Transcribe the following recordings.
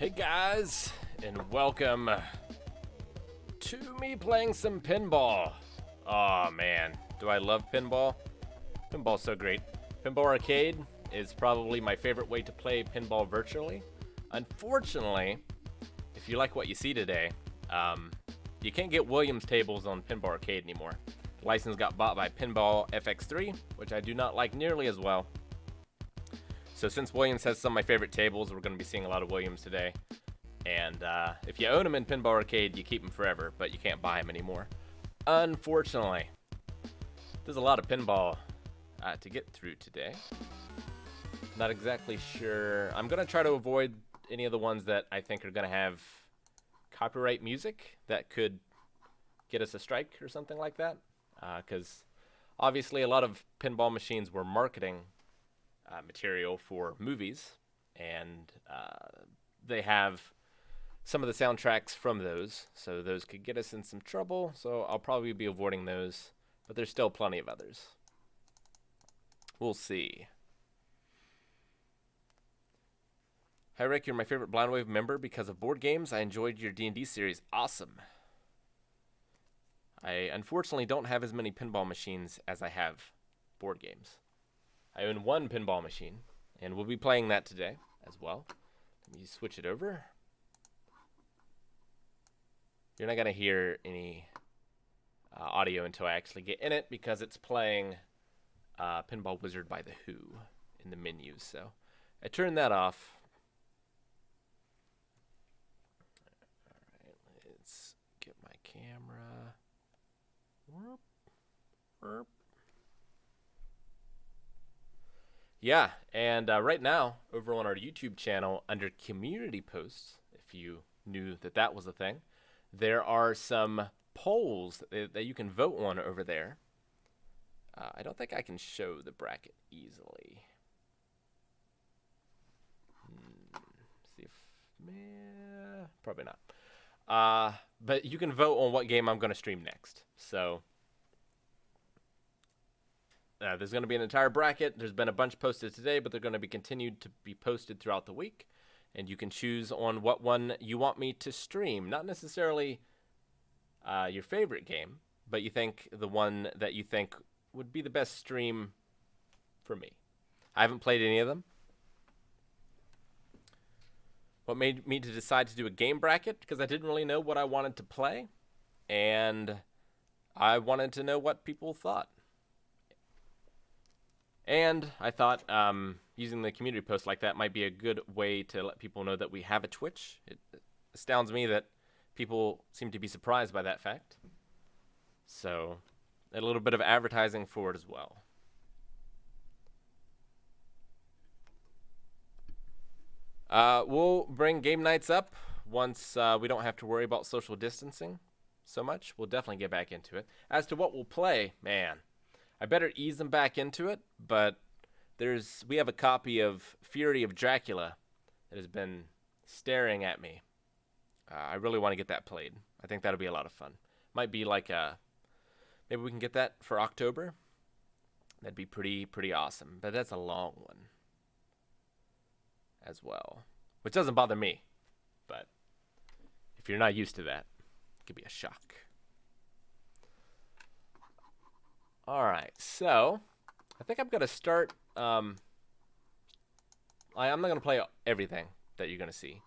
Hey guys, and welcome to me playing some pinball. Oh man, do I love pinball? Pinball's so great. Pinball Arcade is probably my favorite way to play pinball virtually. Unfortunately, if you like what you see today, you can't get Williams tables on Pinball Arcade anymore. The license got bought by Pinball FX3, which I do not like nearly as well. So since Williams has some of my favorite tables, we're going to be seeing a lot of Williams today. And if you own them in Pinball Arcade, you keep them forever, but you can't buy them anymore. Unfortunately, there's a lot of pinball to get through today. Not exactly sure. I'm going to try to avoid any of the ones that I think are going to have copyright music that could get us a strike or something like that. Because obviously a lot of pinball machines were marketing material for movies, and they have some of the soundtracks from those, so those could get us in some trouble, so I'll probably be avoiding those, but there's still plenty of others. We'll see. Hi Rick, you're my favorite Blind Wave member because of board games. I enjoyed your D&D series. Awesome. I unfortunately don't have as many pinball machines as I have board games. I own one pinball machine, and we'll be playing that today as well. Let me switch it over. You're not going to hear any audio until I actually get in it because it's playing Pinball Wizard by The Who in the menus. So I turned that off. All right, let's get my camera. Whoop, whoop. Yeah, and right now, over on our YouTube channel, under community posts, if you knew that that was a thing, there are some polls that you can vote on over there. I don't think I can show the bracket easily. See if, probably not. But you can vote on what game I'm going to stream next. So there's going to be an entire bracket. There's been a bunch posted today, but they're going to be continued to be posted throughout the week. And you can choose on what one you want me to stream. Not necessarily your favorite game, but you think the one that you think would be the best stream for me. I haven't played any of them. What made me to decide to do a game bracket? Because I didn't really know what I wanted to play. And I wanted to know what people thought. And I thought using the community post like that might be a good way to let people know that we have a Twitch. It astounds me that people seem to be surprised by that fact. So a little bit of advertising for it as well. We'll bring game nights up once we don't have to worry about social distancing so much. We'll definitely get back into it. As to what we'll play, man, I better ease them back into it, but we have a copy of Fury of Dracula that has been staring at me. I really want to get that played. I think that'll be a lot of fun. Might be like maybe we can get that for October. That'd be pretty awesome. But that's a long one as well, which doesn't bother me. But if you're not used to that, it could be a shock. All right, so I think I'm going to start. I'm not going to play everything that you're going to see,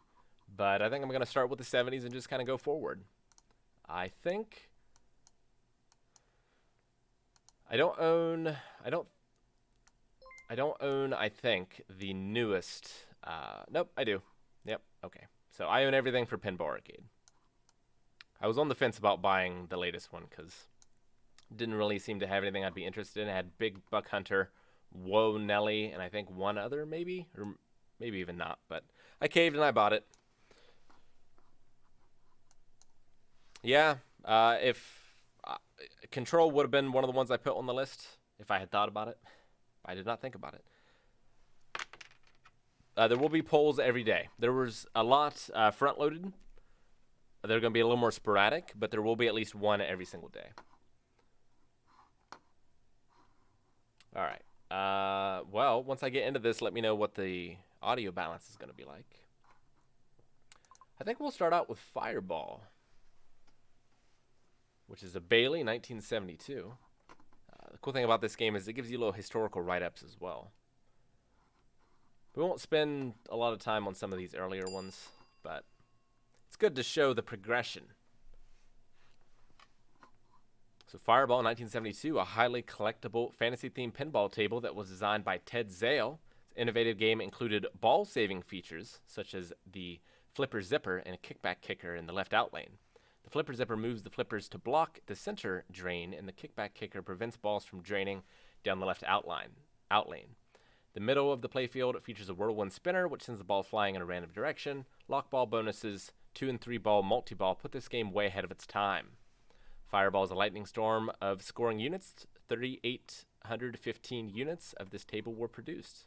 but I think I'm going to start with the 70s and just kind of go forward. I don't own, I think, the newest. Nope, I do. Yep, okay. So I own everything for Pinball Arcade. I was on the fence about buying the latest one because didn't really seem to have anything I'd be interested in. I had Big Buck Hunter, Whoa Nelly, and I think one other maybe, or maybe even not. But I caved and I bought it. Yeah, if Control would have been one of the ones I put on the list if I had thought about it. I did not think about it. There will be polls every day. There was a lot front-loaded. They're going to be a little more sporadic, but there will be at least one every single day. All right. Well, once I get into this, let me know what the audio balance is going to be like. I think we'll start out with Fireball, which is a Bailey 1972. The cool thing about this game is it gives you little historical write-ups as well. We won't spend a lot of time on some of these earlier ones, but it's good to show the progression. So Fireball 1972, a highly collectible fantasy-themed pinball table that was designed by Ted Zale. This innovative game included ball-saving features, such as the flipper zipper and a kickback kicker in the left out lane. The flipper zipper moves the flippers to block the center drain, and the kickback kicker prevents balls from draining down the left out lane. The middle of the playfield features a whirlwind spinner, which sends the ball flying in a random direction. Lock ball bonuses, 2 and 3 ball multi-ball put this game way ahead of its time. Fireball is a lightning storm of scoring units. 3,815 units of this table were produced.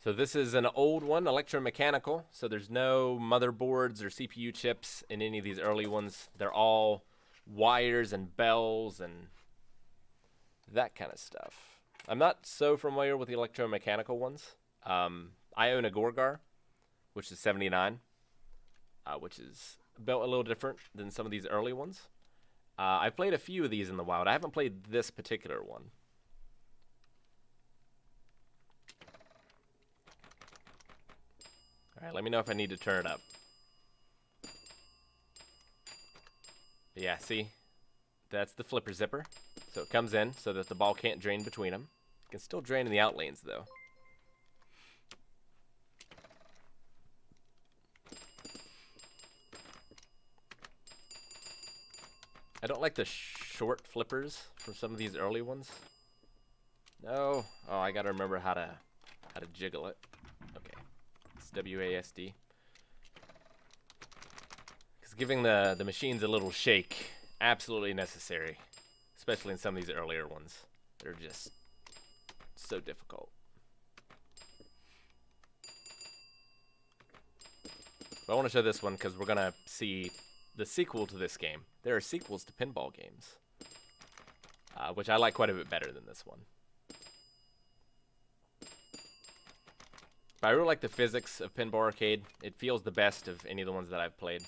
So this is an old one, electromechanical, so there's no motherboards or CPU chips in any of these early ones. They're all wires and bells and that kind of stuff. I'm not so familiar with the electromechanical ones. I own a Gorgar, which is 79, which is built a little different than some of these early ones. I've played a few of these in the wild. I haven't played this particular one. All right, let me know if I need to turn it up. Yeah, see? That's the flipper zipper. So it comes in so that the ball can't drain between them. It can still drain in the out lanes, though. I don't like the short flippers from some of these early ones. No. Oh, I gotta remember how to jiggle it. Okay. It's WASD. Because giving the machines a little shake, absolutely necessary. Especially in some of these earlier ones. They're just so difficult. But I want to show this one because we're going to see the sequel to this game. There are sequels to pinball games, which I like quite a bit better than this one. But I really like the physics of Pinball Arcade. It feels the best of any of the ones that I've played.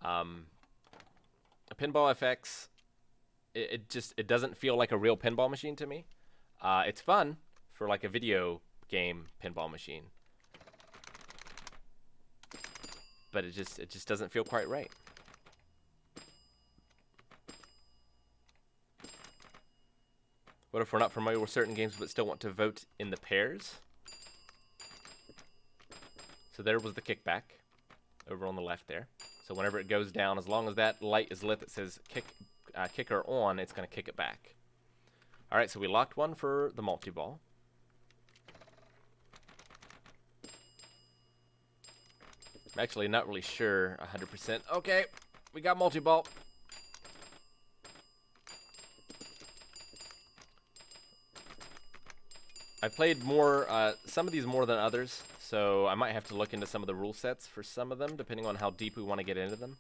Pinball FX, it doesn't feel like a real pinball machine to me. It's fun for like a video game pinball machine, but it just doesn't feel quite right. What if we're not familiar with certain games but still want to vote in the pairs? So there was the kickback over on the left there. So whenever it goes down, as long as that light is lit that says kicker on, it's going to kick it back. All right, so we locked one for the multi-ball. I'm actually not really sure 100%. Okay, we got multi-ball. I played more, some of these more than others, so I might have to look into some of the rule sets for some of them, depending on how deep we want to get into them.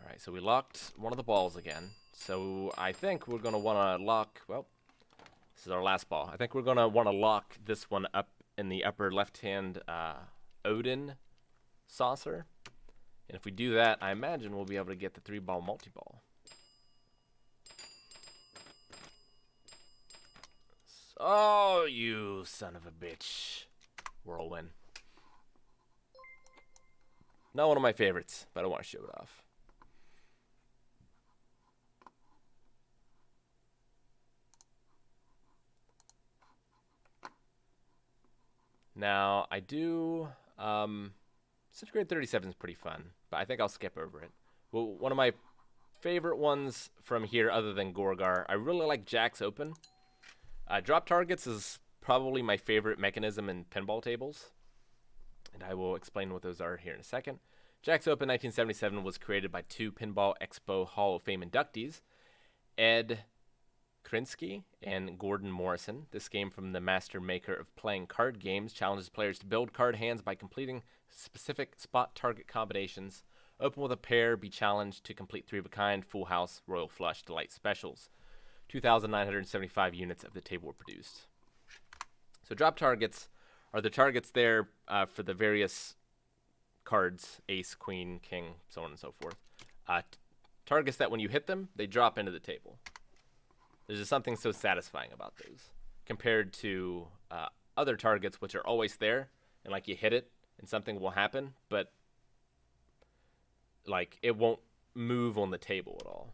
Alright, so we locked one of the balls again. So I think we're going to want to lock, well, this is our last ball. I think we're going to want to lock this one up in the upper left-hand Odin saucer. And if we do that, I imagine we'll be able to get the 3-ball multi-ball. Oh, you son of a bitch. Whirlwind. Not one of my favorites, but I want to show it off. Now, I do... Such Grade 37 is pretty fun, but I think I'll skip over it. Well, one of my favorite ones from here, other than Gorgar, I really like Jack's Open. Drop targets is probably my favorite mechanism in pinball tables, and I will explain what those are here in a second. Jack's Open 1977 was created by 2 Pinball Expo Hall of Fame inductees, Ed Krinsky and Gordon Morrison. This game from the master maker of playing card games challenges players to build card hands by completing specific spot target combinations. Open with a pair, be challenged to complete 3 of a kind, full house, royal flush, delight specials. 2,975 units of the table were produced. So drop targets are the targets there for the various cards, ace, queen, king, so on and so forth. Targets that when you hit them, they drop into the table. There's just something so satisfying about those compared to other targets which are always there, and like you hit it and something will happen, but like it won't move on the table at all.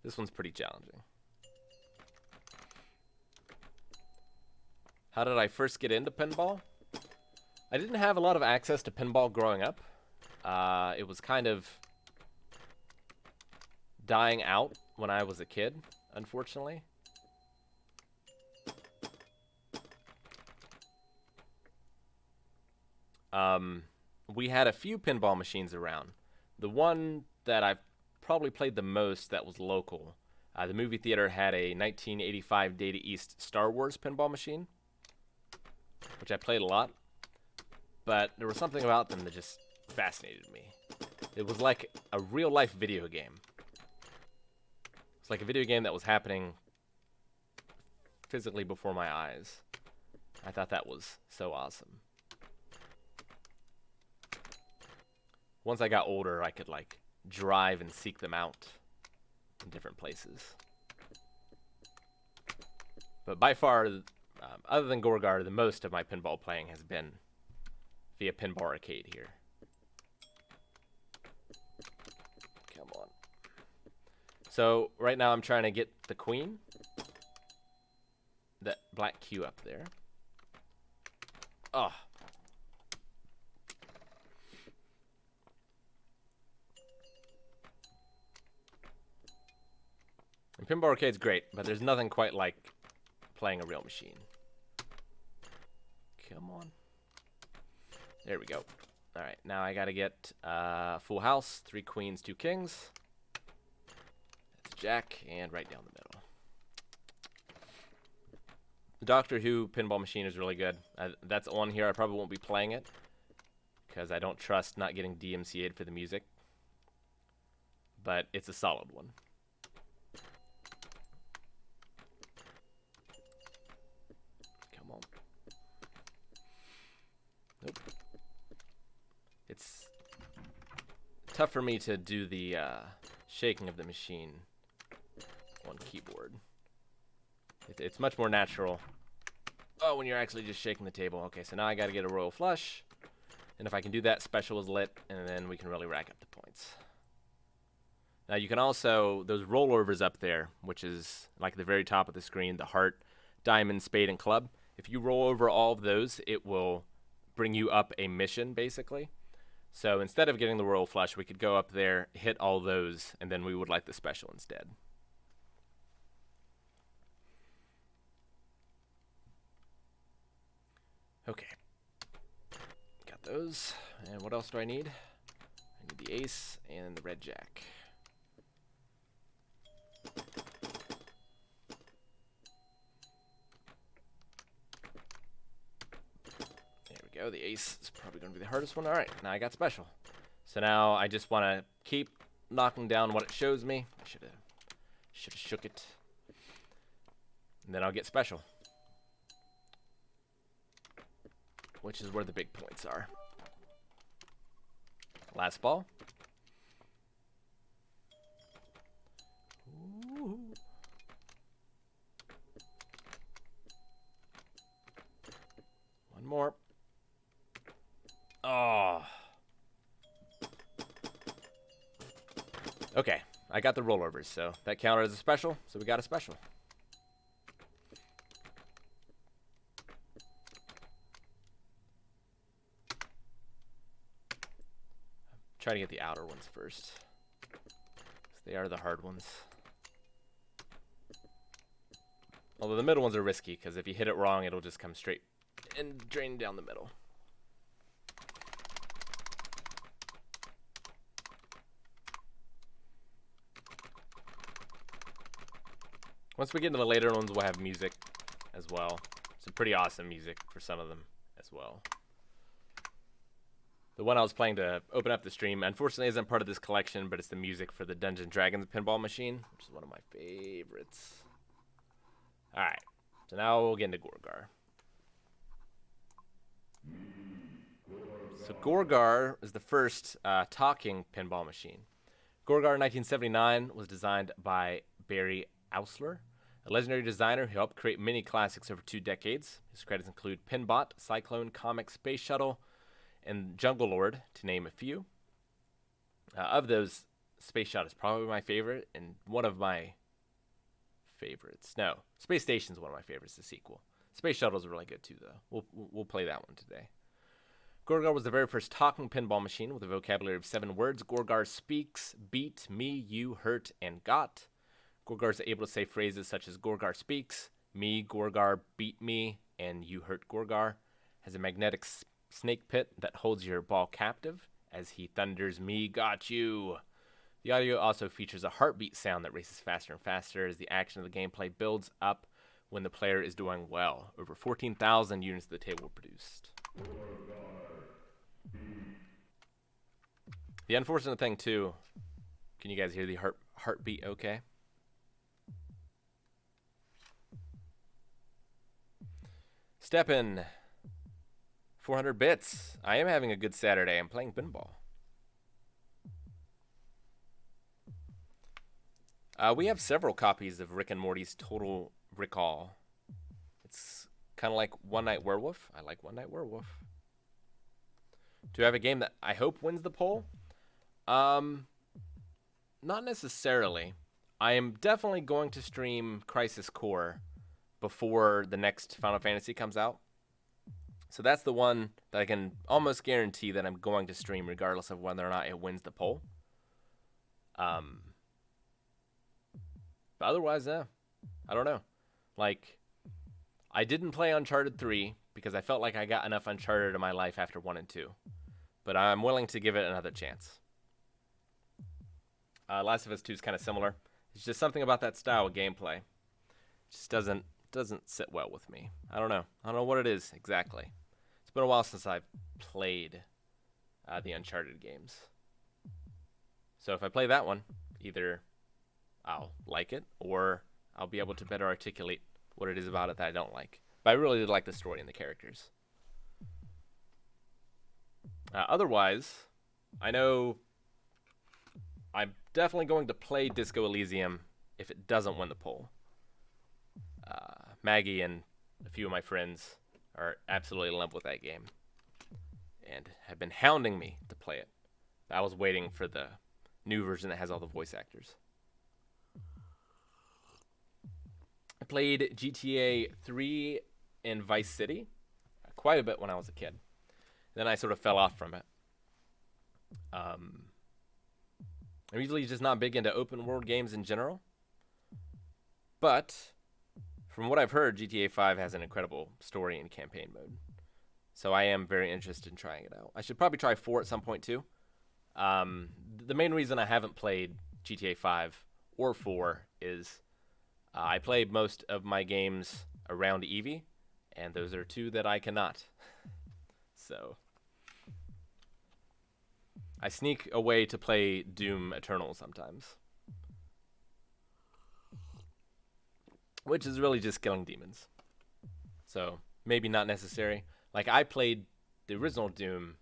This one's pretty challenging. How did I first get into pinball? I didn't have a lot of access to pinball growing up. It was kind of dying out when I was a kid, unfortunately. We had a few pinball machines around. The one that I've probably played the most that was local, the movie theater had a 1985 Data East Star Wars pinball machine, which I played a lot, but there was something about them that just fascinated me. It was like a real-life video game. It's like a video game that was happening physically before my eyes. I thought that was so awesome. Once I got older, I could like drive and seek them out in different places. But by far, other than Gorgar, the most of my pinball playing has been via Pinball Arcade here. Come on. So right now I'm trying to get the queen. That black cue up there. Oh. And Pinball Arcade's great, but there's nothing quite like playing a real machine. Come on. There we go. All right, now I gotta get full house, 3 queens, 2 kings. That's a jack, and right down the middle. The Doctor Who pinball machine is really good. That's on here. I probably won't be playing it because I don't trust not getting DMCA'd for the music. But it's a solid one. Come on. Nope. It's tough for me to do the shaking of the machine on keyboard. It's much more natural. Oh, when you're actually just shaking the table. Okay, so now I got to get a royal flush. And if I can do that, special is lit, and then we can really rack up the points. Now you can also, those rollovers up there, which is like the very top of the screen, the heart, diamond, spade, and club. If you roll over all of those, it will bring you up a mission, basically. So instead of getting the royal flush, we could go up there, hit all those, and then we would like the special instead. Okay. Got those. And what else do I need? I need the ace and the red jack. There we go. The ace is probably going to be the hardest one. All right, now I got special. So now I just want to keep knocking down what it shows me. I should have shook it. And then I'll get special, which is where the big points are. Last ball. Ooh. One more. Oh. Okay, I got the rollovers, so that counted as a special, so we got a special. Try to get the outer ones first, 'cause they are the hard ones. Although the middle ones are risky, because if you hit it wrong, it'll just come straight and drain down the middle. Once we get into the later ones, we'll have music as well. Some pretty awesome music for some of them as well. The one I was playing to open up the stream, unfortunately, isn't part of this collection, but it's the music for the Dungeons & Dragons Pinball Machine, which is one of my favorites. All right, so now we'll get into Gorgar. So Gorgar is the first talking pinball machine. Gorgar 1979 was designed by Barry Ausler, a legendary designer who helped create many classics over 2 decades. His credits include Pinbot, Cyclone, Comic Space Shuttle, and Jungle Lord, to name a few. Of those, Space Shuttle is probably my favorite, and one of my favorites. No, Space Station is one of my favorites, the sequel. Space Shuttle is really good too, though. We'll play that one today. Gorgar was the very first talking pinball machine with a vocabulary of 7 words. Gorgar speaks, beat, me, you, hurt, and got. Gorgar is able to say phrases such as Gorgar speaks, me, Gorgar, beat me, and you hurt Gorgar. Has a magnetic snake pit that holds your ball captive as he thunders, me, got you. The audio also features a heartbeat sound that races faster and faster as the action of the gameplay builds up when the player is doing well. Over 14,000 units of the table were produced. The unfortunate thing, too, can you guys hear the heartbeat okay? Steppin', 400 bits. I am having a good Saturday. I'm playing pinball. We have several copies of Rick and Morty's Total Recall. It's kind of like One Night Werewolf. I like One Night Werewolf. Do I have a game that I hope wins the poll? Not necessarily. I am definitely going to stream Crisis Core before the next Final Fantasy comes out. So that's the one that I can almost guarantee that I'm going to stream regardless of whether or not it wins the poll. But otherwise, I don't know. Like, I didn't play Uncharted 3 because I felt like I got enough Uncharted in my life after 1 and 2. But I'm willing to give it another chance. Last of Us 2 is kind of similar. It's just something about that style of gameplay. It just doesn't sit well with me. I don't know. I don't know what it is exactly. It's been a while since I've played the Uncharted games. So if I play that one, either I'll like it or I'll be able to better articulate what it is about it that I don't like. But I really did like the story and the characters. Otherwise, I know I'm definitely going to play Disco Elysium if it doesn't win the poll. Maggie and a few of my friends are absolutely in love with that game and have been hounding me to play it. I was waiting for the new version that has all the voice actors. I played GTA 3 and Vice City quite a bit when I was a kid. Then I sort of fell off from it. I'm usually just not big into open world games in general. But from what I've heard, GTA 5 has an incredible story and campaign mode. So I am very interested in trying it out. I should probably try 4 at some point too. The main reason I haven't played GTA 5 or 4 is I play most of my games around Eevee, and those are 2 that I cannot. So I sneak away to play Doom Eternal sometimes, which is really just killing demons. So maybe not necessary. Like, I played the original Doom.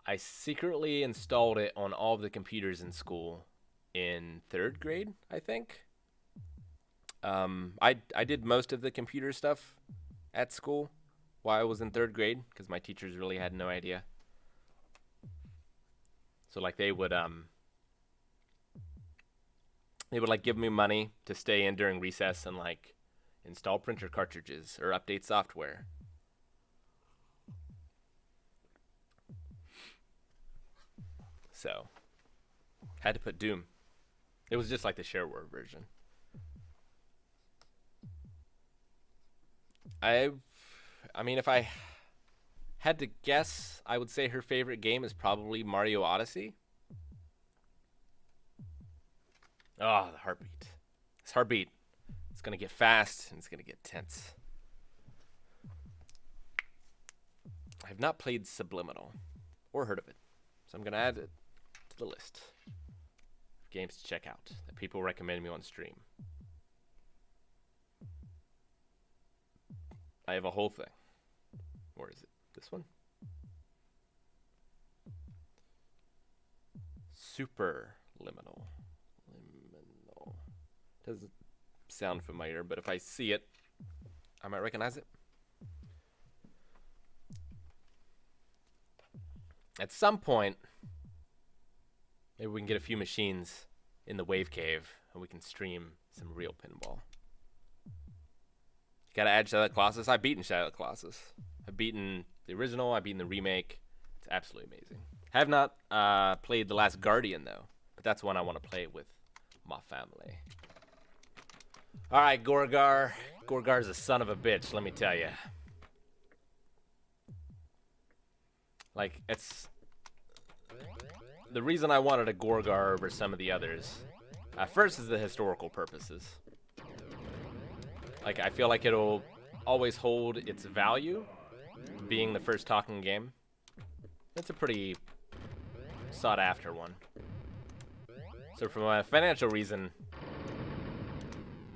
I secretly installed it on all of the computers in school in 3rd grade, I think. I did most of the computer stuff at school while I was in 3rd grade because my teachers really had no idea. So like they would like give me money to stay in during recess and like install printer cartridges or update software. So had to put Doom. It was just like the shareware version. I mean, if I had to guess, I would say her favorite game is probably Mario Odyssey. Oh, the heartbeat. This heartbeat. It's going to get fast and it's going to get tense. I've not played Subliminal. or heard of it. So I'm going to add it to the list of games to check out that people recommend me on stream. I have a whole thing. Or is it this one? Superliminal. Liminal. Doesn't sound familiar, but if I see it, I might recognize it. At some point, maybe we can get a few machines in the Wave Cave and we can stream some real pinball. Gotta add Shadow of the Colossus. I've beaten Shadow of the Colossus. I've beaten the original, I've beaten the remake. It's absolutely amazing. Have not played The Last Guardian, though, but that's one I want to play with my family. All right, Gorgar. Gorgar's a son of a bitch, let me tell you. Like, it's... The reason I wanted a Gorgar over some of the others, first is the historical purposes. Like, I feel like it'll always hold its value, being the first talking game. It's a pretty sought-after one. So from a financial reason,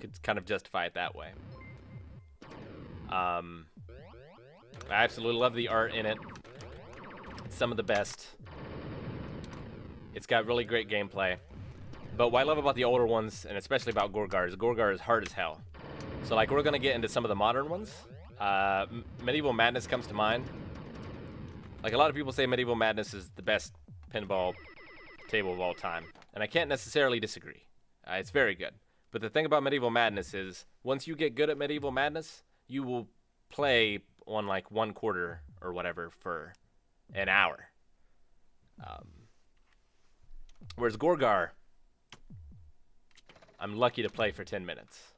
could kind of justify it that way. I absolutely love the art in it. It's some of the best. It's got really great gameplay. But what I love about the older ones, and especially about Gorgar, is Gorgar is hard as hell. So, like, we're going to get into some of the modern ones. Medieval Madness comes to mind. Like, a lot of people say Medieval Madness is the best pinball table of all time. And I can't necessarily disagree. It's very good. But the thing about Medieval Madness is, once you get good at Medieval Madness, you will play on, like, 1/4 or whatever for an hour. Whereas Gorgar, I'm lucky to play for 10 minutes.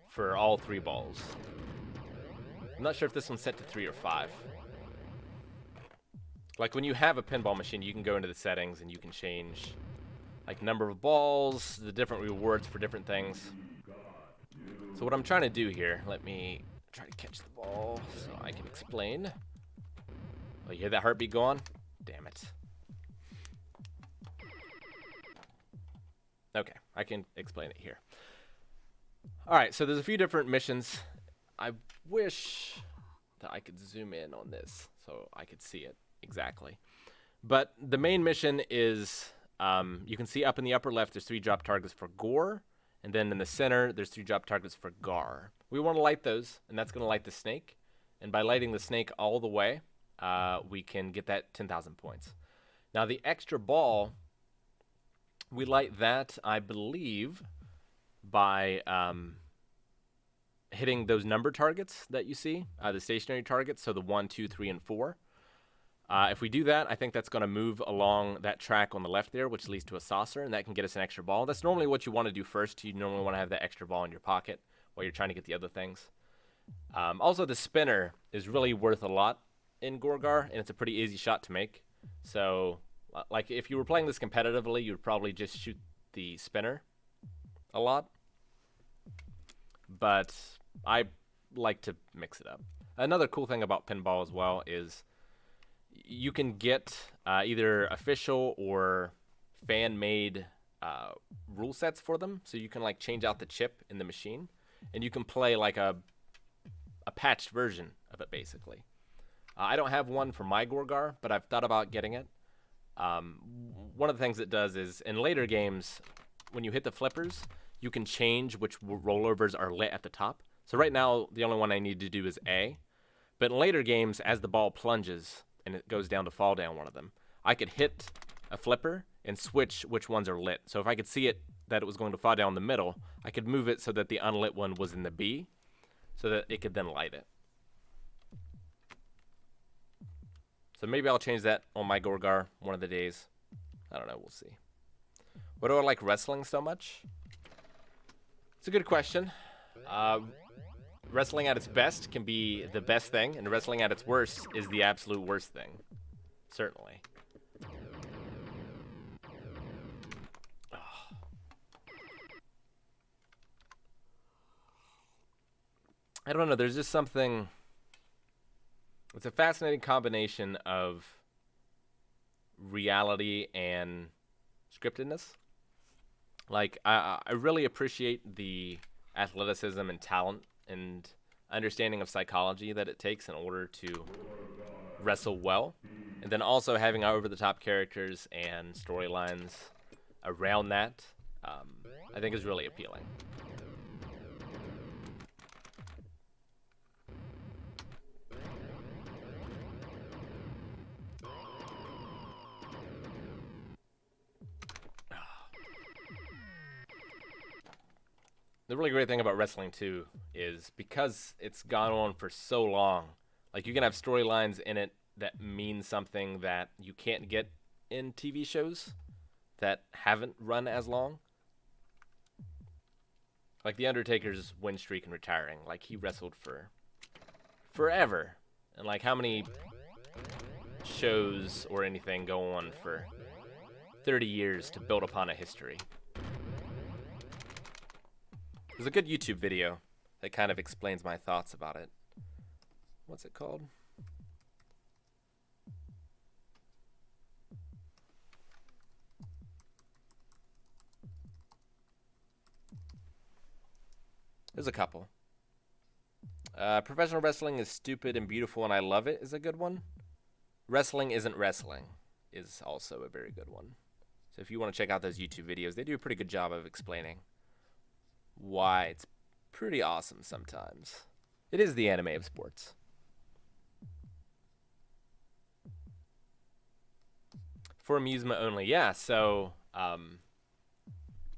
For all 3 balls. I'm not sure if this one's set to 3 or 5. Like, when you have a pinball machine, you can go into the settings and you can change, like, number of balls, the different rewards for different things. So what I'm trying to do here, let me try to catch the ball so I can explain. Oh, you hear that heartbeat go on? Damn it. Okay, I can explain it here. Alright, so there's a few different missions. I wish that I could zoom in on this so I could see it exactly. But the main mission is, you can see up in the upper left, there's 3 drop targets for Gore. And then in the center, there's 3 drop targets for Gar. We want to light those, and that's going to light the snake. And by lighting the snake all the way, we can get that 10,000 points. Now, the extra ball, we light that, I believe, by hitting those number targets that you see, the stationary targets, so the 1, 2, 3, and 4. If we do that, I think that's going to move along that track on the left there, which leads to a saucer, and that can get us an extra ball. That's normally what you want to do first. You normally want to have that extra ball in your pocket while you're trying to get the other things. Also, the spinner is really worth a lot in Gorgar, and it's a pretty easy shot to make. So, like, if you were playing this competitively, you would probably just shoot the spinner a lot. But I like to mix it up. Another cool thing about pinball as well is you can get either official or fan-made rule sets for them. So you can, like, change out the chip in the machine, and you can play like a patched version of it, basically. I don't have one for my Gorgar, but I've thought about getting it. One of the things it does is, in later games, when you hit the flippers, you can change which rollovers are lit at the top. So right now, the only one I need to do is A. But in later games, as the ball plunges and it goes down to fall down one of them, I could hit a flipper and switch which ones are lit. So if I could see it that it was going to fall down the middle, I could move it so that the unlit one was in the B, so that it could then light it. So maybe I'll change that on my Gorgar one of the days. I don't know, we'll see. Why do I like wrestling so much? It's a good question. Wrestling at its best can be the best thing, and wrestling at its worst is the absolute worst thing. Certainly. Oh. I don't know, there's just something It's a fascinating combination of reality and scriptedness. Like, I really appreciate the athleticism and talent and understanding of psychology that it takes in order to wrestle well. And then also having over-the-top characters and storylines around that, I think is really appealing. The really great thing about wrestling, too, is because it's gone on for so long, like, you can have storylines in it that mean something that you can't get in TV shows that haven't run as long. Like The Undertaker's win streak and retiring. Like, he wrestled for forever. And, like, how many shows or anything go on for 30 years to build upon a history? There's a good YouTube video that kind of explains my thoughts about it. What's it called? There's a couple. Professional wrestling is stupid and beautiful and I love it is a good one. Wrestling isn't wrestling is also a very good one. So if you want to check out those YouTube videos, they do a pretty good job of explaining why it's pretty awesome sometimes. It is the anime of sports. For amusement only, yeah. So,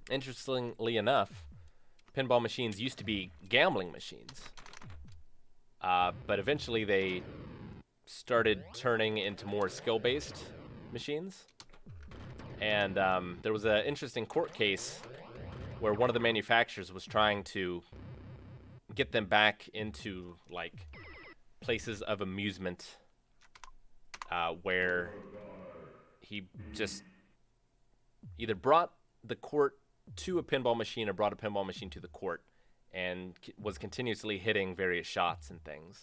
interestingly enough, pinball machines used to be gambling machines. But eventually they started turning into more skill-based machines. And there was an interesting court case where one of the manufacturers was trying to get them back into, like, places of amusement where he just either brought the court to a pinball machine or brought a pinball machine to the court and was continuously hitting various shots and things.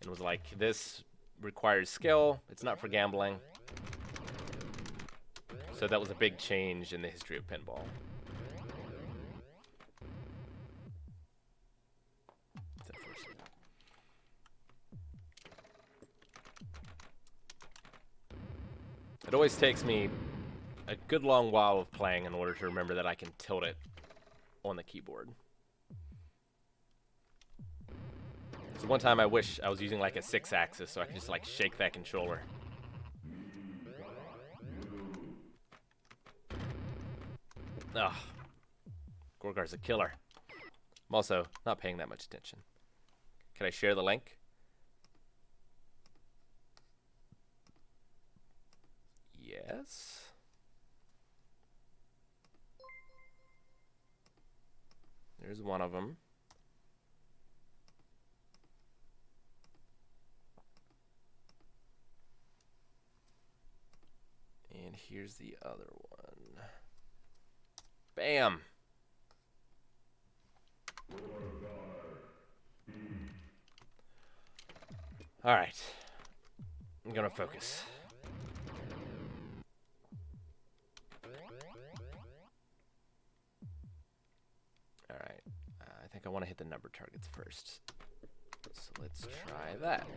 And was like, this requires skill. It's not for gambling. So that was a big change in the history of pinball. It's unfortunate. It always takes me a good long while of playing in order to remember that I can tilt it on the keyboard. So one time I wish I was using like a 6-axis so I could just like shake that controller. Ugh. Gorgar's a killer. I'm also not paying that much attention. Can I share the link? Yes. There's one of them. And here's the other one. Bam! Alright. I'm gonna focus. Alright. I think I want to hit the number targets first. So let's try that.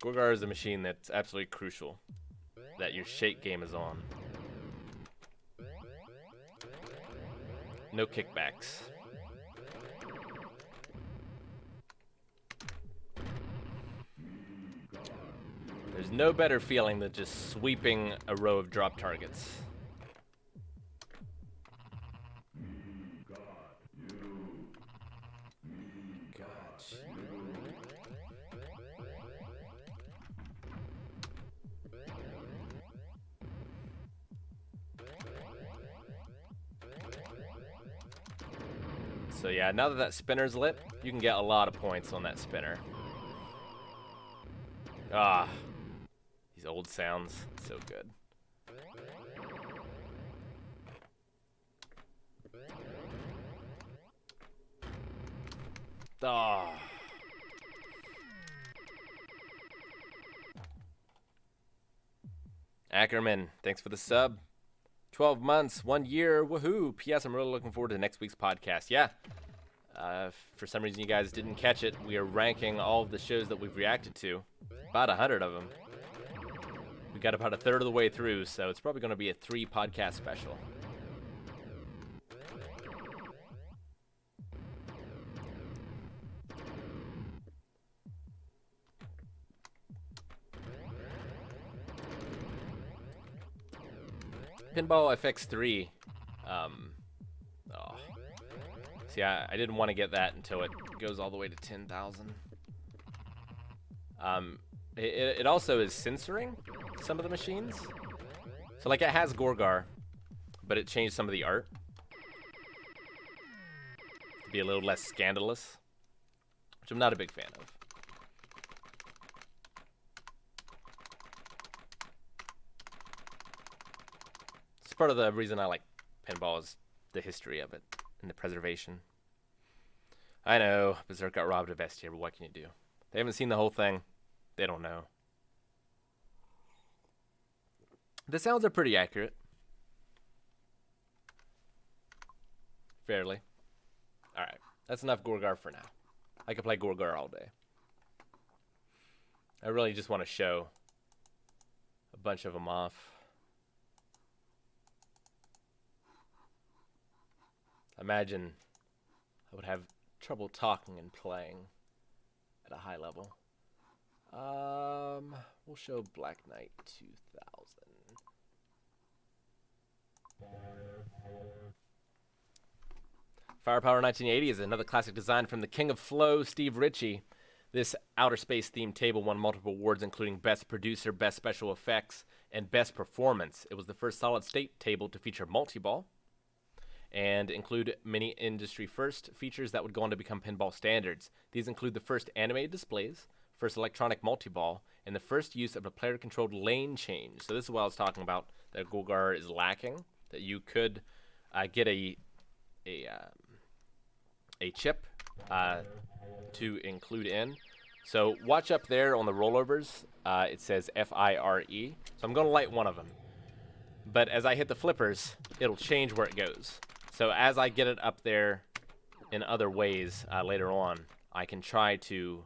Gorgar is a machine that's absolutely crucial that your shake game is on. No kickbacks. There's no better feeling than just sweeping a row of drop targets. So yeah, now that that spinner's lit, you can get a lot of points on that spinner. Ah, these old sounds, so good. Oh. Ackerman, thanks for the sub. 12 months, 1 year, woohoo. P.S. I'm really looking forward to next week's podcast. Yeah. For some reason you guys didn't catch it, we are ranking all of the shows that we've reacted to. About 100 of them. We got about a third of the way through, so it's probably going to be a 3-podcast special. Pinball FX3. Oh. See, I didn't want to get that until it goes all the way to 10,000. It also is censoring some of the machines. So, like, it has Gorgar, but it changed some of the art to be a little less scandalous, which I'm not a big fan of. It's part of the reason I like pinball is the history of it and the preservation. I know, Berserk got robbed of S tier, but what can you do? They haven't seen the whole thing. They don't know. The sounds are pretty accurate. Fairly. Alright, that's enough Gorgar for now. I could play Gorgar all day. I really just want to show a bunch of them off. Imagine I would have trouble talking and playing at a high level. We'll show Black Knight 2000. Firepower 1980 is another classic design from the King of Flow, Steve Ritchie. This outer space themed table won multiple awards, including Best Producer, Best Special Effects, and Best Performance. It was the first solid state table to feature multi-ball and include many industry first features that would go on to become pinball standards. These include the first animated displays, first electronic multi-ball, and the first use of a player-controlled lane change. So this is what I was talking about, that Gorgar is lacking, that you could get a chip to include in. So watch up there on the rollovers. It says FIRE. So I'm going to light one of them. But as I hit the flippers, it'll change where it goes. So as I get it up there in other ways later on, I can try to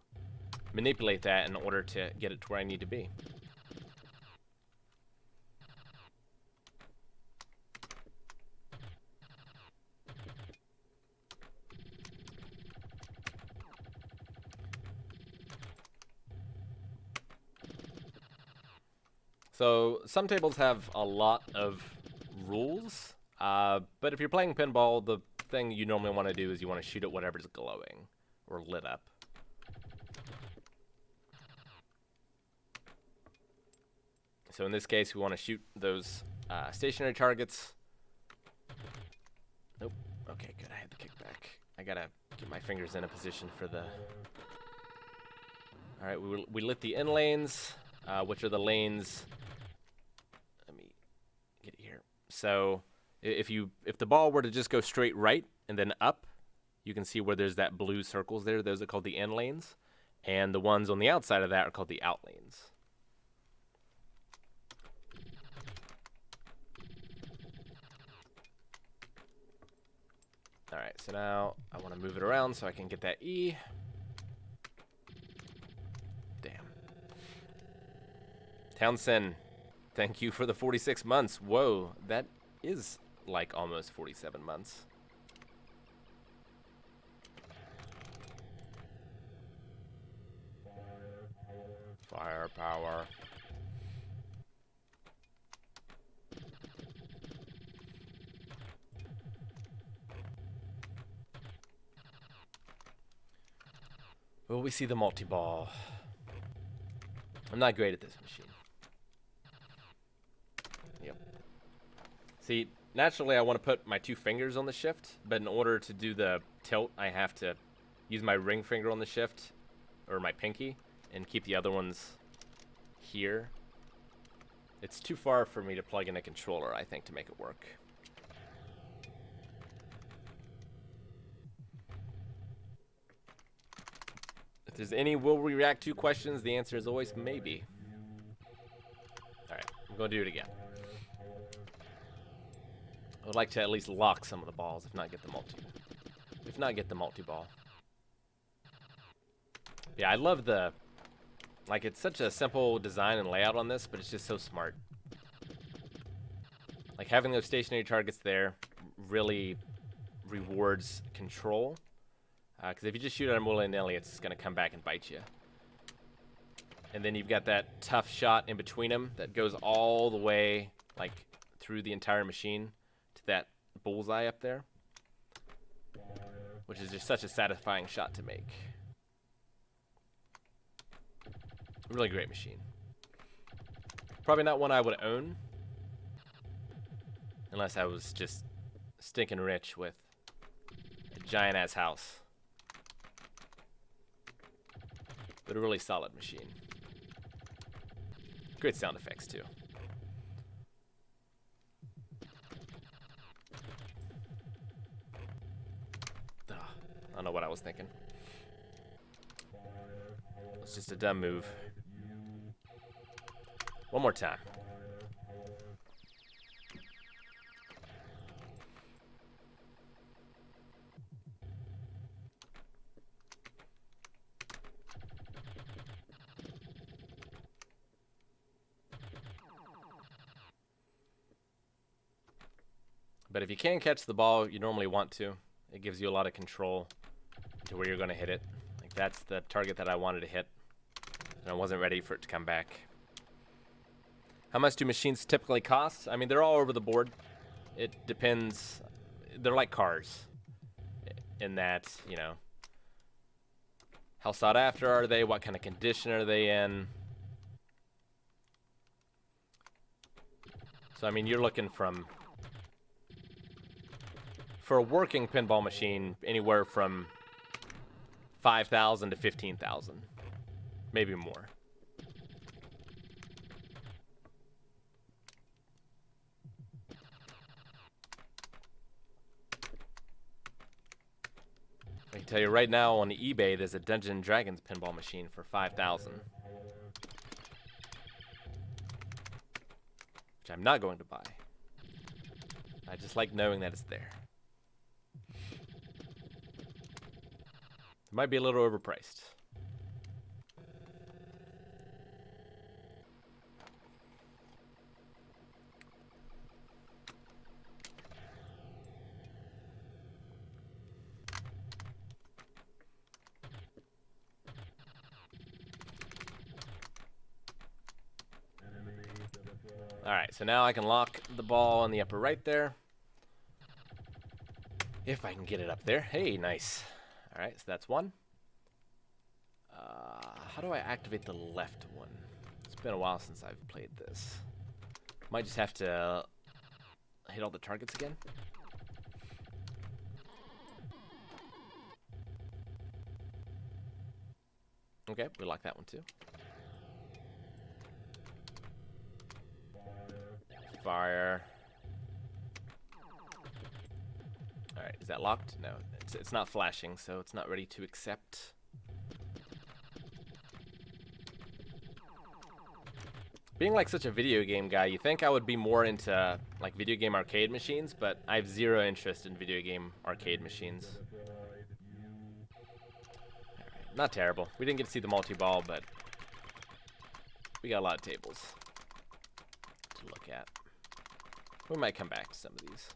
manipulate that in order to get it to where I need to be. So some tables have a lot of rules, but if you're playing pinball, the thing you normally want to do is you want to shoot at whatever's glowing or lit up. So in this case, we want to shoot those stationary targets. Nope. Okay, good. I had the kickback. I gotta get my fingers in a position for the... All right, we lit the in lanes, which are the lanes... Let me get it here. So if the ball were to just go straight right and then up, you can see where there's that blue circles there. Those are called the in lanes. And the ones on the outside of that are called the out lanes. All right, so now I want to move it around so I can get that E. Damn. Townsend, thank you for the 46 months. Whoa, that is like almost 47 months. Firepower. Will we see the multi-ball? I'm not great at this machine. Yep. See, naturally I want to put my 2 fingers on the shift, but in order to do the tilt, I have to use my ring finger on the shift, or my pinky, and keep the other ones here. It's too far for me to plug in a controller, I think, to make it work. there's any will we react to questions, the answer is always maybe. Alright, I'm going to do it again. I would like to at least lock some of the balls, if not get the multi-ball. Yeah, I love the, like, it's such a simple design and layout on this, but it's just so smart. Like, having those stationary targets there really rewards control. Because if you just shoot at them willy-nilly, it's going to come back and bite you. And then you've got that tough shot in between them that goes all the way, like, through the entire machine to that bullseye up there. Which is just such a satisfying shot to make. Really great machine. Probably not one I would own. Unless I was just stinking rich with a giant-ass house. But a really solid machine. Great sound effects, too. Ugh, I don't know what I was thinking. It's just a dumb move. One more time. But if you can catch the ball you normally want to, it gives you a lot of control to where you're going to hit it. Like, that's the target that I wanted to hit, and I wasn't ready for it to come back. How much do machines typically cost? I mean, they're all over the board. It depends. They're like cars in that, you know, how sought after are they? What kind of condition are they in? So, I mean, you're looking from, for a working pinball machine, anywhere from $5,000 to $15,000, maybe more. I can tell you right now on eBay, there's a Dungeons & Dragons pinball machine for $5,000, which I'm not going to buy. I just like knowing that it's there. It might be a little overpriced. Alright, so now I can lock the ball in the upper right there. If I can get it up there. Hey, nice. Alright, so that's one. How do I activate the left one? It's been a while since I've played this. Might just have to hit all the targets again. Okay, we lock that one too. Fire. Alright, is that locked? No, it's not flashing, so it's not ready to accept. Being like such a video game guy, you think I would be more into like video game arcade machines, but I have zero interest in video game arcade machines. Alright, not terrible. We didn't get to see the multi-ball, but we got a lot of tables to look at. We might come back to some of these.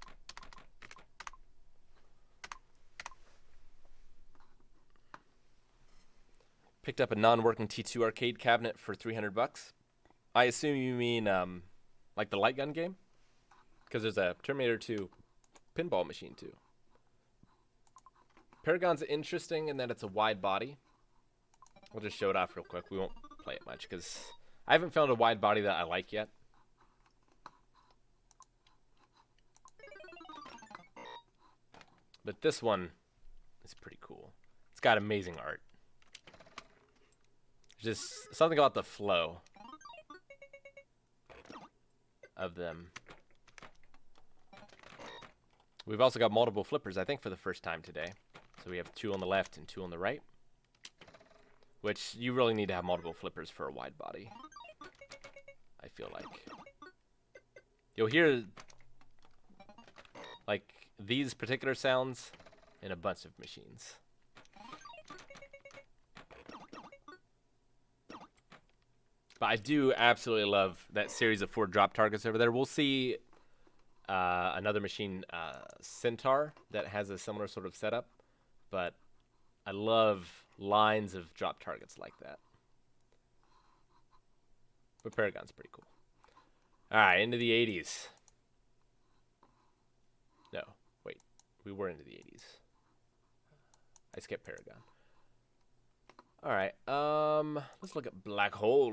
Picked up a non-working T2 arcade cabinet for $300. I assume you mean like the light gun game, because there's a Terminator 2 pinball machine too. Paragon's interesting in that it's a wide body. We'll just show it off real quick. We won't play it much because I haven't found a wide body that I like yet. But this one is pretty cool. It's got amazing art. Just something about the flow of them. We've also got multiple flippers, I think, for the first time today. So we have two on the left and two on the right, which you really need to have multiple flippers for a wide body, I feel like. You'll hear like these particular sounds in a bunch of machines. But I do absolutely love that series of 4 drop targets over there. We'll see another machine, Centaur, that has a similar sort of setup. But I love lines of drop targets like that. But Paragon's pretty cool. All right, into the 80s. No, wait. We were into the 80s. I skipped Paragon. All right, let's look at Black Hole.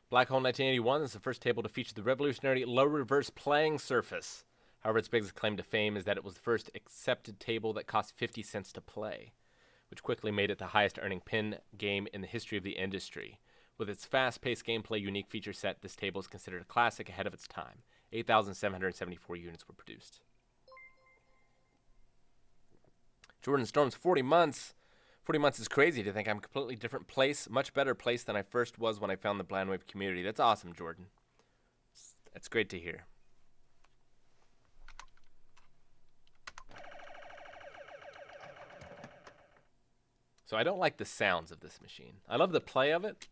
Black Hole 1981 is the first table to feature the revolutionary low reverse playing surface. However, its biggest claim to fame is that it was the first accepted table that cost 50 cents to play, which quickly made it the highest earning pin game in the history of the industry. With its fast-paced gameplay, unique feature set, this table is considered a classic ahead of its time. 8,774 units were produced. Jordan Storm's 40 months. 40 months is crazy to think I'm a completely different place, much better place than I first was when I found the Blandwave community. That's awesome, Jordan. That's great to hear. So I don't like the sounds of this machine. I love the play of it.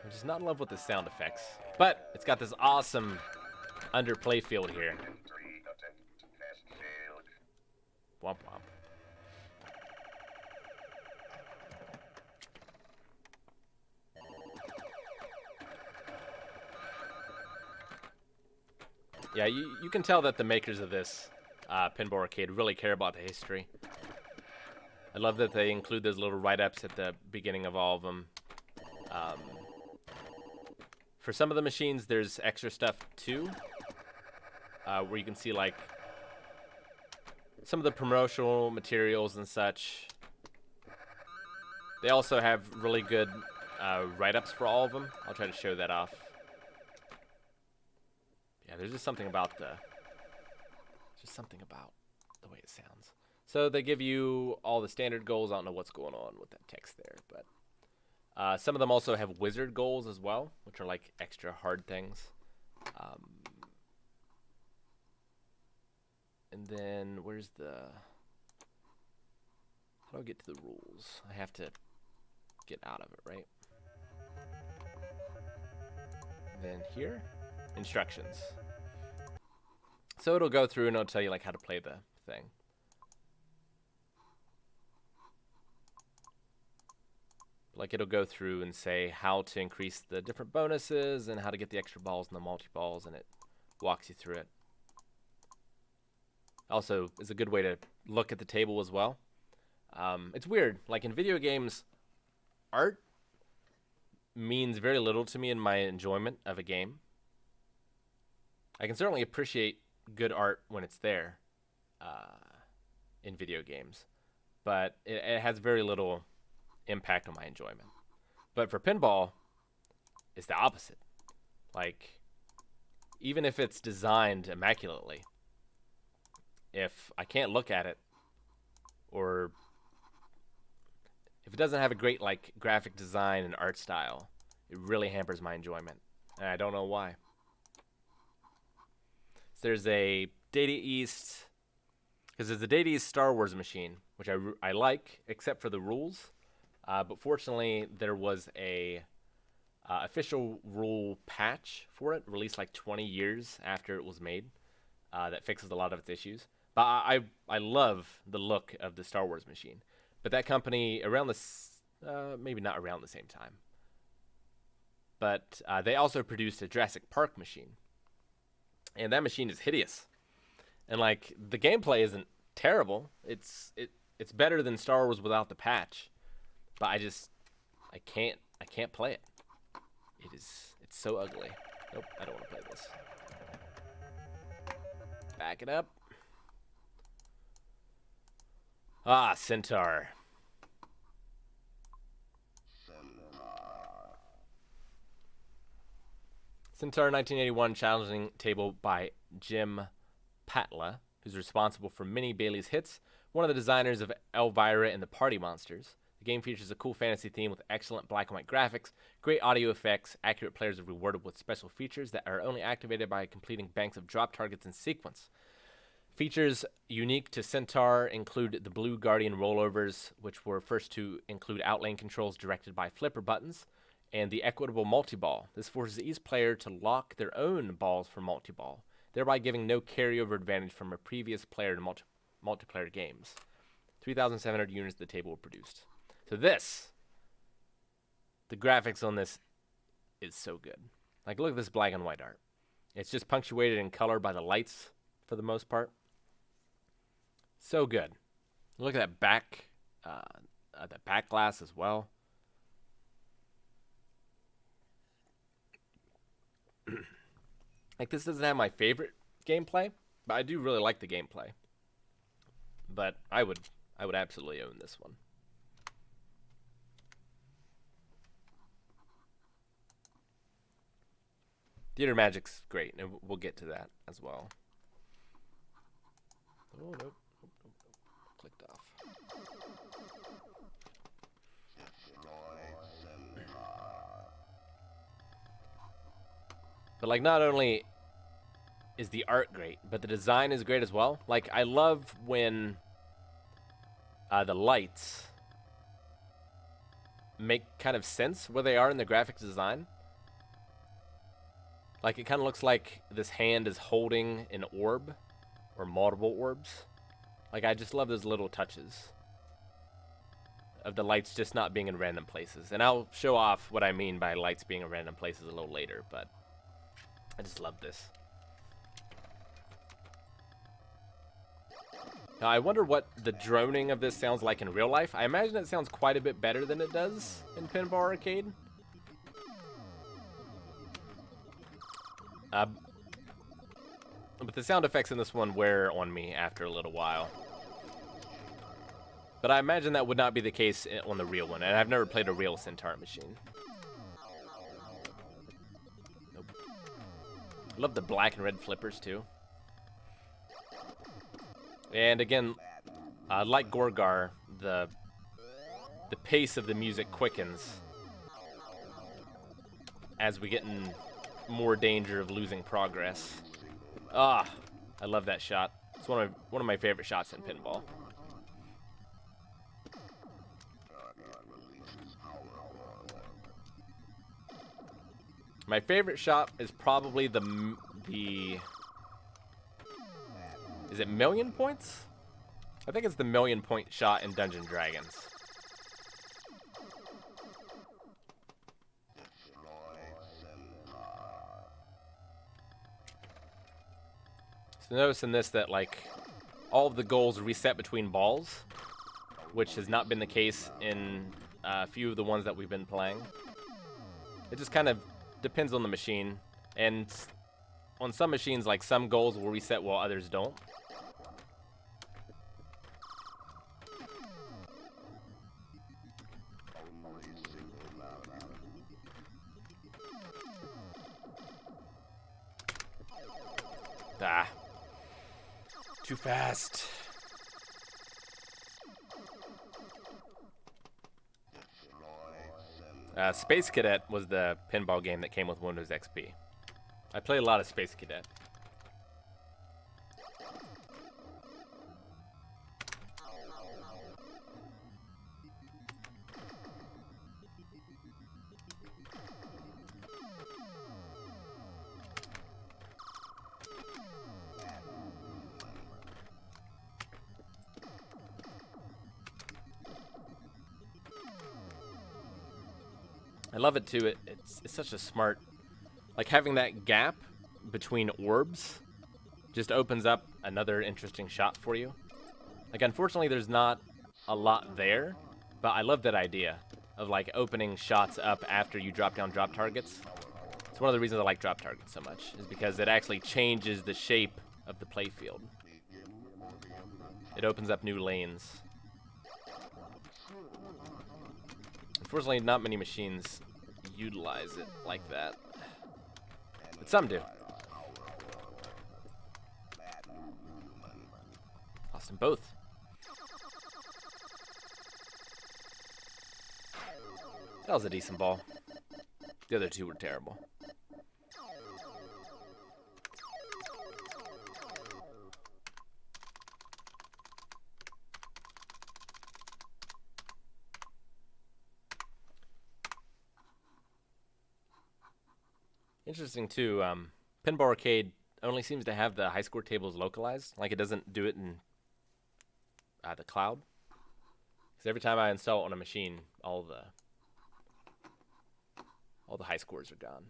I'm just not in love with the sound effects. But it's got this awesome underplay field here. Womp womp. Yeah, you can tell that the makers of this Pinball Arcade really care about the history. I love that they include those little write-ups at the beginning of all of them. For some of the machines, there's extra stuff too, where you can see like some of the promotional materials and such. They also have really good write-ups for all of them. I'll try to show that off. Yeah, there's just something about the way it sounds. So they give you all the standard goals. I don't know what's going on with that text there, but some of them also have wizard goals as well, which are like extra hard things. And then where's the... How do I get to the rules? I have to get out of it, right? And then here, instructions. So it'll go through and it'll tell you like how to play the thing. Like it'll go through and say how to increase the different bonuses and how to get the extra balls and the multi-balls, and it walks you through it. Also, is a good way to look at the table as well. It's weird. Like in video games, art means very little to me in my enjoyment of a game. I can certainly appreciate good art when it's there in video games, but it has very little impact on my enjoyment. But for pinball, it's the opposite. Like, even if it's designed immaculately, if I can't look at it, or if it doesn't have a great like graphic design and art style, it really hampers my enjoyment, and I don't know why. So there's a Data East, because there's a Data East Star Wars machine, which I like, except for the rules. But fortunately, there was a official rule patch for it, released like 20 years after it was made, that fixes a lot of its issues. But I love the look of the Star Wars machine. But that company, around this, maybe not around the same time, but they also produced a Jurassic Park machine. And that machine is hideous. And like, the gameplay isn't terrible. It's better than Star Wars without the patch. But I can't play it. It's so ugly. Nope, I don't want to play this. Back it up. Ah, Centaur. Centaur 1981 challenging table by Jim Patla, who's responsible for many Bailey's hits, one of the designers of Elvira and the Party Monsters. The game features a cool fantasy theme with excellent black and white graphics, great audio effects. Accurate players are rewarded with special features that are only activated by completing banks of drop targets in sequence. Features unique to Centaur include the Blue Guardian rollovers, which were first to include outlane controls directed by flipper buttons, and the equitable multi-ball. This forces each player to lock their own balls for multi-ball, thereby giving no carryover advantage from a previous player to multiplayer games. 3,700 units of the table were produced. So this, the graphics on this is so good. Like, look at this black and white art. It's just punctuated in color by the lights for the most part. So good. Look at that back glass as well. Like, this doesn't have my favorite gameplay, but I do really like the gameplay. But I would absolutely own this one. Theater Magic's great, and we'll get to that as well. Oh, nope. Clicked off. But, like, not only is the art great, but the design is great as well. Like, I love when the lights make kind of sense where they are in the graphics design. Like, it kind of looks like this hand is holding an orb or multiple orbs. Like, I just love those little touches of the lights just not being in random places. And I'll show off what I mean by lights being in random places a little later, but I just love this. Now, I wonder what the droning of this sounds like in real life. I imagine it sounds quite a bit better than it does in Pinball Arcade. But the sound effects in this one wear on me after a little while. But I imagine that would not be the case on the real one, and I've never played a real Centaur machine. Nope. I love the black and red flippers too. And again, like Gorgar, the pace of the music quickens as we get in more danger of losing progress. Ah, I love that shot. It's one of my favorite shots in Pinball. My favorite shot is probably the is it million points? I think it's the 1,000,000 point shot in Dungeons & Dragons. So notice in this that, like, all of the goals reset between balls, which has not been the case in a few of the ones that we've been playing. It just kind of depends on the machine, and on some machines, like, some goals will reset while others don't. Ah. Too fast. Space Cadet was the pinball game that came with Windows XP. I played a lot of Space Cadet. I love it too. It's such a smart, like, having that gap between orbs just opens up another interesting shot for you. Like, unfortunately, there's not a lot there, but I love that idea of, like, opening shots up after you drop down drop targets. It's one of the reasons I like drop targets so much, is because it actually changes the shape of the playfield. It opens up new lanes. Unfortunately, not many machines utilize it like that. But some do. Lost them both. That was a decent ball. The other two were terrible. Interesting too, Pinball Arcade only seems to have the high score tables localized. Like it doesn't do it in the cloud. Because every time I install it on a machine, all the high scores are gone.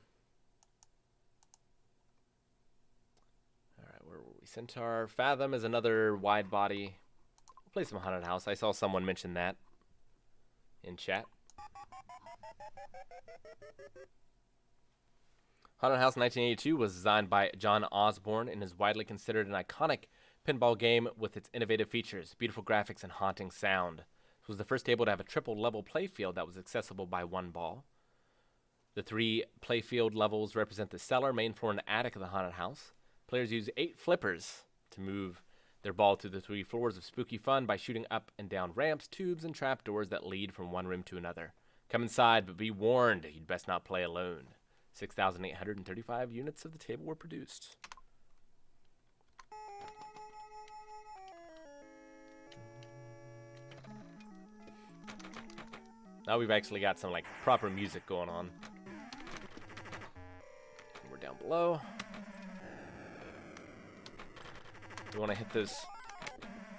Alright, where were we? Centaur. Fathom is another wide body. We'll play some Haunted House. I saw someone mention that in chat. Haunted House 1982 was designed by John Osborne and is widely considered an iconic pinball game with its innovative features, beautiful graphics, and haunting sound. This was the first table to have a triple-level playfield that was accessible by one ball. The 3 playfield levels represent the cellar, main floor, and attic of the Haunted House. Players use 8 flippers to move their ball through the 3 floors of spooky fun by shooting up and down ramps, tubes, and trapdoors that lead from one room to another. Come inside, but be warned, you'd best not play alone. 6,835 units of the table were produced. Now we've actually got some like proper music going on. We're down below. We want to hit those.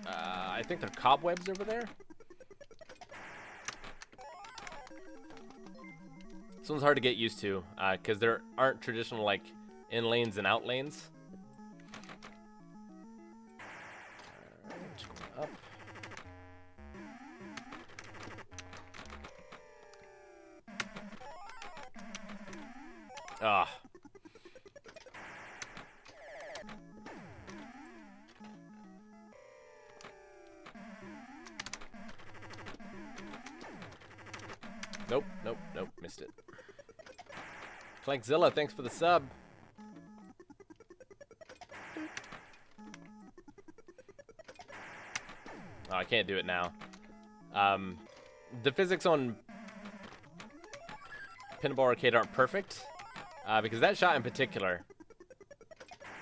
I think they're cobwebs over there. This one's hard to get used to because there aren't traditional like in lanes and out lanes. Just going up. Ah. Nope, nope, nope, missed it. Clankzilla, thanks for the sub. Oh, I can't do it now. The physics on Pinball Arcade aren't perfect, because that shot in particular,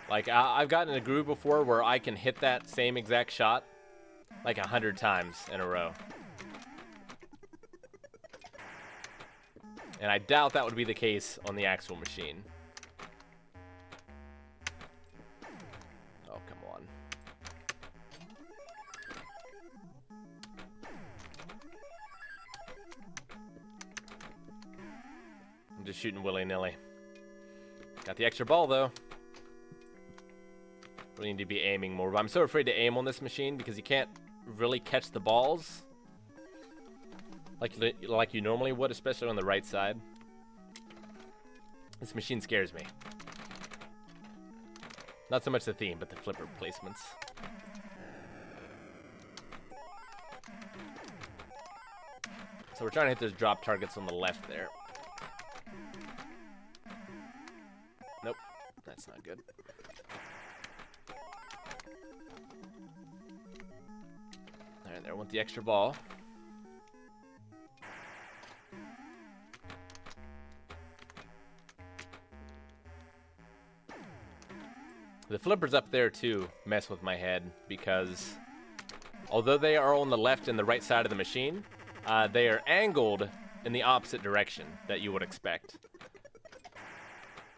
like I've gotten in a groove before where I can hit that same exact shot like 100 times in a row. And I doubt that would be the case on the actual machine. Oh, come on. I'm just shooting willy-nilly. Got the extra ball, though. Really need to be aiming more. But I'm so afraid to aim on this machine because you can't really catch the balls like you normally would, especially on the right side. This machine scares me. Not so much the theme, but the flipper placements. So we're trying to hit those drop targets on the left there. Nope, that's not good. Alright, there, I want the extra ball. The flippers up there, too, mess with my head because although they are on the left and the right side of the machine, they are angled in the opposite direction that you would expect.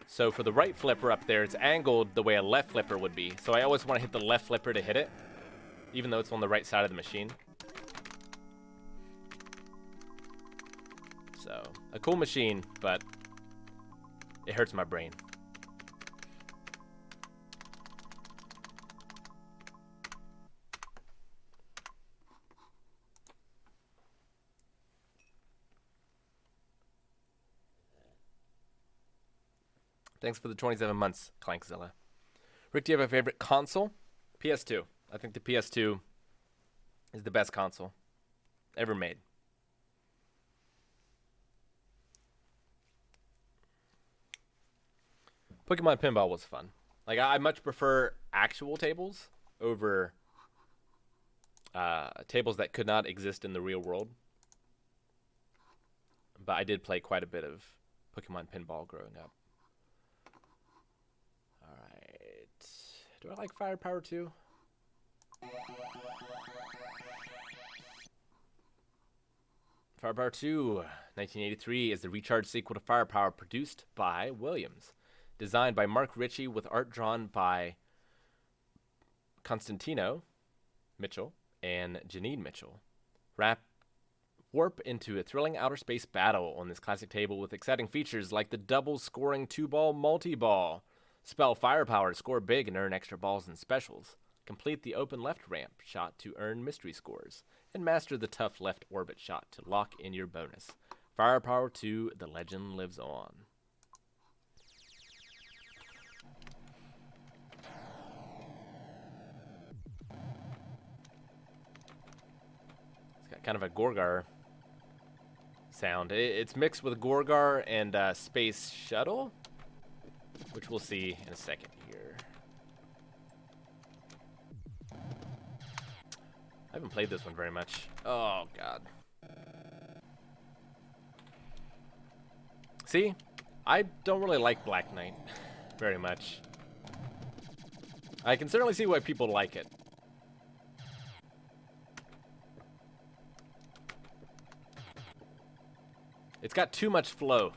So for the right flipper up there, it's angled the way a left flipper would be. So I always want to hit the left flipper to hit it, even though it's on the right side of the machine. So, a cool machine, but it hurts my brain. Thanks for the 27 months, Clankzilla. Rick, do you have a favorite console? PS2. I think the PS2 is the best console ever made. Pokemon Pinball was fun. Like, I much prefer actual tables over tables that could not exist in the real world. But I did play quite a bit of Pokemon Pinball growing up. Alright. Do I like Firepower too? Firepower 2, 1983, is the recharged sequel to Firepower, produced by Williams. Designed by Mark Ritchie with art drawn by Constantino Mitchell and Janine Mitchell. Warp into a thrilling outer space battle on this classic table with exciting features like the double scoring 2-ball multi-ball. Spell Firepower to score big and earn extra balls and specials. Complete the open left ramp shot to earn mystery scores. And master the tough left orbit shot to lock in your bonus. Firepower 2, the legend lives on. It's got kind of a Gorgar sound. It's mixed with Gorgar and Space Shuttle, which we'll see in a second here. I haven't played this one very much. Oh, God. See? I don't really like Black Knight very much. I can certainly see why people like it. It's got too much flow.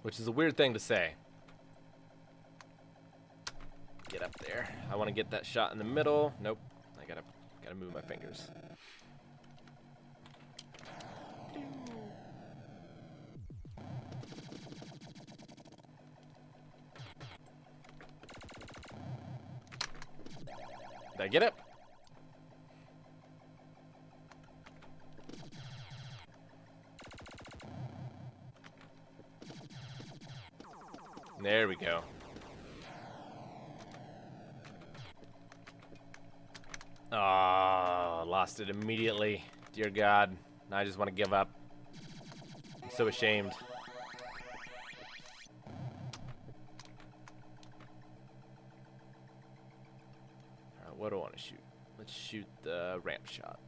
Which is a weird thing to say. Get up there. I want to get that shot in the middle. Nope. I gotta move my fingers. Did I get it? There we go. Oh, lost it immediately. Dear God. Now I just want to give up. I'm so ashamed. Alright, what do I want to shoot? Let's shoot the ramp shot.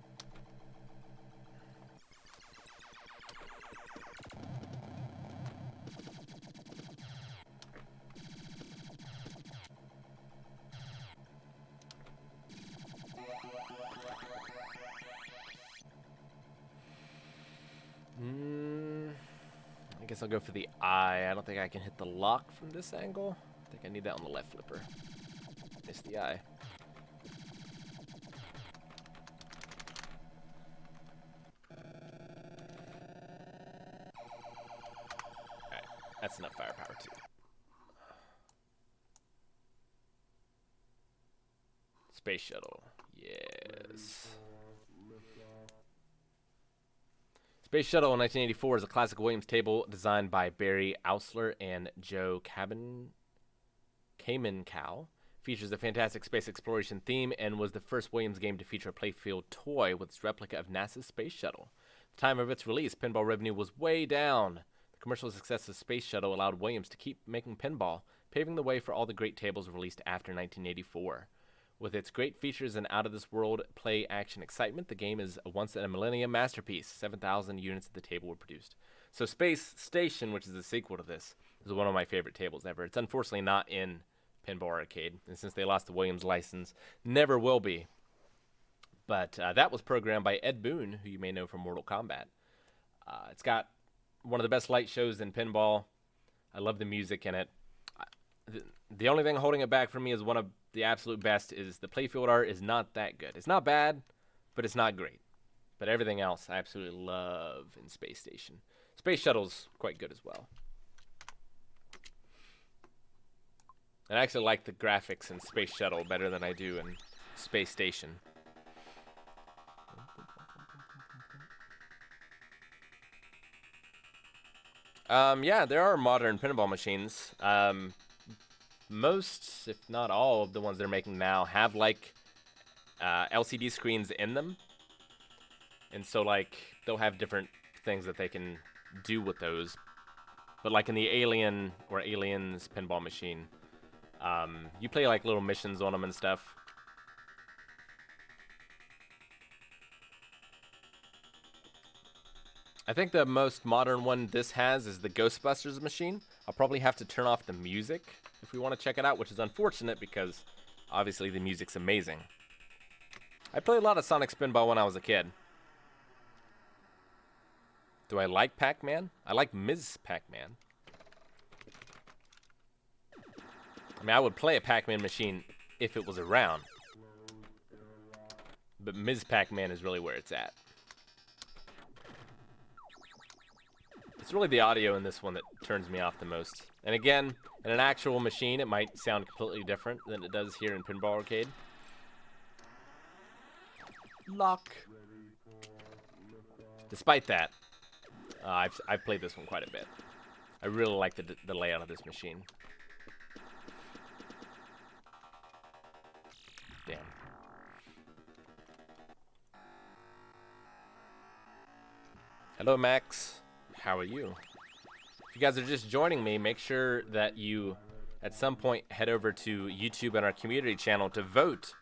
I guess I'll go for the eye. I don't think I can hit the lock from this angle. I think I need that on the left flipper. Miss the eye. Alright, that's enough firepower too. Space shuttle. Yes. Space Shuttle in 1984 is a classic Williams table designed by Barry Ausler and Joe Kamenkow. Features a fantastic space exploration theme and was the first Williams game to feature a playfield toy with its replica of NASA's Space Shuttle. At the time of its release, pinball revenue was way down. The commercial success of Space Shuttle allowed Williams to keep making pinball, paving the way for all the great tables released after 1984. With its great features and out-of-this-world play-action excitement, the game is a once-in-a-millennium masterpiece. 7,000 units of the table were produced. So Space Station, which is the sequel to this, is one of my favorite tables ever. It's unfortunately not in Pinball Arcade, and since they lost the Williams license, never will be. But that was programmed by Ed Boon, who you may know from Mortal Kombat. It's got one of the best light shows in pinball. I love the music in it. The only thing holding it back for me is one of the absolute best is the playfield art is not that good. It's not bad, but it's not great. But everything else I absolutely love in Space Station. Space Shuttle's quite good as well. And I actually like the graphics in Space Shuttle better than I do in Space Station. Yeah, there are modern pinball machines. Most, if not all, of the ones they're making now have like LCD screens in them, and so like they'll have different things that they can do with those. But like in the Alien or Aliens pinball machine, you play like little missions on them and stuff. I think the most modern one this has is the Ghostbusters Machine. I'll probably have to turn off the music if we want to check it out, which is unfortunate because obviously the music's amazing. I played a lot of Sonic Spinball when I was a kid. Do I like Pac-Man? I like Ms. Pac-Man. I mean, I would play a Pac-Man machine if it was around. But Ms. Pac-Man is really where it's at. It's really the audio in this one that turns me off the most. And again, in an actual machine, it might sound completely different than it does here in Pinball Arcade. Lock. Despite that, I've played this one quite a bit. I really like the layout of this machine. Damn. Hello, Max. How are you? If you guys are just joining me, make sure that you, at some point, head over to YouTube and our community channel to vote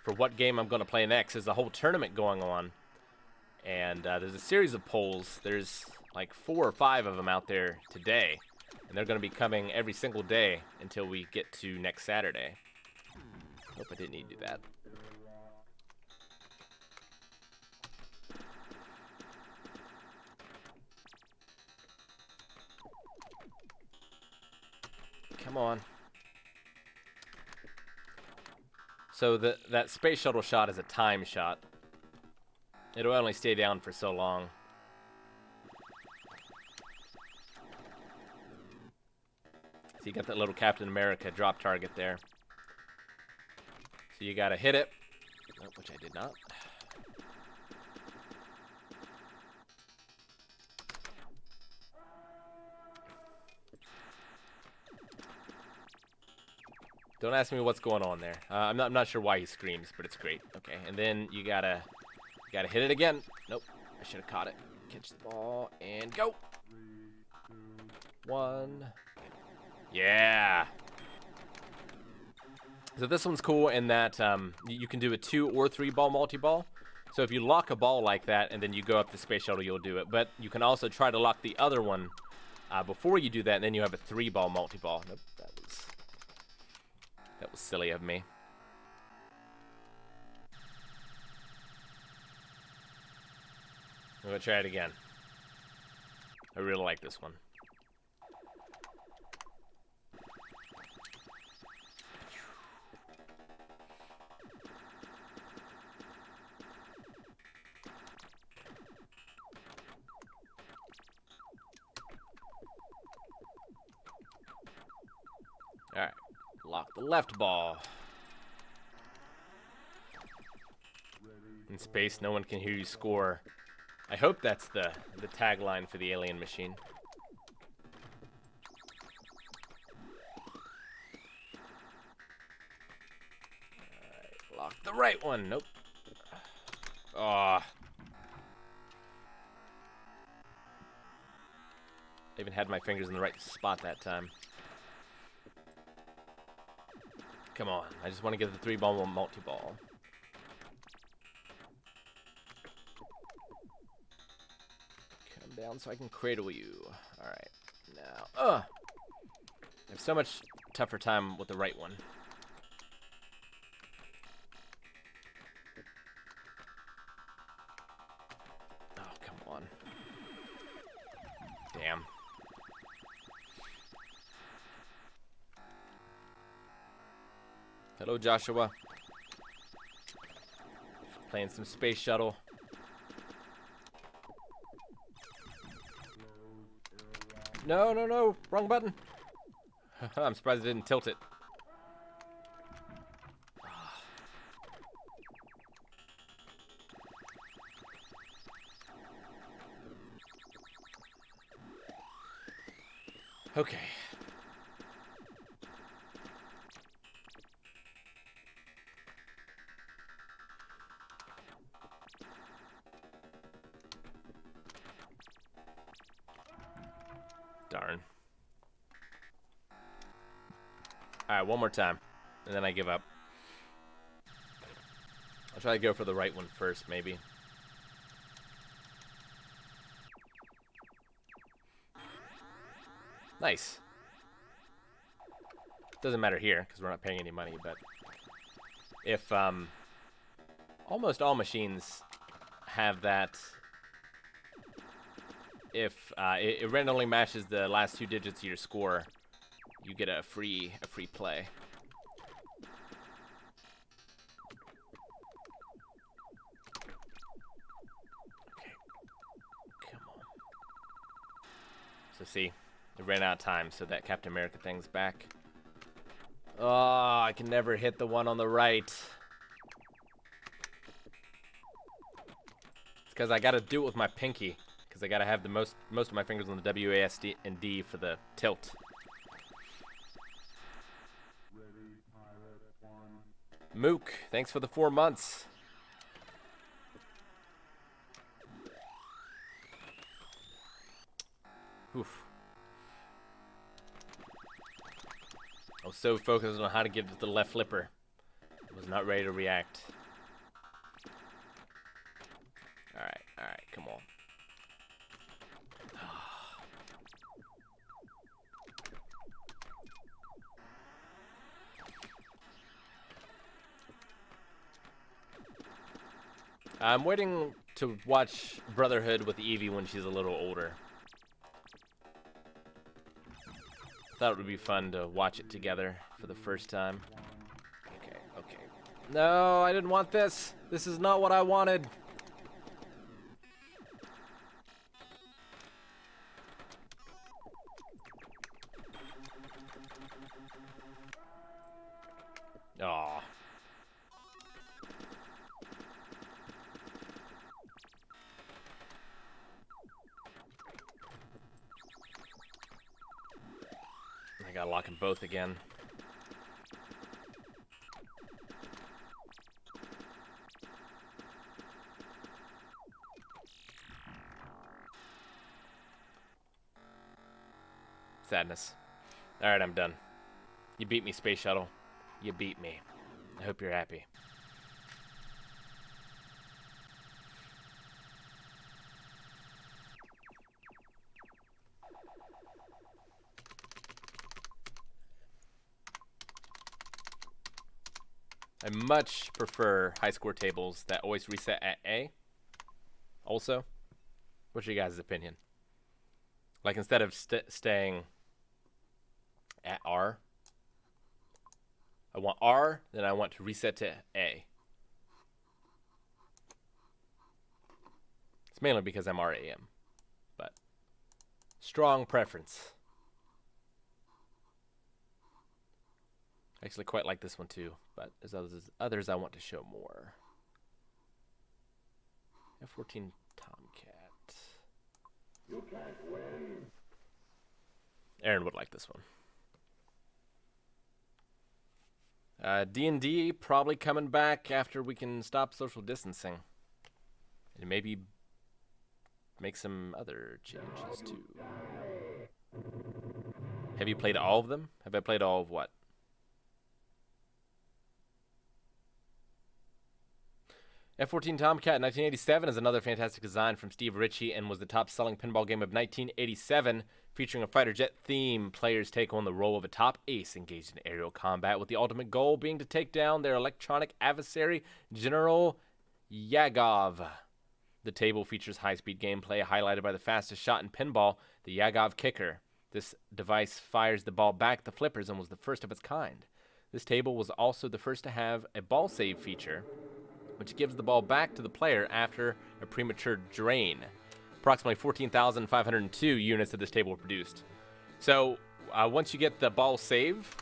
for what game I'm going to play next. There's a whole tournament going on, and there's a series of polls. There's like 4 or 5 of them out there today, and they're going to be coming every single day until we get to next Saturday. Hope I didn't need to do that. Come on. So that space shuttle shot is a time shot. It'll only stay down for so long. So you got that little Captain America drop target there. So you gotta hit it, which I did not. Don't ask me what's going on there. I'm not sure why he screams, but it's great. Okay, and then you gotta hit it again. Nope, I should have caught it. Catch the ball and go. 1. Yeah. So this one's cool in that you can do a 2 or 3 ball multi-ball. So if you lock a ball like that and then you go up the space shuttle, you'll do it. But you can also try to lock the other one before you do that, and then you have a 3 ball multi-ball. Nope, that was silly of me. I'm gonna try it again. I really like this one. All right. Lock the left ball. In space, no one can hear you score. I hope that's the tagline for the alien machine. Alright, lock the right one. Nope. Ah. I even had my fingers in the right spot that time. Come on, I just want to get the 3 ball multi-ball. Come down so I can cradle you. Alright, now, I have so much tougher time with the right one. Oh, come on. Damn. Hello, Joshua. Playing some space shuttle. No, no, no. Wrong button. I'm surprised I didn't tilt it. Okay. Darn. Alright, one more time. And then I give up. I'll try to go for the right one first, maybe. Nice. Doesn't matter here, because we're not paying any money, but... If, almost all machines have that... If it randomly matches the last 2 digits of your score, you get a free play. Okay. Come on. So see, it ran out of time, so that Captain America thing's back. Oh, I can never hit the one on the right. It's because I gotta do it with my pinky. Because I gotta have the most of my fingers on the W, A, S, D, and D for the tilt. Mook, thanks for the 4 months. Oof. I was so focused on how to get to the left flipper. I was not ready to react. Alright, come on. I'm waiting to watch Brotherhood with Evie when she's a little older. Thought it would be fun to watch it together for the first time. Okay. No, I didn't want this. This is not what I wanted. Aw. I gotta lock them both again. Sadness. Alright, I'm done. You beat me, Space Shuttle. You beat me. I hope you're happy. I much prefer high score tables that always reset at A. Also, what's your guys' opinion? Like, instead of staying at R, I want R, then I want to reset to A. It's mainly because I'm RAM, but strong preference. I actually quite like this one too, but there's others I want to show more. F14 Tomcat. You can't win. Aaron would like this one. D&D probably coming back after we can stop social distancing. And maybe make some other changes too. Have you played all of them? Have I played all of what? F14 Tomcat 1987 is another fantastic design from Steve Ritchie and was the top-selling pinball game of 1987, featuring a fighter jet theme. Players take on the role of a top ace engaged in aerial combat, with the ultimate goal being to take down their electronic adversary, General Yagov. The table features high-speed gameplay highlighted by the fastest shot in pinball, the Yagov kicker. This device fires the ball back at the flippers and was the first of its kind. This table was also the first to have a ball save feature, which gives the ball back to the player after a premature drain. Approximately 14,502 units of this table were produced. So, once you get the ball save,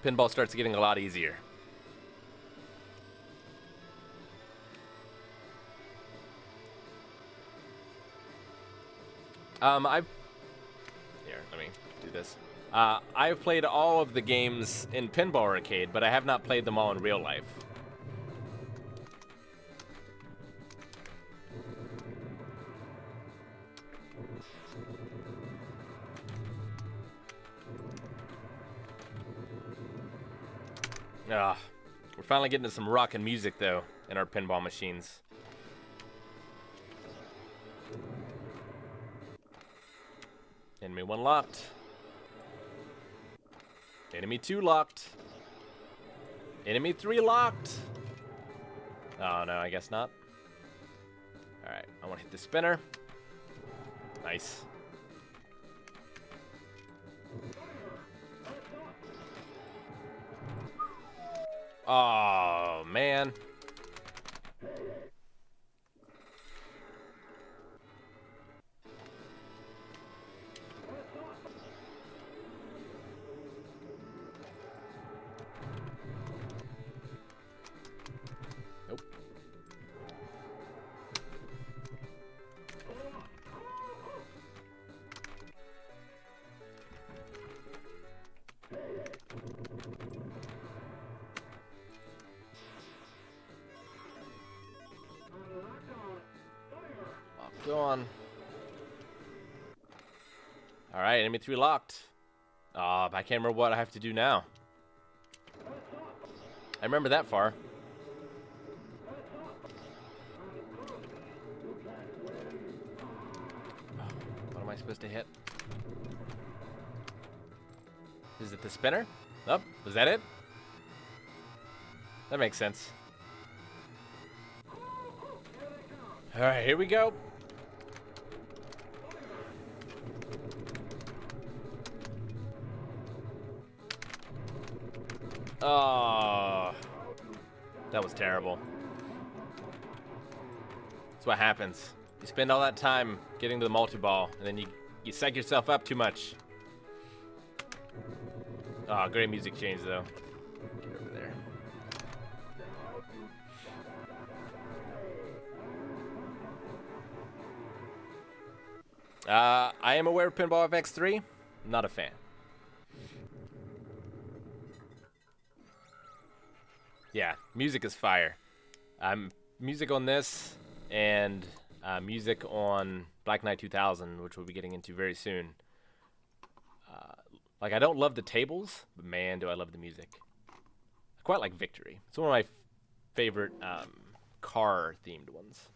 pinball starts getting a lot easier. Here, let me do this. I've played all of the games in Pinball Arcade, but I have not played them all in real life. Ah, we're finally getting to some rockin' music, though, in our pinball machines. Enemy 1 locked. Enemy 2 locked. Enemy 3 locked. Oh, no, I guess not. Alright, I want to hit the spinner. Nice. Oh, man. Nope. Go on. Alright, enemy 3 locked. But I can't remember what I have to do now. I remember that far. What am I supposed to hit? Is it the spinner? Oh, was that it? That makes sense. Alright, here we go. Oh, that was terrible. That's what happens. You spend all that time getting to the multi-ball, and then you psych yourself up too much. Oh, great music change, though. Get over there. I am aware of Pinball FX3. Not a fan. Yeah, music is fire. Music on this and music on Black Knight 2000, which we'll be getting into very soon. Like, I don't love the tables, but man, do I love the music. I quite like Victory. It's one of my favorite car-themed ones.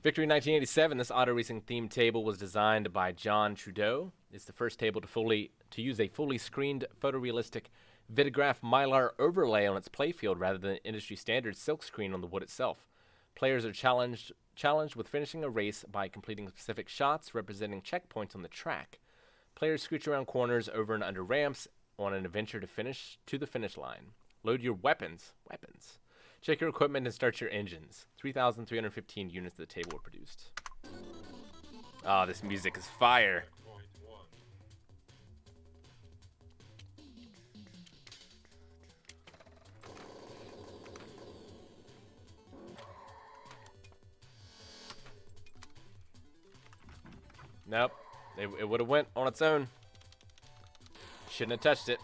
Victory 1987, this auto racing themed table was designed by John Trudeau. It's the first table to use a fully screened photorealistic Vidograph Mylar overlay on its playfield rather than industry standard silkscreen on the wood itself. Players are challenged with finishing a race by completing specific shots representing checkpoints on the track. Players scooch around corners, over and under ramps on an adventure to the finish line. Load your weapons. Check your equipment and start your engines. 3,315 units of the table were produced. Oh, this music is fire. Nope. It would have went on its own. Shouldn't have touched it.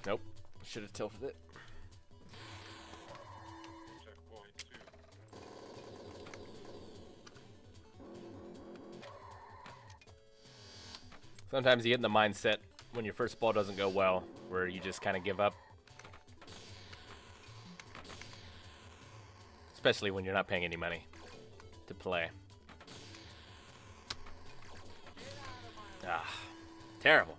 Nope. Should have tilted it. Sometimes you get in the mindset when your first ball doesn't go well, where you just kind of give up. Especially when you're not paying any money to play. Ah, terrible.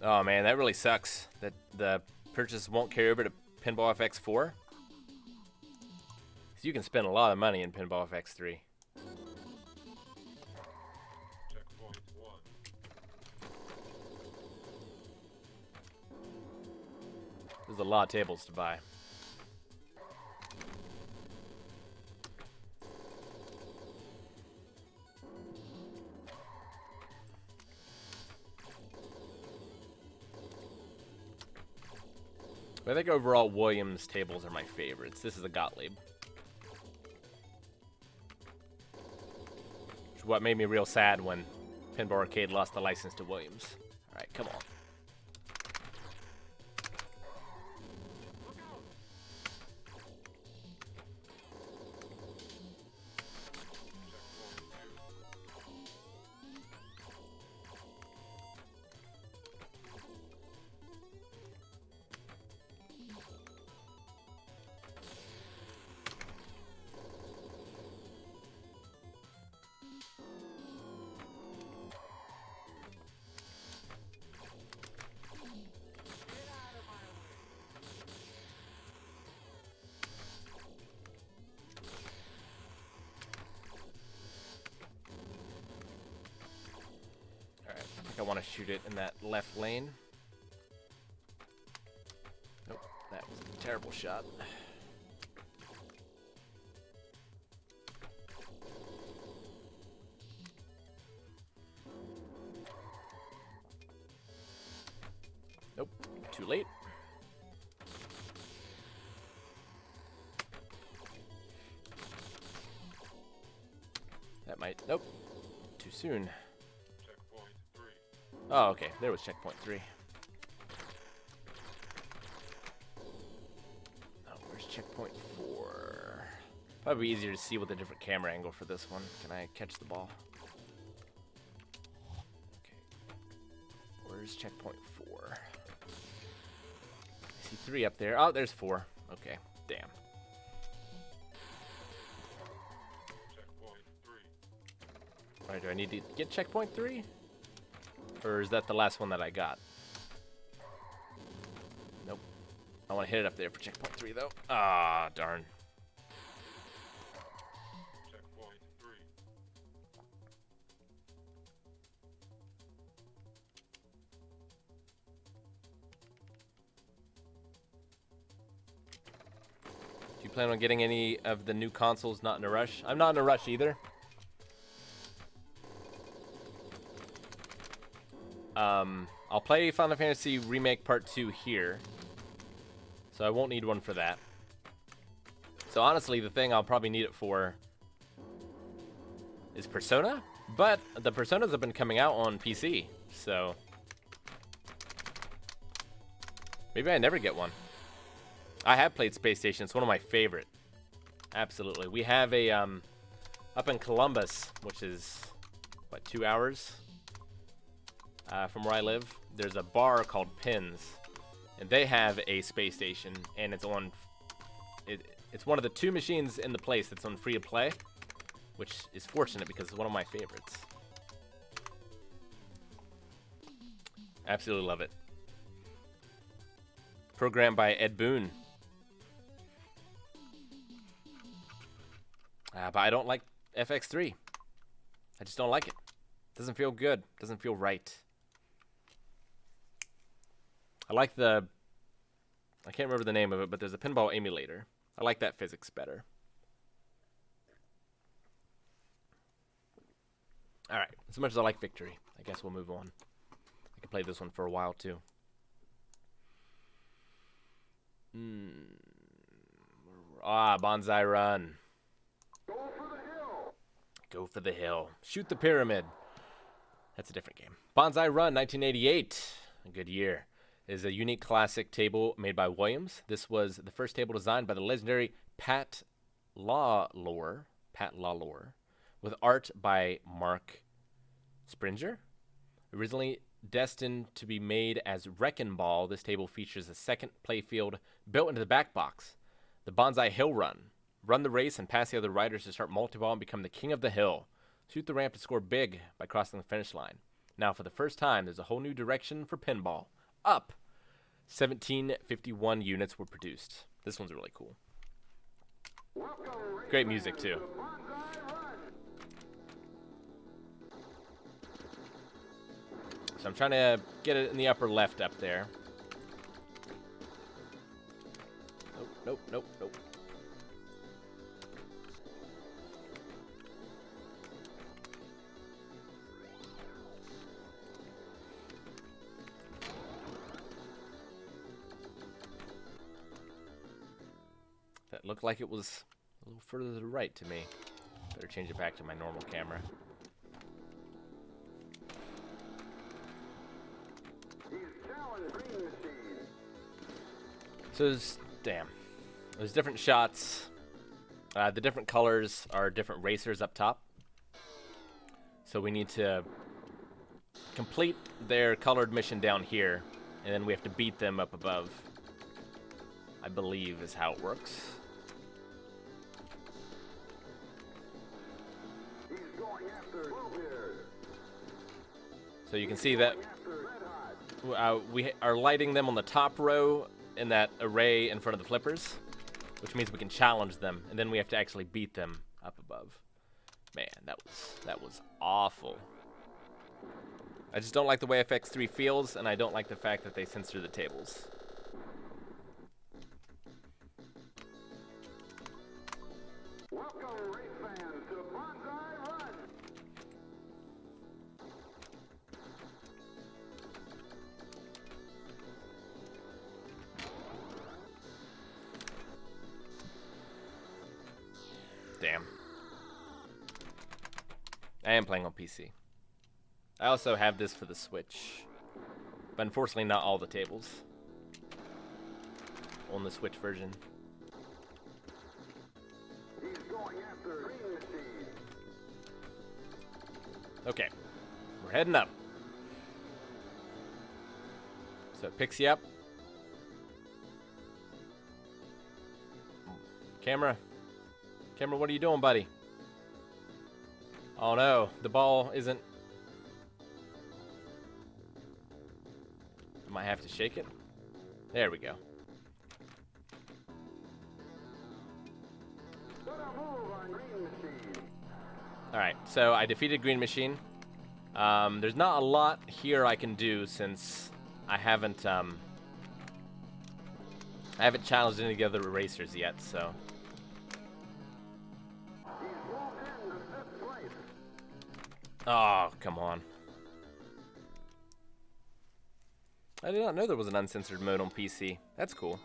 Oh man, that really sucks that the purchase won't carry over to Pinball FX4. So you can spend a lot of money in Pinball FX3. There's a lot of tables to buy. But I think overall Williams tables are my favorites. This is a Gottlieb. Which is what made me real sad when Pinball Arcade lost the license to Williams. All right, come on. I want to shoot it in that left lane. Nope, that was a terrible shot. Nope, too late. That might, nope, too soon. Oh, okay. There was checkpoint 3. Oh, where's checkpoint 4? Probably easier to see with a different camera angle for this one. Can I catch the ball? Okay. Where's checkpoint 4? I see 3 up there. Oh, there's 4. Okay. Damn. Checkpoint 3. Alright, do I need to get checkpoint 3? Or is that the last one that I got? Nope. I want to hit it up there for checkpoint 3, though. Ah, darn. Checkpoint 3. Do you plan on getting any of the new consoles not in a rush? I'm not in a rush either. I'll play Final Fantasy Remake Part 2 here, so I won't need one for that. So honestly, the thing I'll probably need it for is Persona, but the Personas have been coming out on PC, so maybe I never get one. I have played Space Station. It's one of my favorite. Absolutely. We have a, up in Columbus, which is, what, 2 hours? From where I live, there's a bar called Pins, and they have a space station, and it's on. It's one of the 2 machines in the place that's on free to play, which is fortunate because it's one of my favorites. Absolutely love it. Programmed by Ed Boon. But I don't like FX3. I just don't like it. Doesn't feel good. Doesn't feel right. I like I can't remember the name of it, but there's a pinball emulator. I like that physics better. Alright, as much as I like Victory, I guess we'll move on. I can play this one for a while, too. Bonsai Run. Go for the hill. Go for the hill. Shoot the pyramid. That's a different game. Bonsai Run, 1988. A good year. Is a unique classic table made by Williams. This was the first table designed by the legendary Pat Lawlor, with art by Mark Springer. Originally destined to be made as Wrecking Ball, this table features a second playfield built into the back box. The Bonsai Hill Run. Run the race and pass the other riders to start multi-ball and become the king of the hill. Shoot the ramp to score big by crossing the finish line. Now, for the first time, there's a whole new direction for pinball. Up. 1751 units were produced. This one's really cool. Great music, too. So I'm trying to get it in the upper left up there. Nope, nope, nope, nope. That looked like it was a little further to the right to me. Better change it back to my normal camera. So there's different shots. The different colors are different racers up top. So we need to complete their colored mission down here, and then we have to beat them up above, I believe is how it works. He's going after Bluebeard. So you can see that we are lighting them on the top row in that array in front of the flippers, which means we can challenge them, and then we have to actually beat them up above. Man, that was awful. I just don't like the way FX3 feels, and I don't like the fact that they censor the tables. Welcome, race fans, to Bonsai Run. Damn. I am playing on PC. I also have this for the Switch, but unfortunately not all the tables on the Switch version. He's going after Green Machine. Okay, we're heading up. So it picks you up. Camera, what are you doing, buddy? Oh no, the ball isn't. I might have to shake it. There we go. Put a move on Green Machine. Alright, so I defeated Green Machine. There's not a lot here I can do since I haven't challenged any of the other racers yet, so. He's moved into 5th place. Oh, come on. I did not know there was an uncensored mode on PC. That's cool.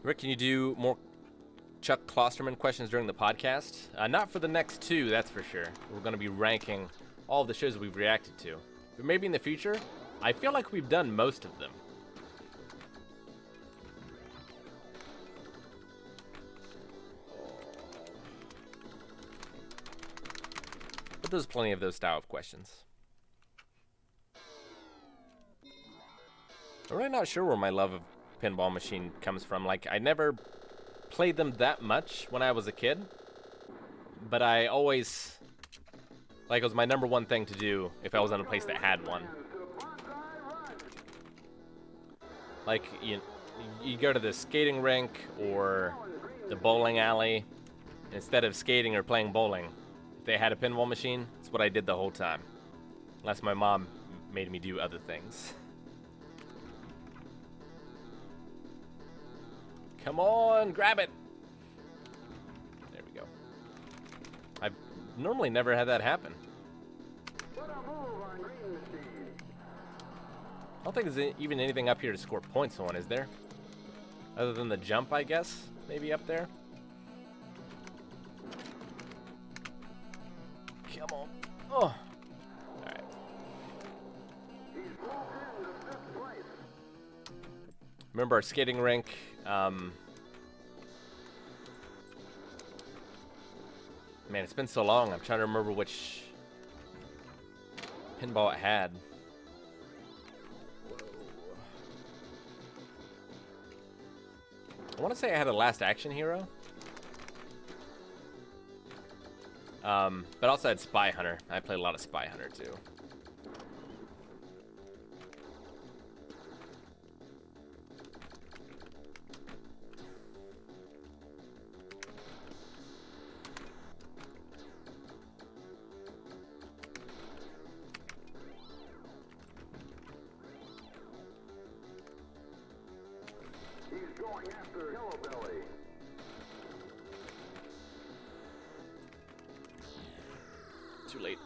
Rick, can you do more Chuck Klosterman questions during the podcast? Not for the next 2, that's for sure. We're going to be ranking all of the shows that we've reacted to. But maybe in the future, I feel like we've done most of them. But there's plenty of those style of questions. I'm really not sure where my love of Pinball Machine comes from. Like, I never played them that much when I was a kid, but I always, like, it was my number one thing to do if I was in a place that had one. Like, you go to the skating rink or the bowling alley, instead of skating or playing bowling, they had a pinball machine. That's what I did the whole time. Unless my mom made me do other things. Come on, grab it. There we go. I've normally never had that happen. Put a move on Green Machine. I don't think there's even anything up here to score points on, is there? Other than the jump, I guess? Maybe up there? Come on. Oh. Alright. He's moved into 5th place. Remember our skating rink? Man, it's been so long. I'm trying to remember which pinball it had. I want to say I had a Last Action Hero. But also had Spy Hunter. I played a lot of Spy Hunter too. He's going after Yellow Belly. Too late.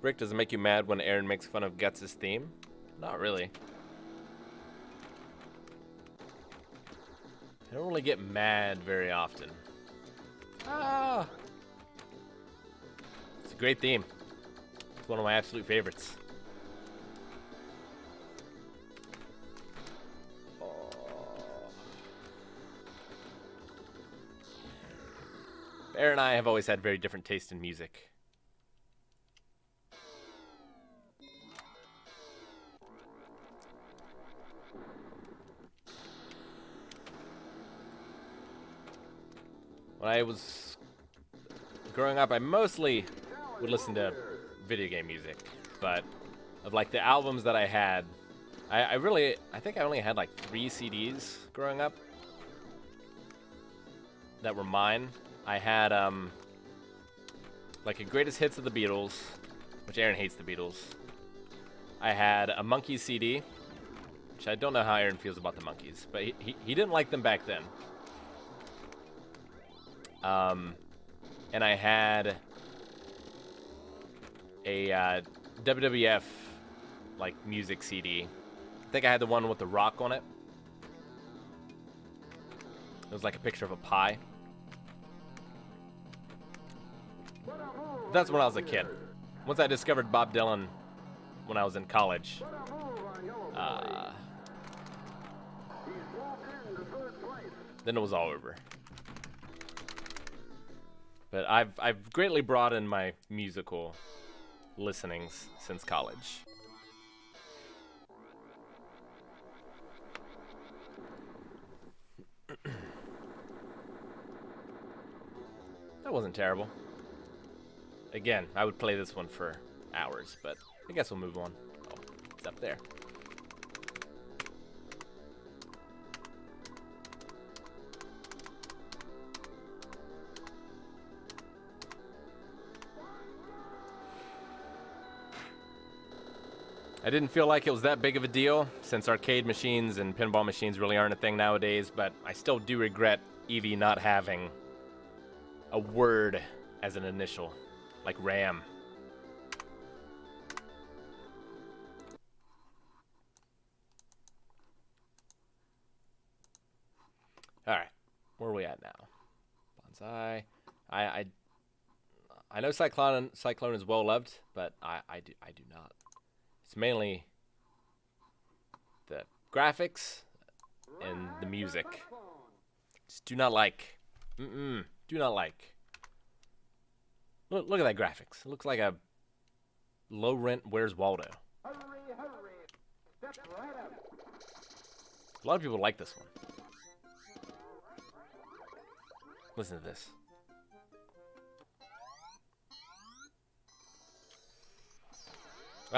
Rick, does it make you mad when Aaron makes fun of Guts' theme? Not really. I don't really get mad very often. Ah! It's a great theme. It's one of my absolute favorites. Bear and I have always had very different taste in music. When I was growing up, I mostly would listen to video game music, but of like the albums that I had, I think I only had like 3 CDs growing up that were mine. I had like a greatest hits of the Beatles, which Aaron hates the Beatles. I had a Monkees CD, which I don't know how Aaron feels about the Monkees, but he didn't like them back then. And I had a WWF like music CD. I think I had the one with the rock on it. It was like a picture of a pie. That's when I was a kid. Once I discovered Bob Dylan when I was in college, then it was all over. But I've greatly broadened my musical listenings since college. That wasn't terrible. Again, I would play this one for hours, but I guess we'll move on. Oh, it's up there. I didn't feel like it was that big of a deal, since arcade machines and pinball machines really aren't a thing nowadays, but I still do regret Eevee not having a word as an initial, like RAM. Alright, where are we at now? Bonsai. I know Cyclone is well loved, but I do not. It's mainly the graphics and the music. Just do not like. Do not like. Look at that graphics. It looks like a low rent Where's Waldo. Hurry, hurry. Step right up. A lot of people like this one. Listen to this.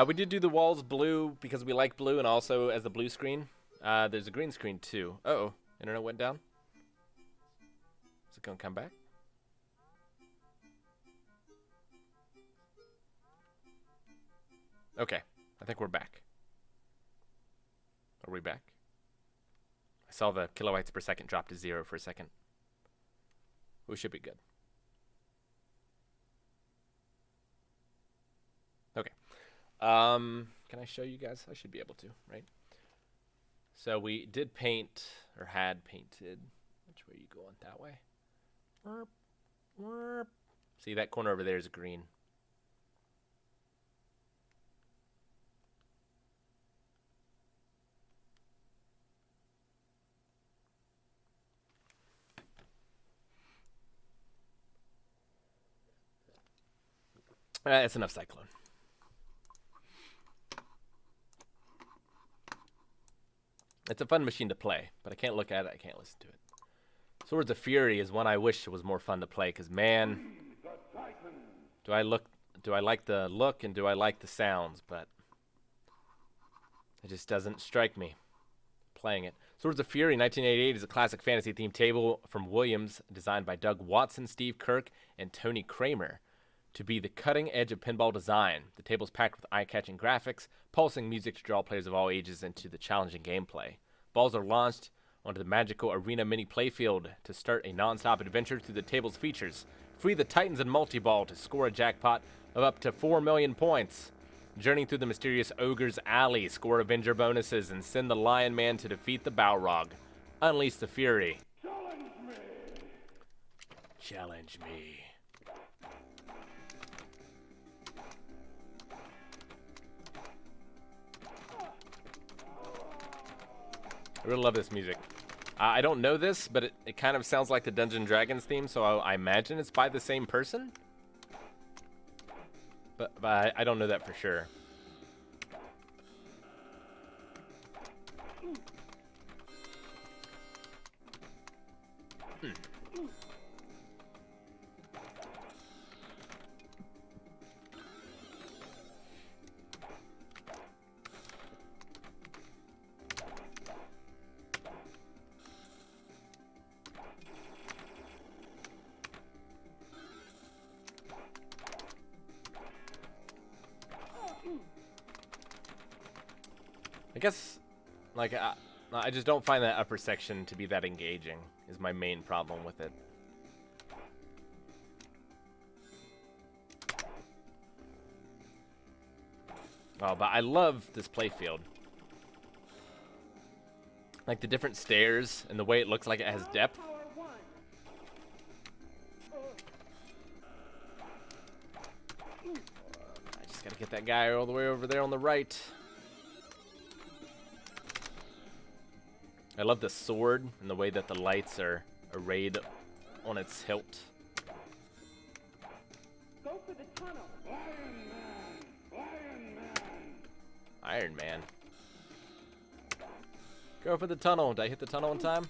We did do the walls blue because we like blue, and also as the blue screen. There's a green screen too. Uh-oh, internet went down. Is it gonna come back? Okay, I think we're back. Are we back? I saw the kilobytes per second drop to 0 for a second. We should be good. Okay. Can I show you guys? I should be able to, right? So we did paint, or had painted. Which way are you going? That way? Warp, warp. See, that corner over there is green. That's enough Cyclone. It's a fun machine to play, but I can't look at it, I can't listen to it. Swords of Fury is one I wish was more fun to play, because man, do I like the look and do I like the sounds, but it just doesn't strike me playing it. Swords of Fury 1988 is a classic fantasy themed table from Williams, designed by Doug Watson, Steve Kirk, and Tony Kramer, to be the cutting edge of pinball design. The table's packed with eye-catching graphics, pulsing music to draw players of all ages into the challenging gameplay. Balls are launched onto the magical arena mini playfield to start a non-stop adventure through the table's features. Free the Titans in multi-ball to score a jackpot of up to 4 million points. Journey through the mysterious Ogre's Alley, score Avenger bonuses, and send the Lion Man to defeat the Balrog. Unleash the Fury. Challenge me. I really love this music. I don't know this, but it kind of sounds like the Dungeons & Dragons theme, so I imagine it's by the same person. But I don't know that for sure. I guess, like, I just don't find that upper section to be that engaging, is my main problem with it. Oh, but I love this playfield. Like the different stairs and the way it looks like it has depth. I just gotta get that guy all the way over there on the right. I love the sword and the way that the lights are arrayed on its hilt. Go for the tunnel. Iron Man. Iron Man. Iron Man. Go for the tunnel. Did I hit the tunnel in time?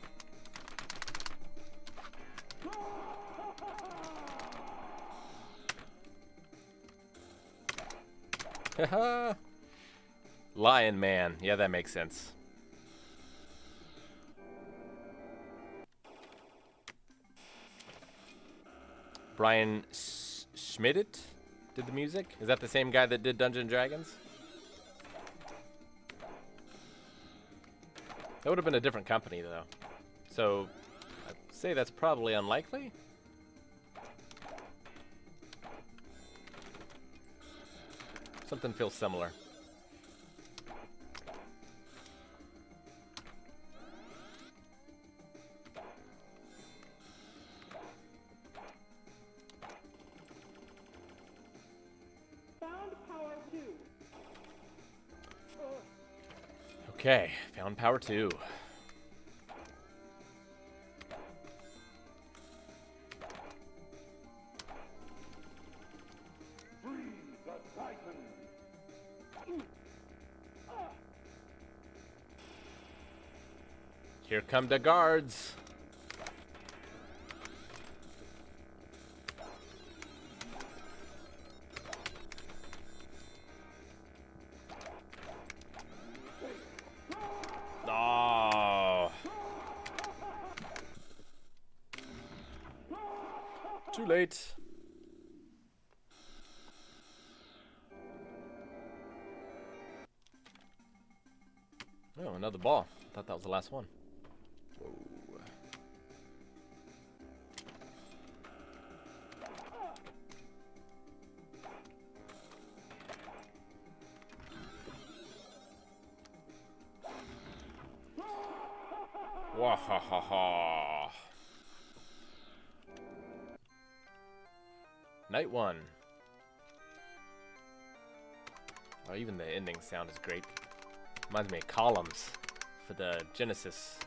Haha. Lion Man. Yeah, that makes sense. Brian Schmidt did the music. Is that the same guy that did Dungeons & Dragons? That would have been a different company, though. So, I'd say that's probably unlikely. Something feels similar. Okay, found power 2. Here come the guards. Oh. Too late. Oh, another ball. I thought that was the last one. Whoa. Wahahaha. Night 1. Oh, even the ending sound is great. Reminds me of Columns for the Genesis.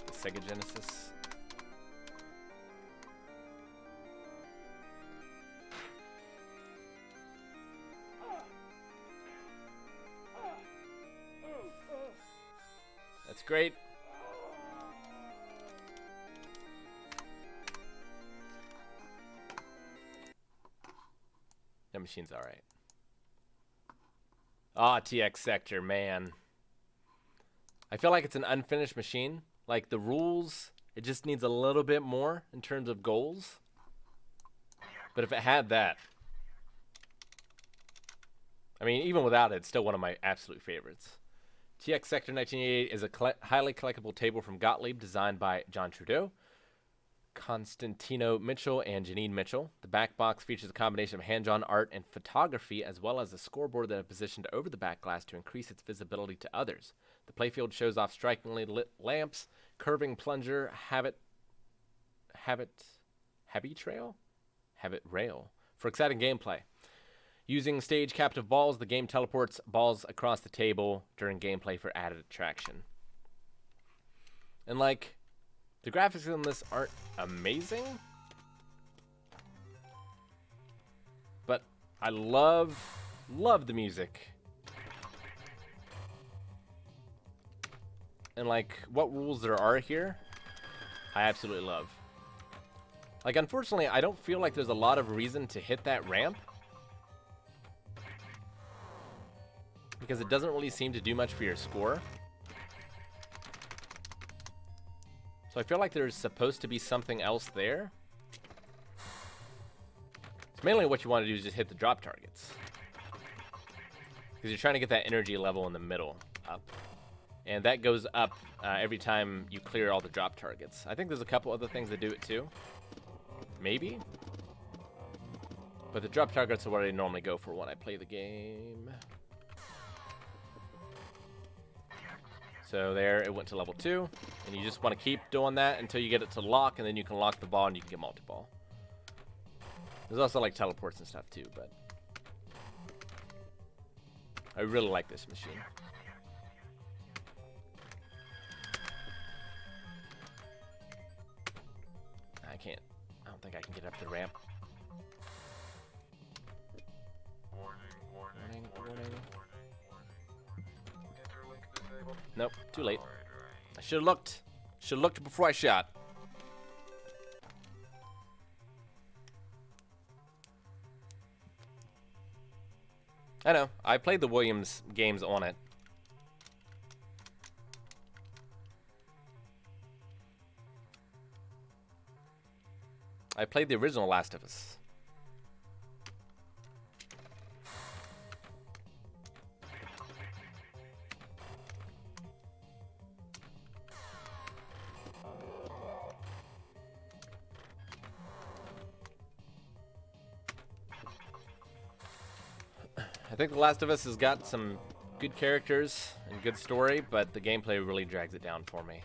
The Sega Genesis. That's great. That machine's alright. Ah, TX Sector, man. I feel like it's an unfinished machine. Like, the rules, it just needs a little bit more in terms of goals. But if it had that, I mean, even without it, it's still one of my absolute favorites. TX Sector 1988 is a highly collectible table from Gottlieb, designed by John Trudeau, Constantino Mitchell, and Janine Mitchell. The back box features a combination of hand-drawn art and photography, as well as a scoreboard that is positioned over the back glass to increase its visibility to others. The playfield shows off strikingly lit lamps, curving plunger, Habit Rail for exciting gameplay. Using stage captive balls, the game teleports balls across the table during gameplay for added attraction. And like, the graphics in this aren't amazing, but I love the music. And like, what rules there are here, I absolutely love. Like, unfortunately, I don't feel like there's a lot of reason to hit that ramp, because it doesn't really seem to do much for your score. So I feel like there's supposed to be something else there. So mainly what you want to do is just hit the drop targets, because you're trying to get that energy level in the middle up. And that goes up every time you clear all the drop targets. I think there's a couple other things that do it too. Maybe. But the drop targets are what I normally go for when I play the game. So there, it went to level 2. And you just want to keep doing that until you get it to lock, and then you can lock the ball and you can get multi-ball. There's also like teleports and stuff too, but I really like this machine. I don't think I can get up the ramp. Warning. Nope, too late. I should have looked. Should have looked before I shot. I know. I played the Williams games on it. I played the original Last of Us. I think The Last of Us has got some good characters and good story, but the gameplay really drags it down for me.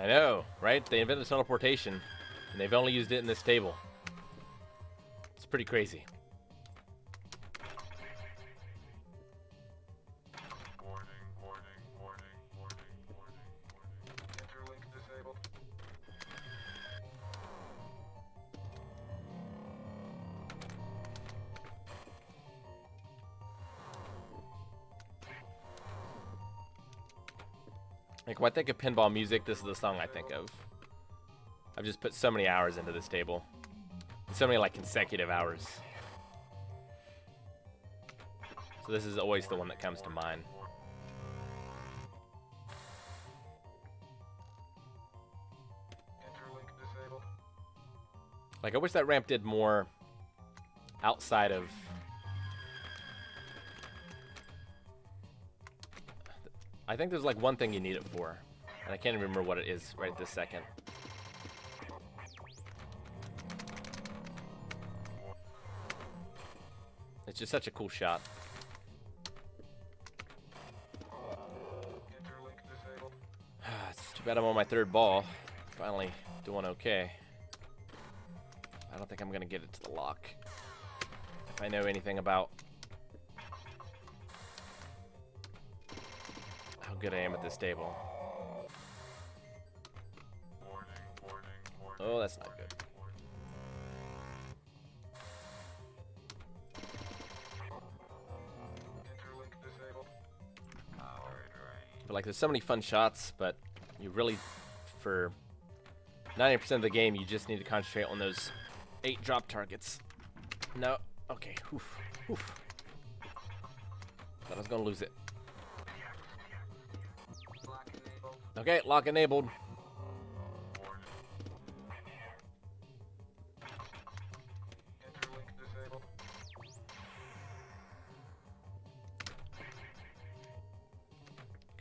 I know, right? They invented teleportation, and they've only used it in this table. It's pretty crazy. Like, when I think of pinball music, this is the song I think of. I've just put so many hours into this table. So many, like, consecutive hours. So this is always the one that comes to mind. Like, I wish that ramp did more outside of... I think there's like one thing you need it for, and I can't even remember what it is right this second. It's just such a cool shot. It's too bad I'm on my third ball. Finally doing okay. I don't think I'm gonna get it to the lock. If I know anything about how good I am at this table. Oh, that's not good. But like, there's so many fun shots, but you really, for 90% of the game, you just need to concentrate on those 8 drop targets. No, okay, oof. Thought I was gonna lose it. Okay, lock enabled.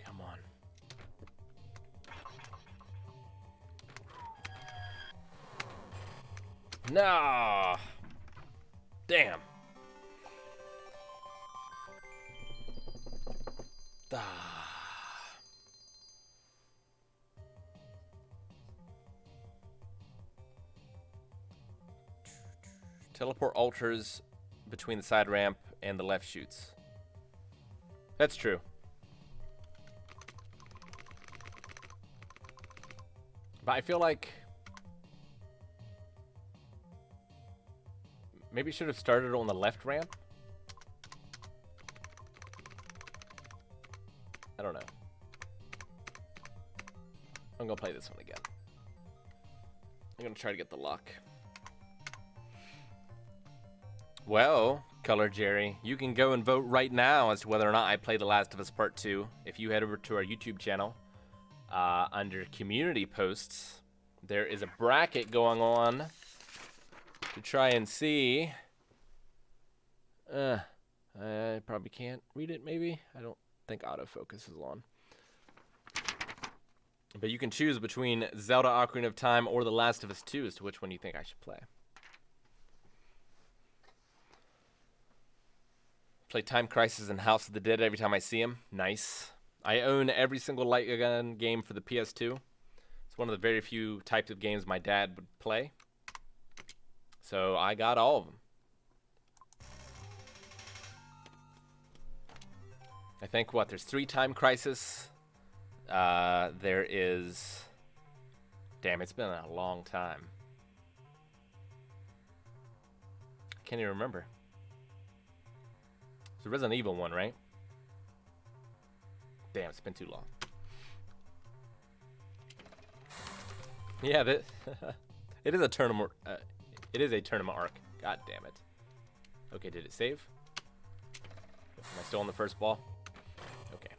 Come on. No. Damn. Ah. Teleport altars between the side ramp and the left chutes. That's true. But I feel like maybe should have started on the left ramp. I don't know. I'm gonna play this one again. I'm gonna try to get the luck. Well, Color Jerry, you can go and vote right now as to whether or not I play The Last of Us Part 2. If you head over to our YouTube channel, under community posts, there is a bracket going on to try and see. I probably can't read it, maybe. I don't think autofocus is on. But you can choose between Zelda Ocarina of Time or The Last of Us 2 as to which one you think I should play. Play Time Crisis and House of the Dead every time I see him. Nice. I own every single light gun game for the PS2. It's one of the very few types of games my dad would play. So I got all of them. I think, what, there's 3 Time Crisis. There is... Damn, it's been a long time. I can't even remember. It's the Resident Evil one, right? Damn, it's been too long. Yeah, that it is a tournament. It is a tournament arc. God damn it. Okay, did it save? Am I still on the first ball? Okay.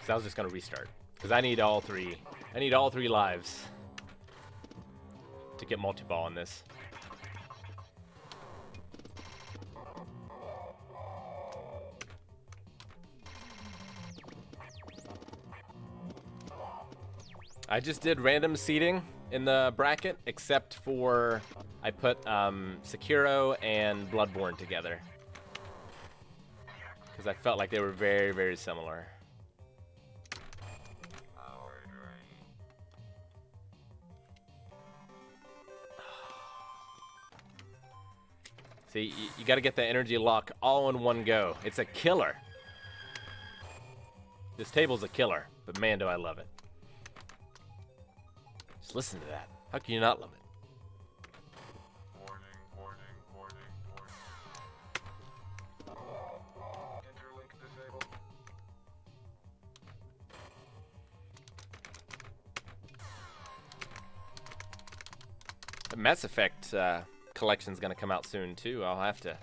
So I was just gonna restart because I need all 3. I need all 3 lives to get multi-ball in this. I just did random seeding in the bracket, except for I put Sekiro and Bloodborne together. Because I felt like they were very, very similar. See, you got to get the energy lock all in one go. It's a killer. This table's a killer, but man, do I love it. Just listen to that. How can you not love it? Warning, warning, warning, warning. Interlink disabled. The Mass Effect collection's gonna come out soon too. I'll have to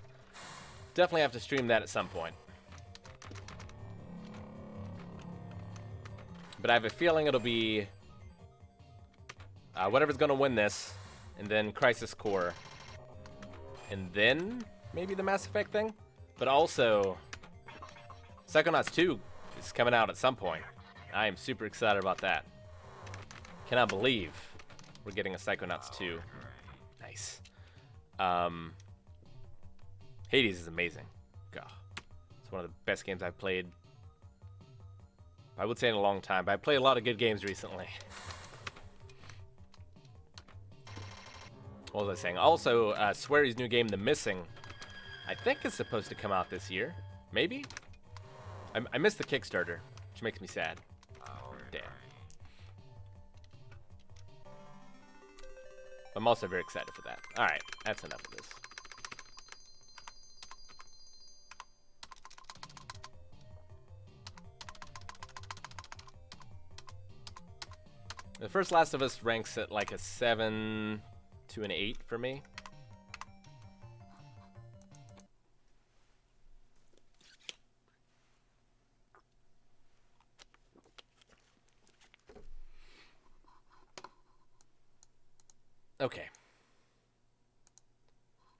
definitely have to stream that at some point. But I have a feeling it'll be whatever's gonna win this, and then Crisis Core, and then maybe the Mass Effect thing. But also, Psychonauts 2 is coming out at some point. I am super excited about that. Cannot believe we're getting a Psychonauts 2. Nice. Hades is amazing. God, it's one of the best games I've played. I would say in a long time, but I played a lot of good games recently. What was I saying? Also, Swery's new game, The Missing, I think it's supposed to come out this year. Maybe? I missed the Kickstarter, which makes me sad. Damn. I'm also very excited for that. Alright, that's enough of this. The first Last of Us ranks at like a 7 to an 8 for me. Okay.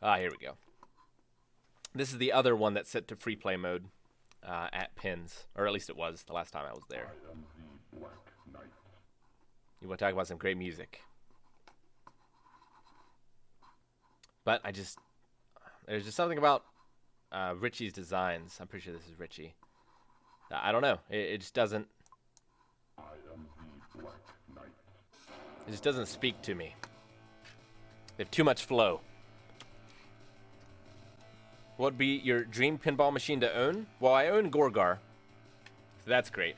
Here we go. This is the other one that's set to free play mode at Pins, or at least it was the last time I was there. I am the Black Knight. You want to talk about some great music? But there's just something about Richie's designs. I'm pretty sure this is Richie. I don't know. It just doesn't. I am the Black Knight. It just doesn't speak to me. They have too much flow. What would be your dream pinball machine to own? Well, I own Gorgar, so that's great.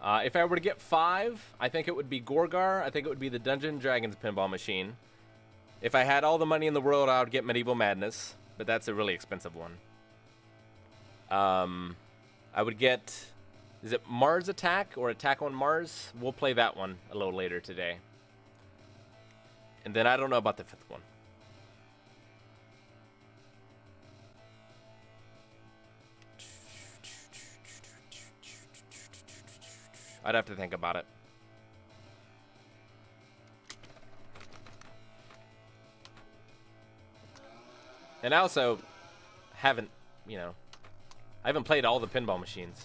If I were to get 5, I think it would be Gorgar. I think it would be the Dungeons & Dragons pinball machine. If I had all the money in the world, I would get Medieval Madness, but that's a really expensive one. I would get, is it Mars Attack or Attack on Mars? We'll play that one a little later today. And then I don't know about the 5th one. I'd have to think about it. And I also haven't, I haven't played all the pinball machines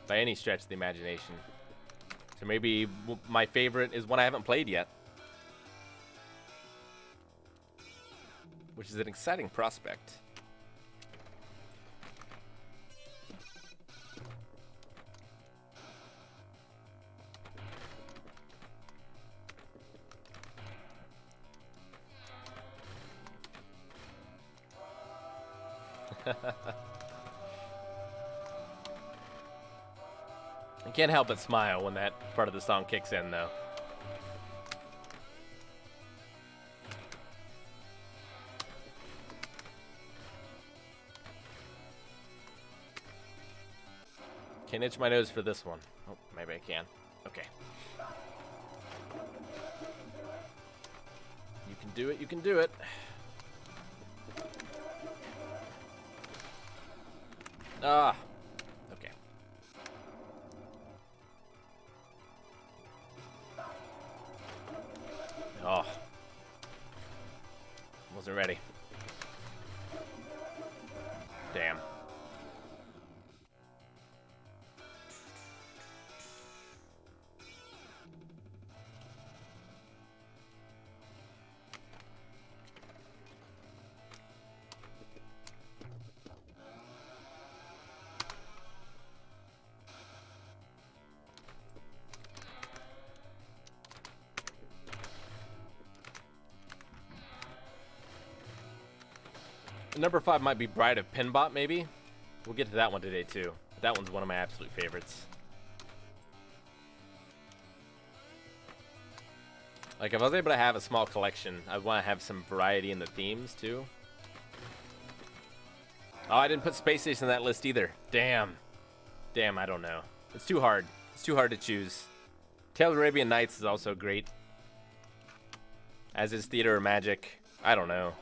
by any stretch of the imagination. So maybe my favorite is one I haven't played yet, which is an exciting prospect. I can't help but smile when that part of the song kicks in, though. Can't itch my nose for this one. Oh, maybe I can. Okay. You can do it, you can do it. Ah, okay. Oh, wasn't ready. Damn. Number 5 might be Bride of Pinbot, maybe. We'll get to that one today, too. That one's one of my absolute favorites. Like, if I was able to have a small collection, I'd want to have some variety in the themes, too. Oh, I didn't put Space Station on that list either. Damn. Damn, I don't know. It's too hard. It's too hard to choose. Tales of Arabian Knights is also great. As is Theater of Magic. I don't know.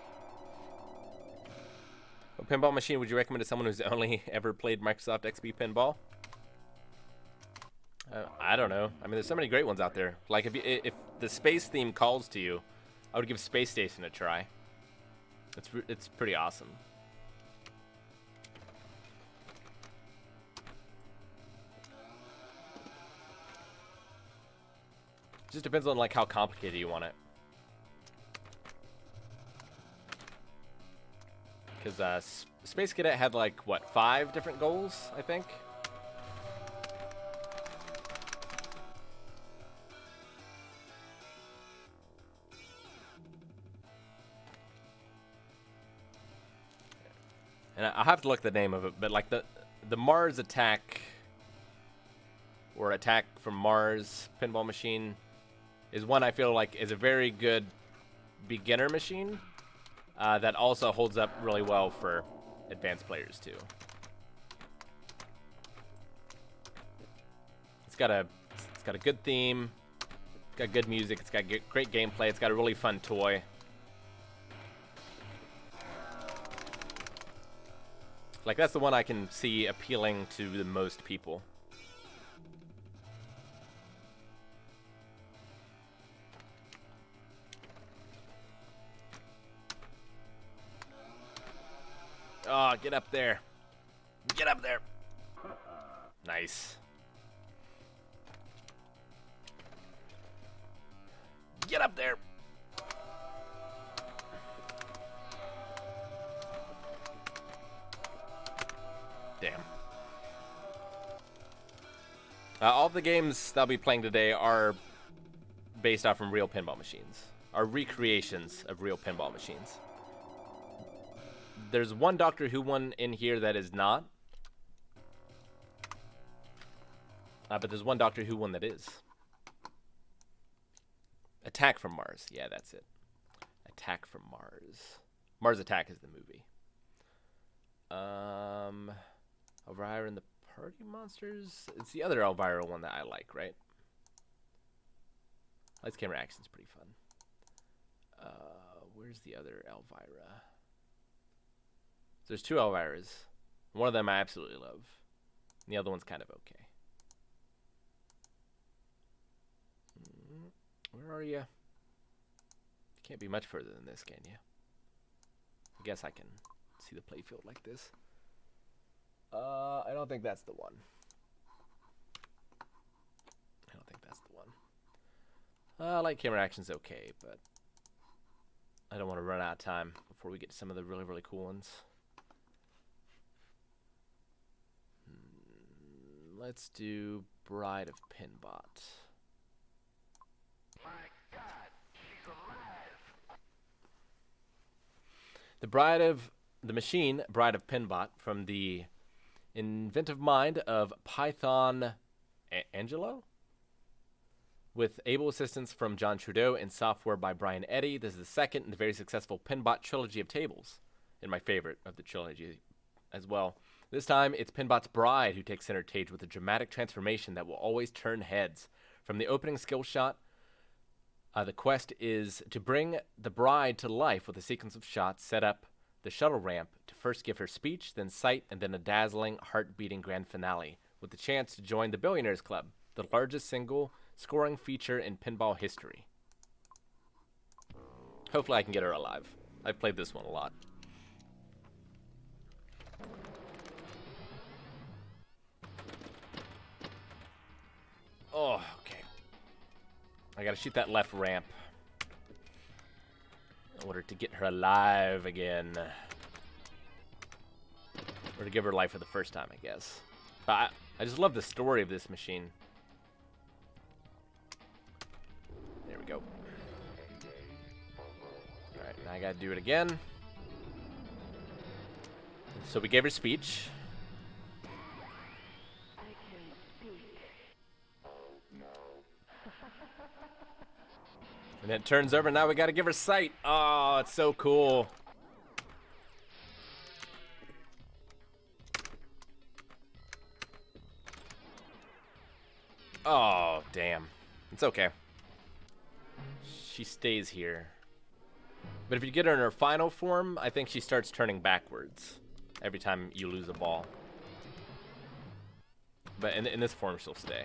What pinball machine would you recommend to someone who's only ever played Microsoft XP Pinball? I don't know. I mean, there's so many great ones out there. Like, if the space theme calls to you, I would give Space Station a try. It's pretty awesome. Just depends on like how complicated you want it. Because Space Cadet had like, what, 5 different goals, I think? And I'll have to look at the name of it, but like the Mars Attack, or Attack from Mars pinball machine, is one I feel like is a very good beginner machine. That also holds up really well for advanced players too. It's got a good theme, it's got good music, it's got great gameplay, it's got a really fun toy. Like, that's the one I can see appealing to the most people. Oh, get up there. Get up there. Nice. Get up there. All the games that I'll be playing today are based off from real pinball machines. Are recreations of real pinball machines. There's one Doctor Who one in here that is not. But there's one Doctor Who one that is. Attack from Mars. Yeah, that's it. Attack from Mars. Mars Attack is the movie. Elvira and the Party Monsters. It's the other Elvira one that I like, right? Lights, Camera, Action's pretty fun. Where's the other Elvira? There's two Elviras. One of them I absolutely love. And the other one's kind of okay. Where are you? Can't be much further than this, can you? I guess I can see the playfield like this. I don't think that's the one. I don't think that's the one. Light, Camera, Action's okay, but I don't want to run out of time before we get to some of the really, really cool ones. Let's do Bride of Pinbot. My God, she's alive. The machine, Bride of Pinbot, from the inventive mind of Python Angelo? With able assistance from John Trudeau and software by Brian Eddy, this is the second in the very successful Pinbot trilogy of tables, and my favorite of the trilogy as well. This time, it's Pinbot's bride who takes center stage with a dramatic transformation that will always turn heads. From the opening skill shot, the quest is to bring the bride to life with a sequence of shots set up the shuttle ramp to first give her speech, then sight, and then a dazzling, heart-beating grand finale with the chance to join the Billionaires Club, the largest single scoring feature in pinball history. Hopefully I can get her alive. I've played this one a lot. Oh, okay. I gotta shoot that left ramp in order to get her alive again. Or to give her life for the first time, I guess. But I just love the story of this machine. There we go. Alright, now I gotta do it again. So we gave her speech. And then it turns over, now we gotta give her sight. Oh, it's so cool. Oh, damn. It's okay. She stays here. But if you get her in her final form, I think she starts turning backwards every time you lose a ball. But in this form, she'll stay.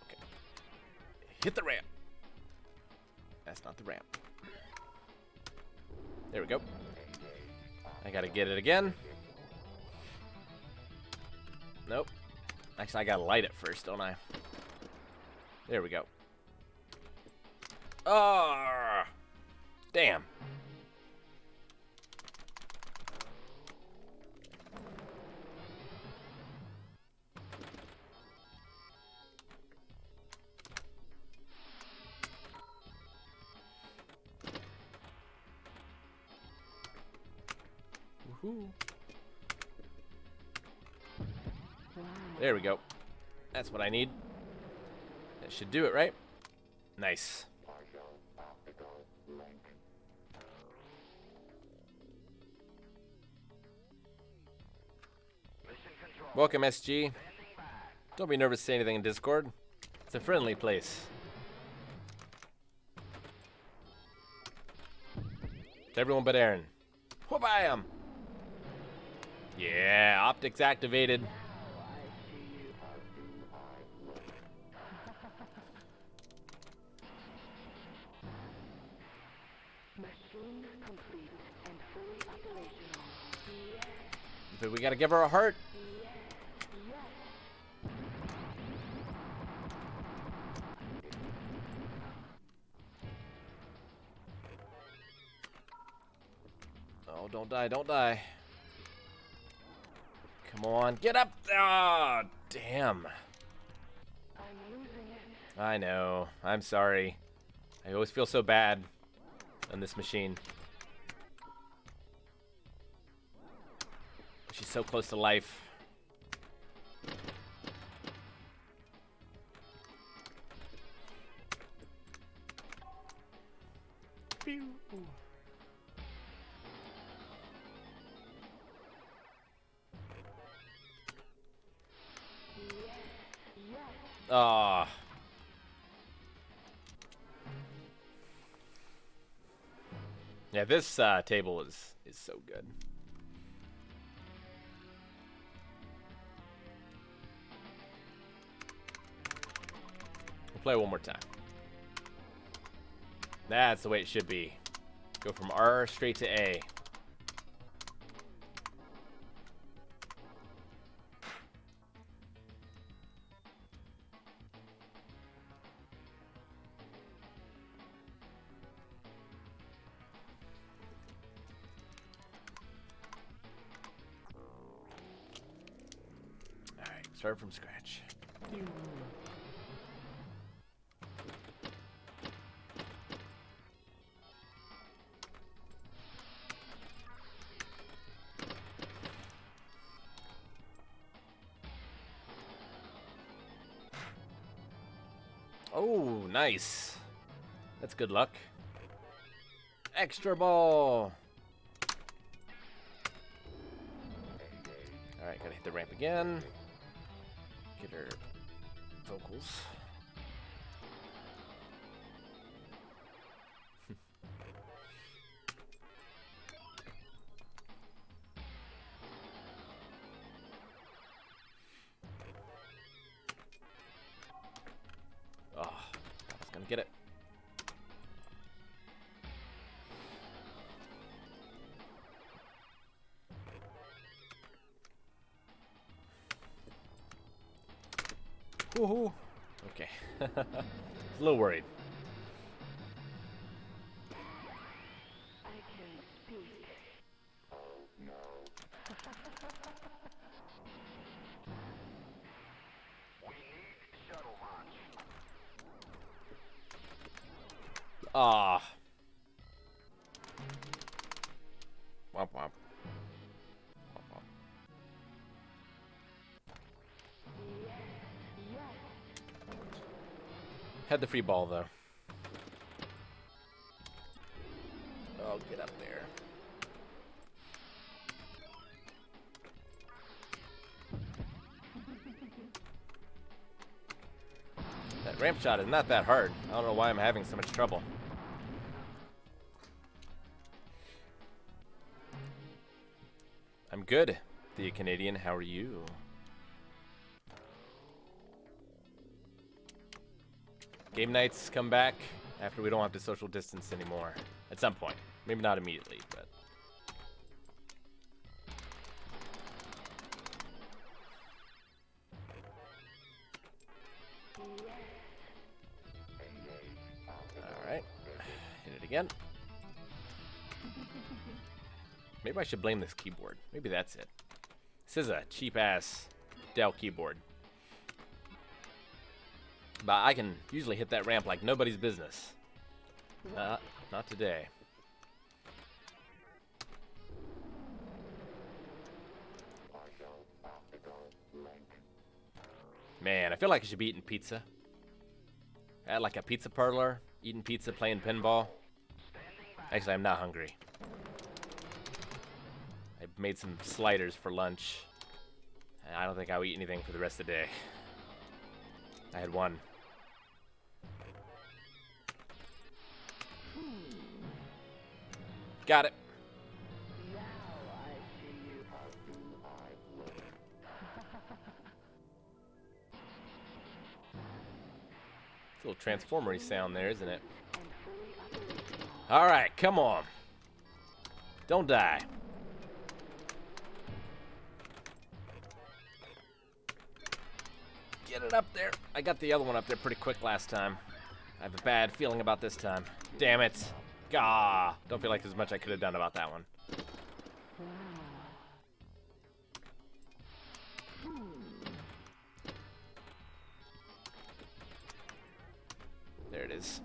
Okay. Hit the ramp. That's not the ramp. There we go. I gotta get it again. Nope. Actually, I gotta light it first, don't I? There we go. Oh, damn. Woohoo. There we go. That's what I need. That should do it, right? Nice. Welcome, SG. Don't be nervous to say anything in Discord. It's a friendly place. It's everyone but Aaron. Whoop-bam! Yeah, optics activated. But we gotta give her a heart. Oh, don't die, don't die. Come on, get up. Ah, damn. I know. I'm sorry. I always feel so bad on this machine. She's so close to life. Pew. Ah. Yeah, this table is so good. We'll play one more time. That's the way it should be. Go from R straight to A. Alright, start from scratch. Oh, nice. That's good luck. Extra ball. Alright, gotta hit the ramp again. Get her vocals. Oh, I was gonna get it. Woohoo! Okay. A little worried. I can speak. Oh no. We need shuttle launch. Ah. Womp womp. Womp womp. Had the free ball though. Oh, get up there. That ramp shot is not that hard. I don't know why I'm having so much trouble. I'm good, the Canadian. How are you? Game nights come back after we don't have to social distance anymore. At some point. Maybe not immediately, but... Alright. Hit it again. Maybe I should blame this keyboard. Maybe that's it. This is a cheap-ass Dell keyboard. But I can usually hit that ramp like nobody's business. Not today. Man, I feel like I should be eating pizza. At like a pizza parlor, eating pizza, playing pinball. Actually, I'm not hungry. I made some sliders for lunch. And I don't think I'll eat anything for the rest of the day. I had one. Got it. Now I see you. How do I look? It's a little transformery sound there, isn't it? And fully operational. Alright, come on. Don't die. Get it up there. I got the other one up there pretty quick last time. I have a bad feeling about this time. Damn it. Gah. Don't feel like there's much I could have done about that one. it is.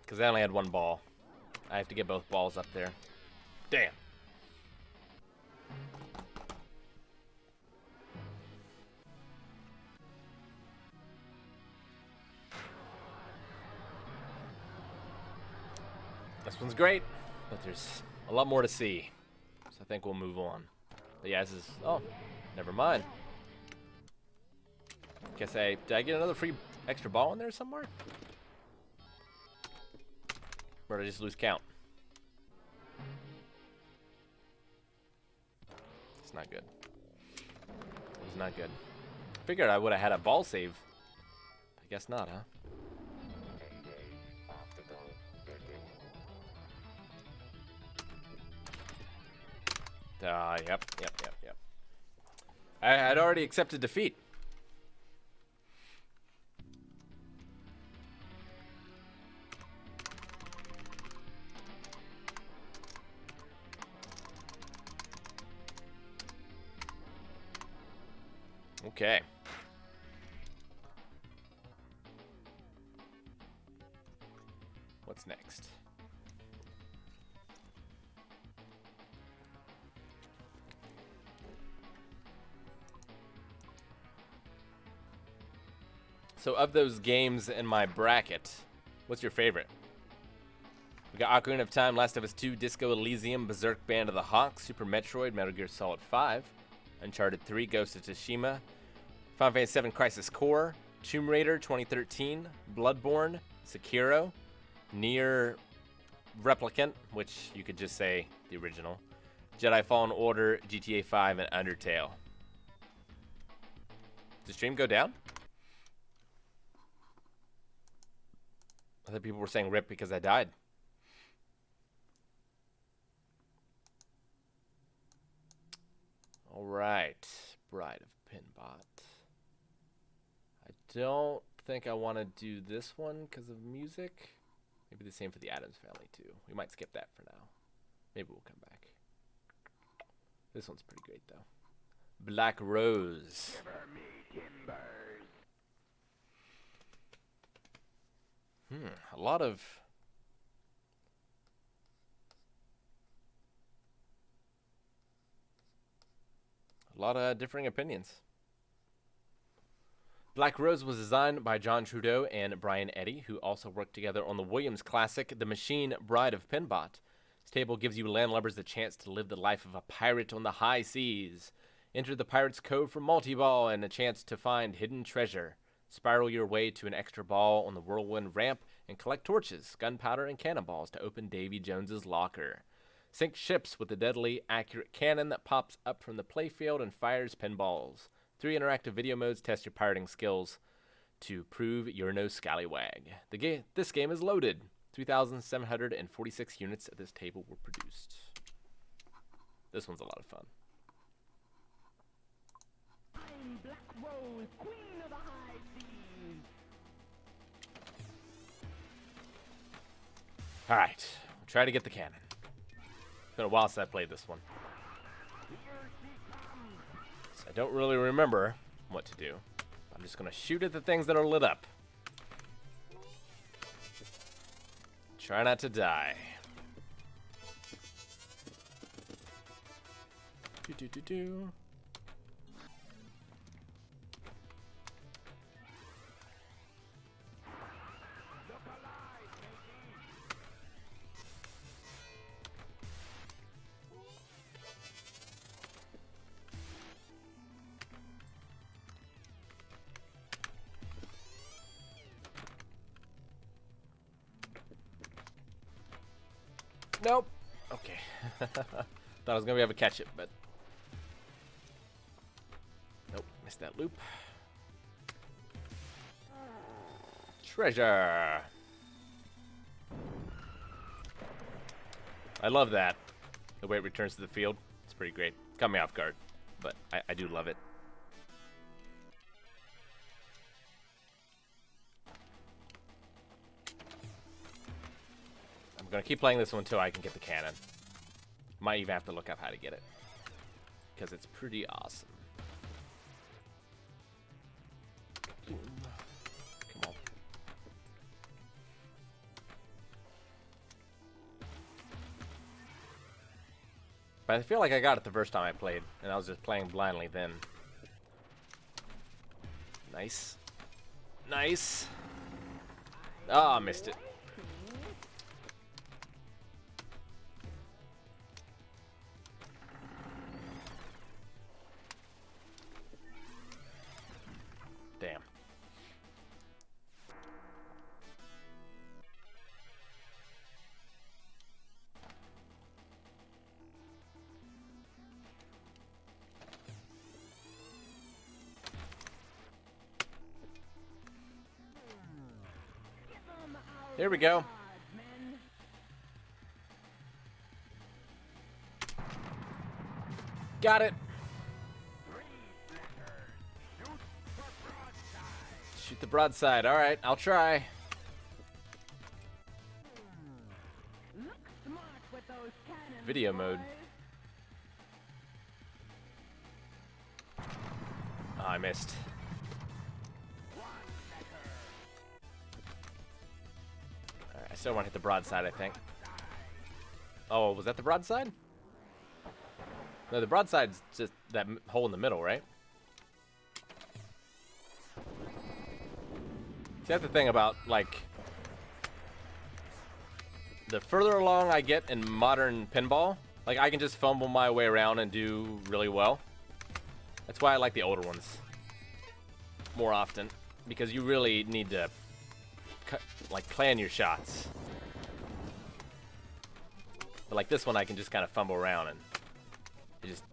Because I only had one ball. I have to get both balls up there. Damn. This one's great, but there's a lot more to see. So I think we'll move on. But yeah, this is... Oh, never mind. Guess did I get another free extra ball in there somewhere? Or did I just lose count? It's not good. It's not good. Figured I would have had a ball save. I guess not, huh? Yep. I had already accepted defeat. Okay. What's next? So of those games in my bracket, what's your favorite? We got Ocarina of Time, Last of Us 2, Disco Elysium, Berserk Band of the Hawk, Super Metroid, Metal Gear Solid 5, Uncharted 3, Ghost of Tsushima, Final Fantasy 7 Crisis Core, Tomb Raider 2013, Bloodborne, Sekiro, Nier Replicant, which you could just say the original, Jedi Fallen Order, GTA 5, and Undertale. Did the stream go down? I thought people were saying rip because I died. All right, Bride of Pinbot. I don't think I want to do this one because of music. Maybe the same for the Addams Family too. We might skip that for now. Maybe we'll come back. This one's pretty great though. Black Rose. A lot of differing opinions. Black Rose was designed by John Trudeau and Brian Eddy, who also worked together on the Williams classic, The Machine, Bride of Pinbot. This table gives you landlubbers the chance to live the life of a pirate on the high seas. Enter the Pirate's Code for multi-ball and a chance to find hidden treasure. Spiral your way to an extra ball on the whirlwind ramp and collect torches, gunpowder, and cannonballs to open Davy Jones's locker. Sink ships with a deadly accurate cannon that pops up from the playfield and fires pinballs. 3 interactive video modes test your pirating skills to prove you're no scallywag. This game is loaded. 3,746 units at this table were produced. This one's a lot of fun. I'm Black Rose, Queen of the High Seas. All right, we'll try to get the cannon. It's been a while since I played this one. So I don't really remember what to do. I'm just gonna shoot at the things that are lit up. Try not to die. Do. Nope. Okay. Thought I was gonna be able to catch it, but nope. Missed that loop. Treasure. I love that. The way it returns to the field. It's pretty great. Caught me off guard, but I do love it. I'm gonna keep playing this one until I can get the cannon. Might even have to look up how to get it, because it's pretty awesome. But I feel like I got it the first time I played, and I was just playing blindly then. Nice. Nice. Ah, oh, missed it. Damn. There we go. Got it. Shoot the broadside. All right, I'll try. Video mode. Oh, I missed. All right, I still want to hit the broadside, I think. Oh, was that the broadside? No, the broadside's just that hole in the middle, right? See, that's the thing about, like, the further along I get in modern pinball, like, I can just fumble my way around and do really well. That's why I like the older ones more often, because you really need to, like, plan your shots. But like this one, I can just kind of fumble around and you just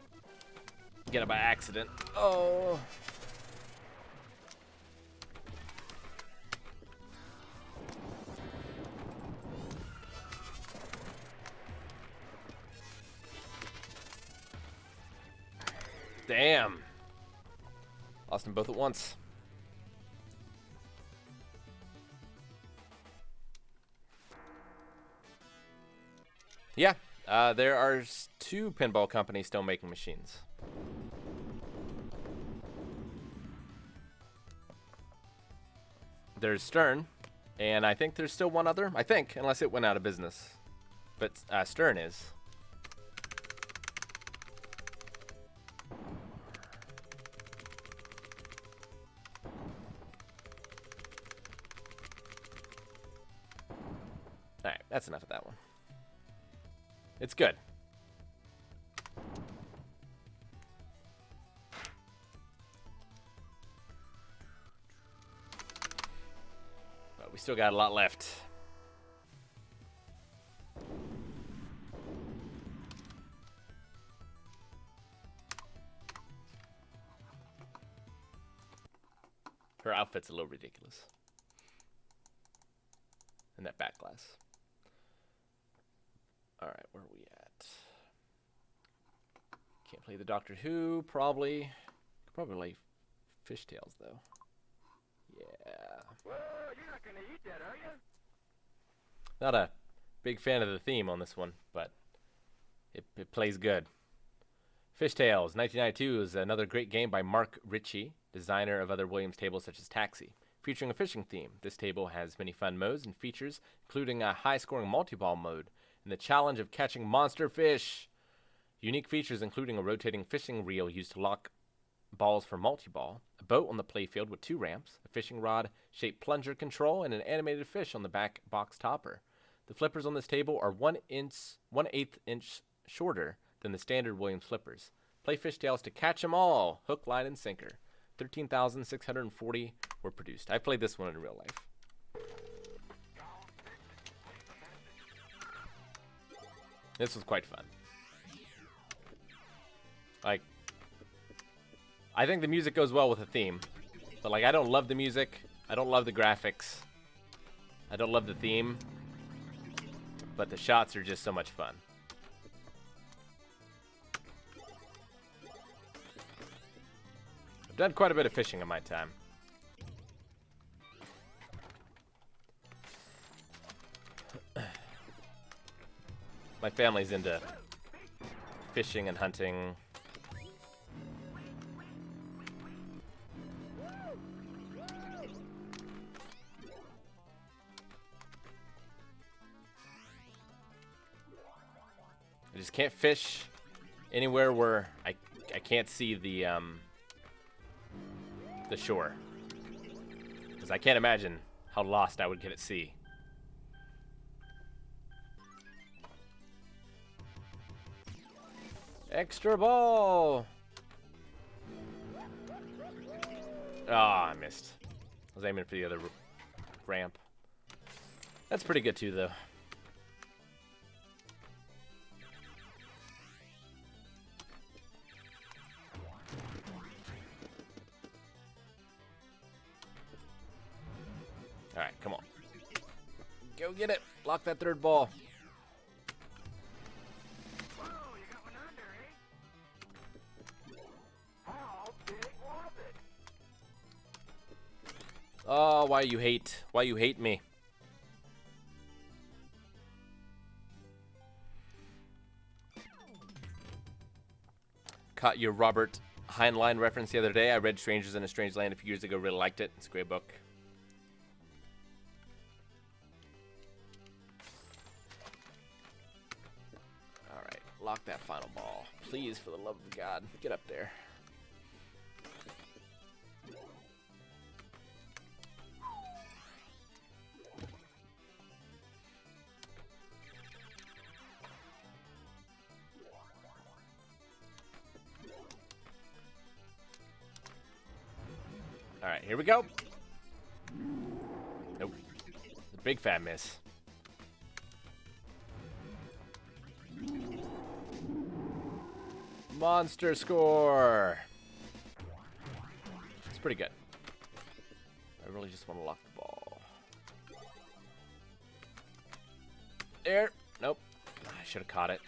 get it by accident. Oh. Damn. Lost them both at once. Yeah, there are 2 pinball companies still making machines. There's Stern, and I think there's still one other. I think, unless it went out of business. But Stern is. Alright, that's enough of that one. It's good. But we still got a lot left. Her outfit's a little ridiculous. And that back glass. All right, where are we at? Can't play the Doctor Who, probably. Could probably play Fishtails, though. Yeah. Well, you're not gonna eat that, are you? Not a big fan of the theme on this one, but it plays good. Fishtails, 1992, is another great game by Mark Ritchie, designer of other Williams tables such as Taxi. Featuring a fishing theme, this table has many fun modes and features, including a high-scoring multi-ball mode and the challenge of catching monster fish. Unique features including a rotating fishing reel used to lock balls for multi-ball, a boat on the playfield with 2 ramps, a fishing rod-shaped plunger control, and an animated fish on the back box topper. The flippers on this table are 1/8 inch shorter than the standard Williams flippers. Play Fishtails to catch them all, hook, line, and sinker. 13,640 were produced. I played this one in real life. This was quite fun. Like, I think the music goes well with the theme, but like, I don't love the music. I don't love the graphics. I don't love the theme, but the shots are just so much fun. I've done quite a bit of fishing in my time. My family's into fishing and hunting. I just can't fish Anywhere where I can't see the shore. Because I can't imagine how lost I would get at sea. Extra ball! Ah, I missed. I was aiming for the other ramp. That's pretty good too, though. Alright, come on. Go get it. Lock that third ball. Oh, why you hate me? Caught your Robert Heinlein reference the other day. I read Strangers in a Strange Land a few years ago. Really liked it. It's a great book. All right, lock that final ball. Please, for the love of God, get up there. All right, here we go. Nope. The big fat miss. Monster score. It's pretty good. I really just want to lock the ball. There. Nope. I should have caught it.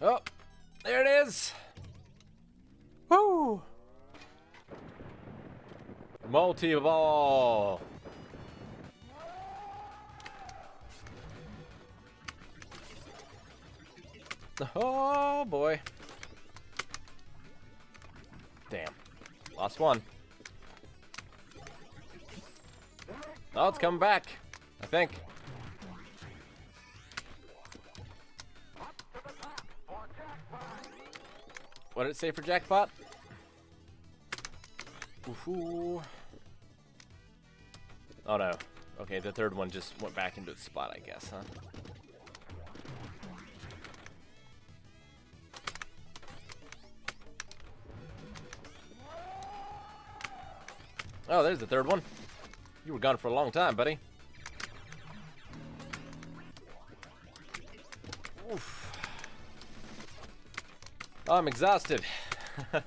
Oh, there it is. Woo! Multi-ball. Oh, boy. Damn. Lost one. Oh, it's coming back, I think. What did it say for jackpot? Ooh. Oh no. Okay, the third one just went back into its spot, I guess, huh? Oh, there's the third one. You were gone for a long time, buddy. Oof. Oh, I'm exhausted. Damn.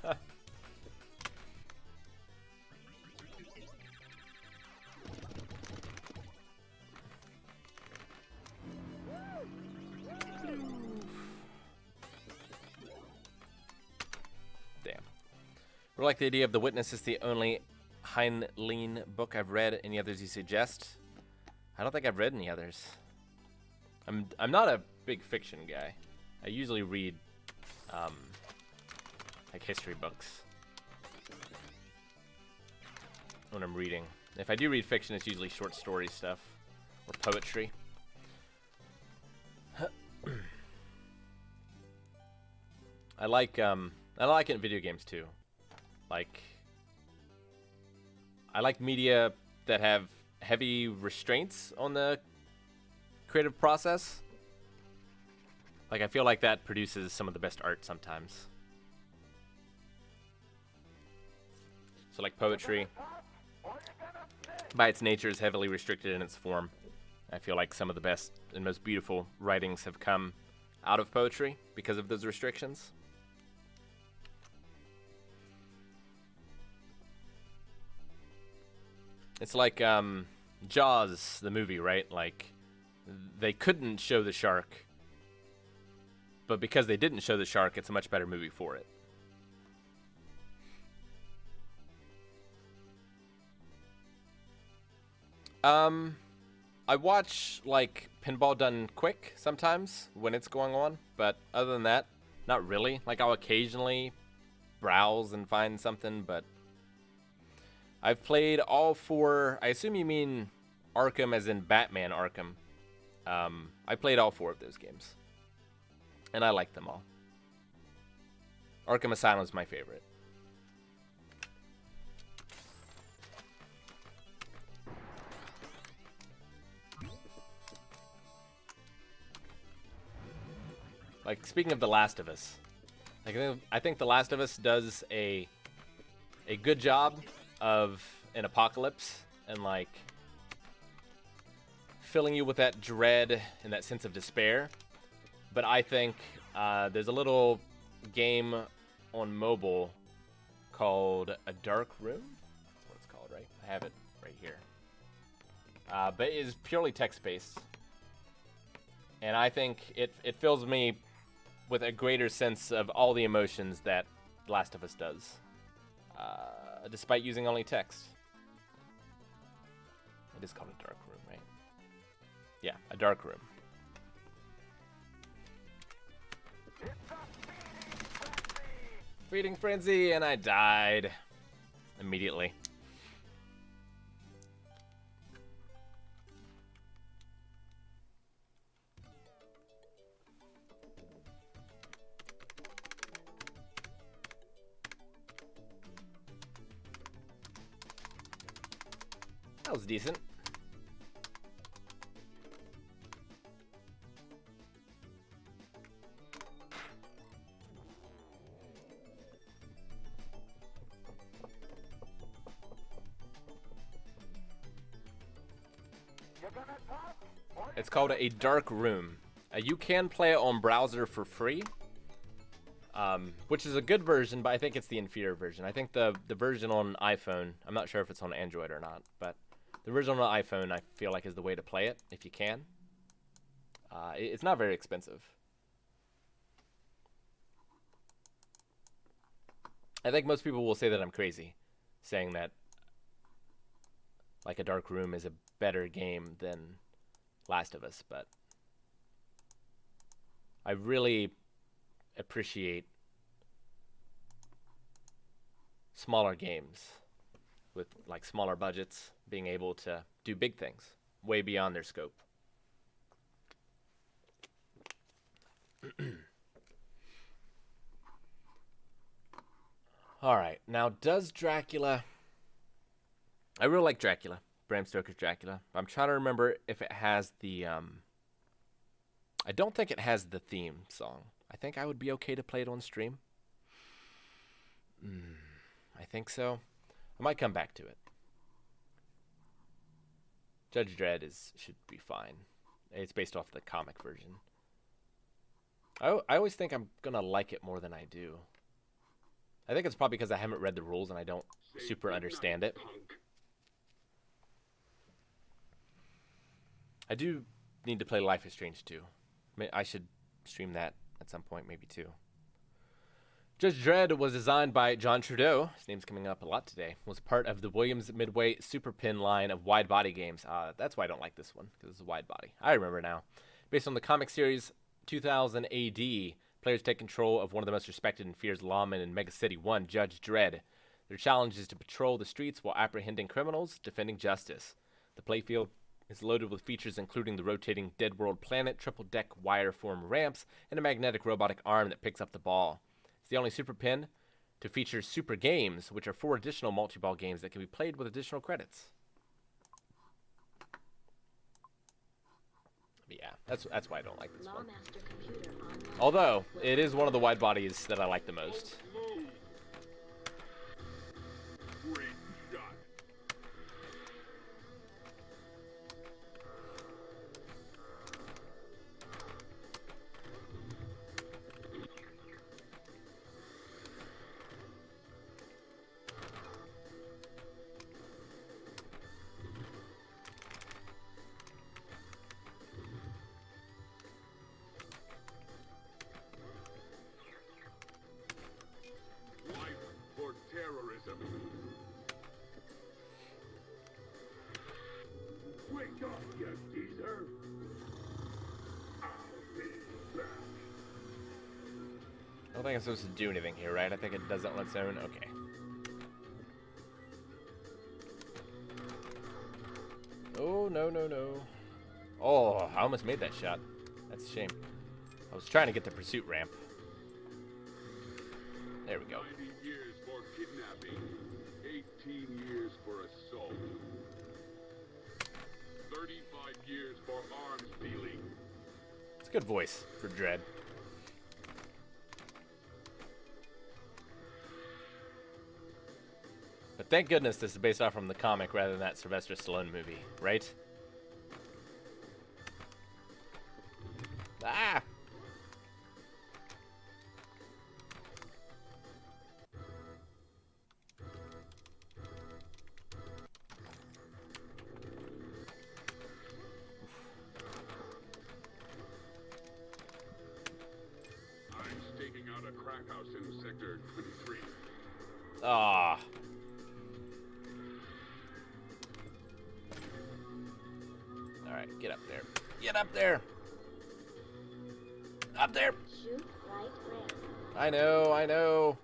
We like the idea of The Witness is the only Heinlein book I've read. Any others you suggest? I don't think I've read any others. I'm not a big fiction guy. I usually read like history books when I'm reading. If I do read fiction, it's usually short story stuff or poetry. I like it in video games too. Like, I like media that have heavy restraints on the creative process. Like, I feel like that produces some of the best art sometimes. So, like, poetry, by its nature, is heavily restricted in its form. I feel like some of the best and most beautiful writings have come out of poetry because of those restrictions. It's like Jaws, the movie, right? Like, they couldn't show the shark, but because they didn't show the shark, it's a much better movie for it. I watch like pinball done quick sometimes when it's going on, but other than that, not really. Like I'll occasionally browse and find something, but I've played all 4. I assume you mean Arkham as in Batman Arkham. I played all 4 of those games, and I like them all. Arkham Asylum is my favorite. Like, speaking of The Last of Us, I think The Last of Us does a good job of an apocalypse and, like, filling you with that dread and that sense of despair. But I think there's a little game on mobile called A Dark Room. That's what it's called, right? I have it right here. But it is purely text-based. And I think it fills me with a greater sense of all the emotions that Last of Us does, despite using only text. It is called A Dark Room, right? Yeah, A Dark Room. Feeding Frenzy, and I died immediately. That was decent. It's called A Dark Room. You can play it on browser for free, which is a good version, but I think it's the inferior version. I think the version on iPhone, I'm not sure if it's on Android or not, but the version on iPhone I feel like is the way to play it, if you can. It's not very expensive. I think most people will say that I'm crazy, saying that like A Dark Room is a better game than Last of Us, but I really appreciate smaller games with like smaller budgets being able to do big things way beyond their scope. All right, now does Dracula... I really like Dracula, Bram Stoker's Dracula. I'm trying to remember if it has the... I don't think it has the theme song. I think I would be okay to play it on stream. I think so. I might come back to it. Judge Dredd should be fine. It's based off the comic version. I always think I'm going to like it more than I do. I think it's probably because I haven't read the rules and I don't super understand it. I do need to play Life is Strange 2. I should stream that at some point, maybe too. Judge Dredd was designed by John Trudeau. His name's coming up a lot today. Was part of the Williams Midway Super Pin line of wide body games. That's why I don't like this one, because it's a wide body. I remember now. Based on the comic series 2000 AD, players take control of one of the most respected and feared lawmen in Mega City 1, Judge Dredd. Their challenge is to patrol the streets while apprehending criminals, defending justice. The playfield is loaded with features including the rotating Dead World Planet, triple-deck wire-form ramps, and a magnetic robotic arm that picks up the ball. It's the only Super Pin to feature Super Games, which are 4 additional multi-ball games that can be played with additional credits. But yeah, that's why I don't like this one. Although, it is one of the wide bodies that I like the most. think I'm supposed to do anything here, right? I think it does that on its own. Okay. Oh, no, no, no. Oh, I almost made that shot. That's a shame. I was trying to get the pursuit ramp. There we go. 90 years for kidnapping, 18 years for assault, 35 years for arms dealing. It's a good voice for Dredd. But thank goodness this is based off from the comic rather than that Sylvester Stallone movie, right? Ah! I'm staking out a crack house in Sector 23. Ah. Alright, get up there. Get up there! Up there! Shoot right ramp. I know, I know.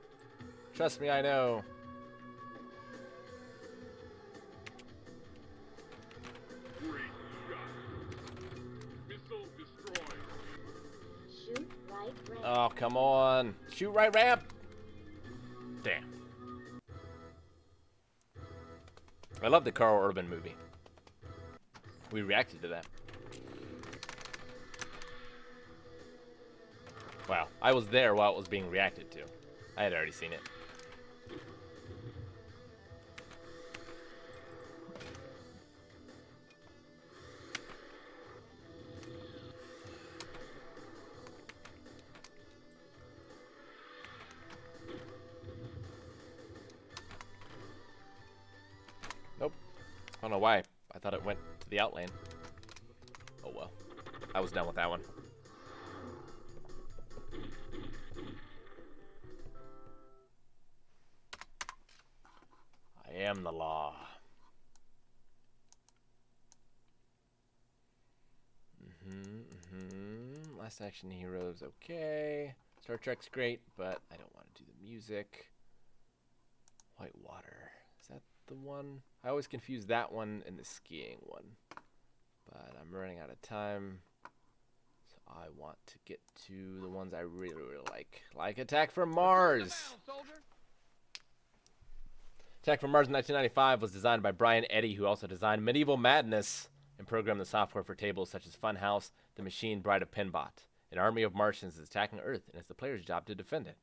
Trust me, I know. Great shot. Missile destroyed. Shoot right ramp. Oh, come on. Shoot right ramp! Damn. I love the Carl Urban movie. We reacted to that. Wow, I was there while it was being reacted to. I had already seen it. Nope. I don't know why. I thought it went to the outland. Oh well. I was done with that one. I am the law. Last Action Heroes, okay. Star Trek's great, but I don't want to do the music. Whitewater, is that the one? I always confuse that one and the skiing one. But I'm running out of time, so I want to get to the ones I really, really like Attack from Mars. Attack from Mars in 1995 was designed by Brian Eddy, who also designed Medieval Madness and programmed the software for tables such as Funhouse, The Machine, Bride of Pinbot. An army of Martians is attacking Earth, and it's the player's job to defend it.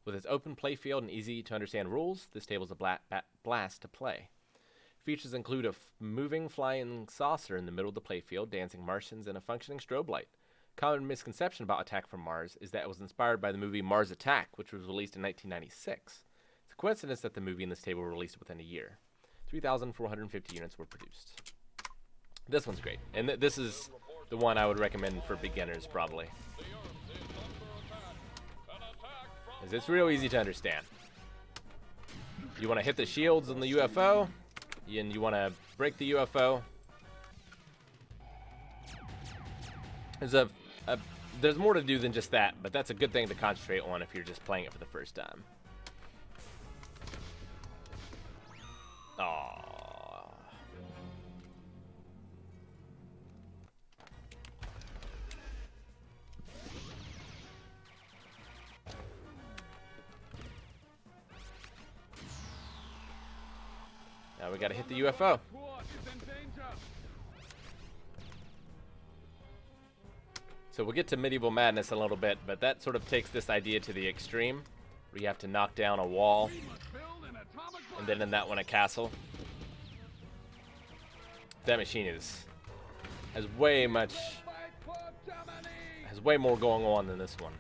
With its open playfield and easy-to-understand rules, this table is a blast to play. Features include a moving flying saucer in the middle of the playfield, dancing Martians, and a functioning strobe light. Common misconception about Attack from Mars is that it was inspired by the movie Mars Attack, which was released in 1996. It's a coincidence that the movie and this table were released within a year. 3,450 units were produced. This one's great, and this is the one I would recommend for beginners, probably. Because it's real easy to understand. You want to hit the shields on the UFO, and you want to break the UFO. There's more to do than just that, but that's a good thing to concentrate on if you're just playing it for the first time. Aww. Now we gotta hit the UFO. So we'll get to Medieval Madness in a little bit, but that sort of takes this idea to the extreme, where you have to knock down a wall, and then in that one a castle. That machine has way more going on than this one.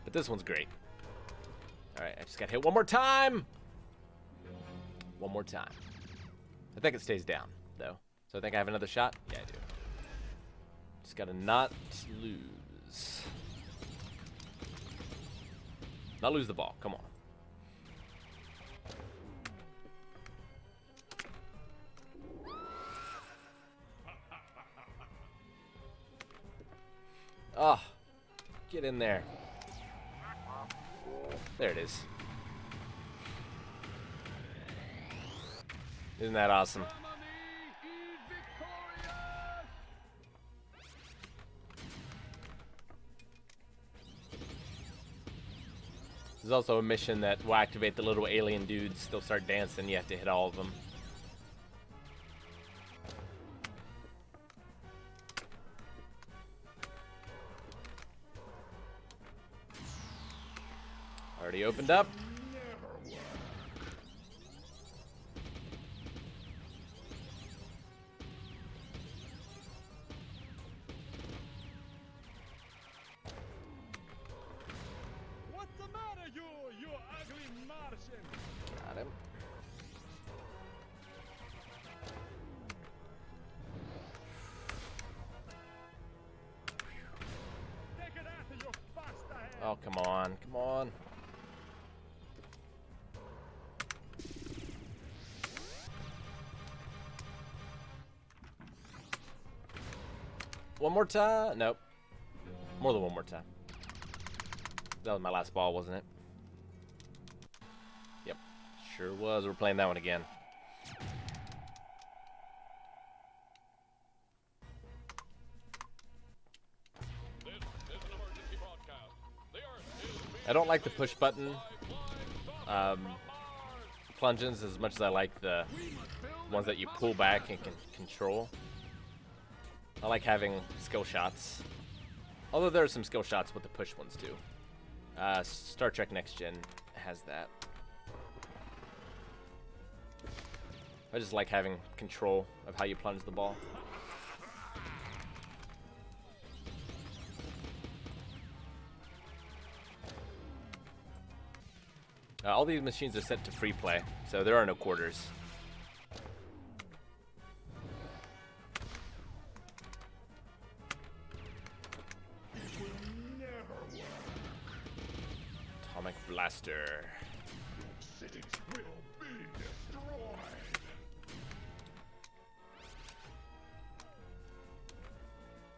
But this one's great. Alright, I just gotta hit one more time! One more time. I think it stays down, though. So I think I have another shot? Yeah, I do. Just gotta not lose. Not lose the ball. Come on. Oh, get in there. There it is. Isn't that awesome? There's also a mission that will activate the little alien dudes. They'll start dancing. You have to hit all of them. Already opened up. What's the matter, you ugly Martian? Got him. Take it after your faster head. Oh, come on. Come on. One more time? Nope. More than one more time. That was my last ball, wasn't it? Yep. Sure was. We're playing that one again. I don't like the push button plunges as much as I like the ones that you pull back and can control. I like having skill shots. Although there are some skill shots with the push ones too. Star Trek Next Gen has that. I just like having control of how you plunge the ball. All these machines are set to free play, so there are no quarters. Atomic Blaster. Cities will be destroyed.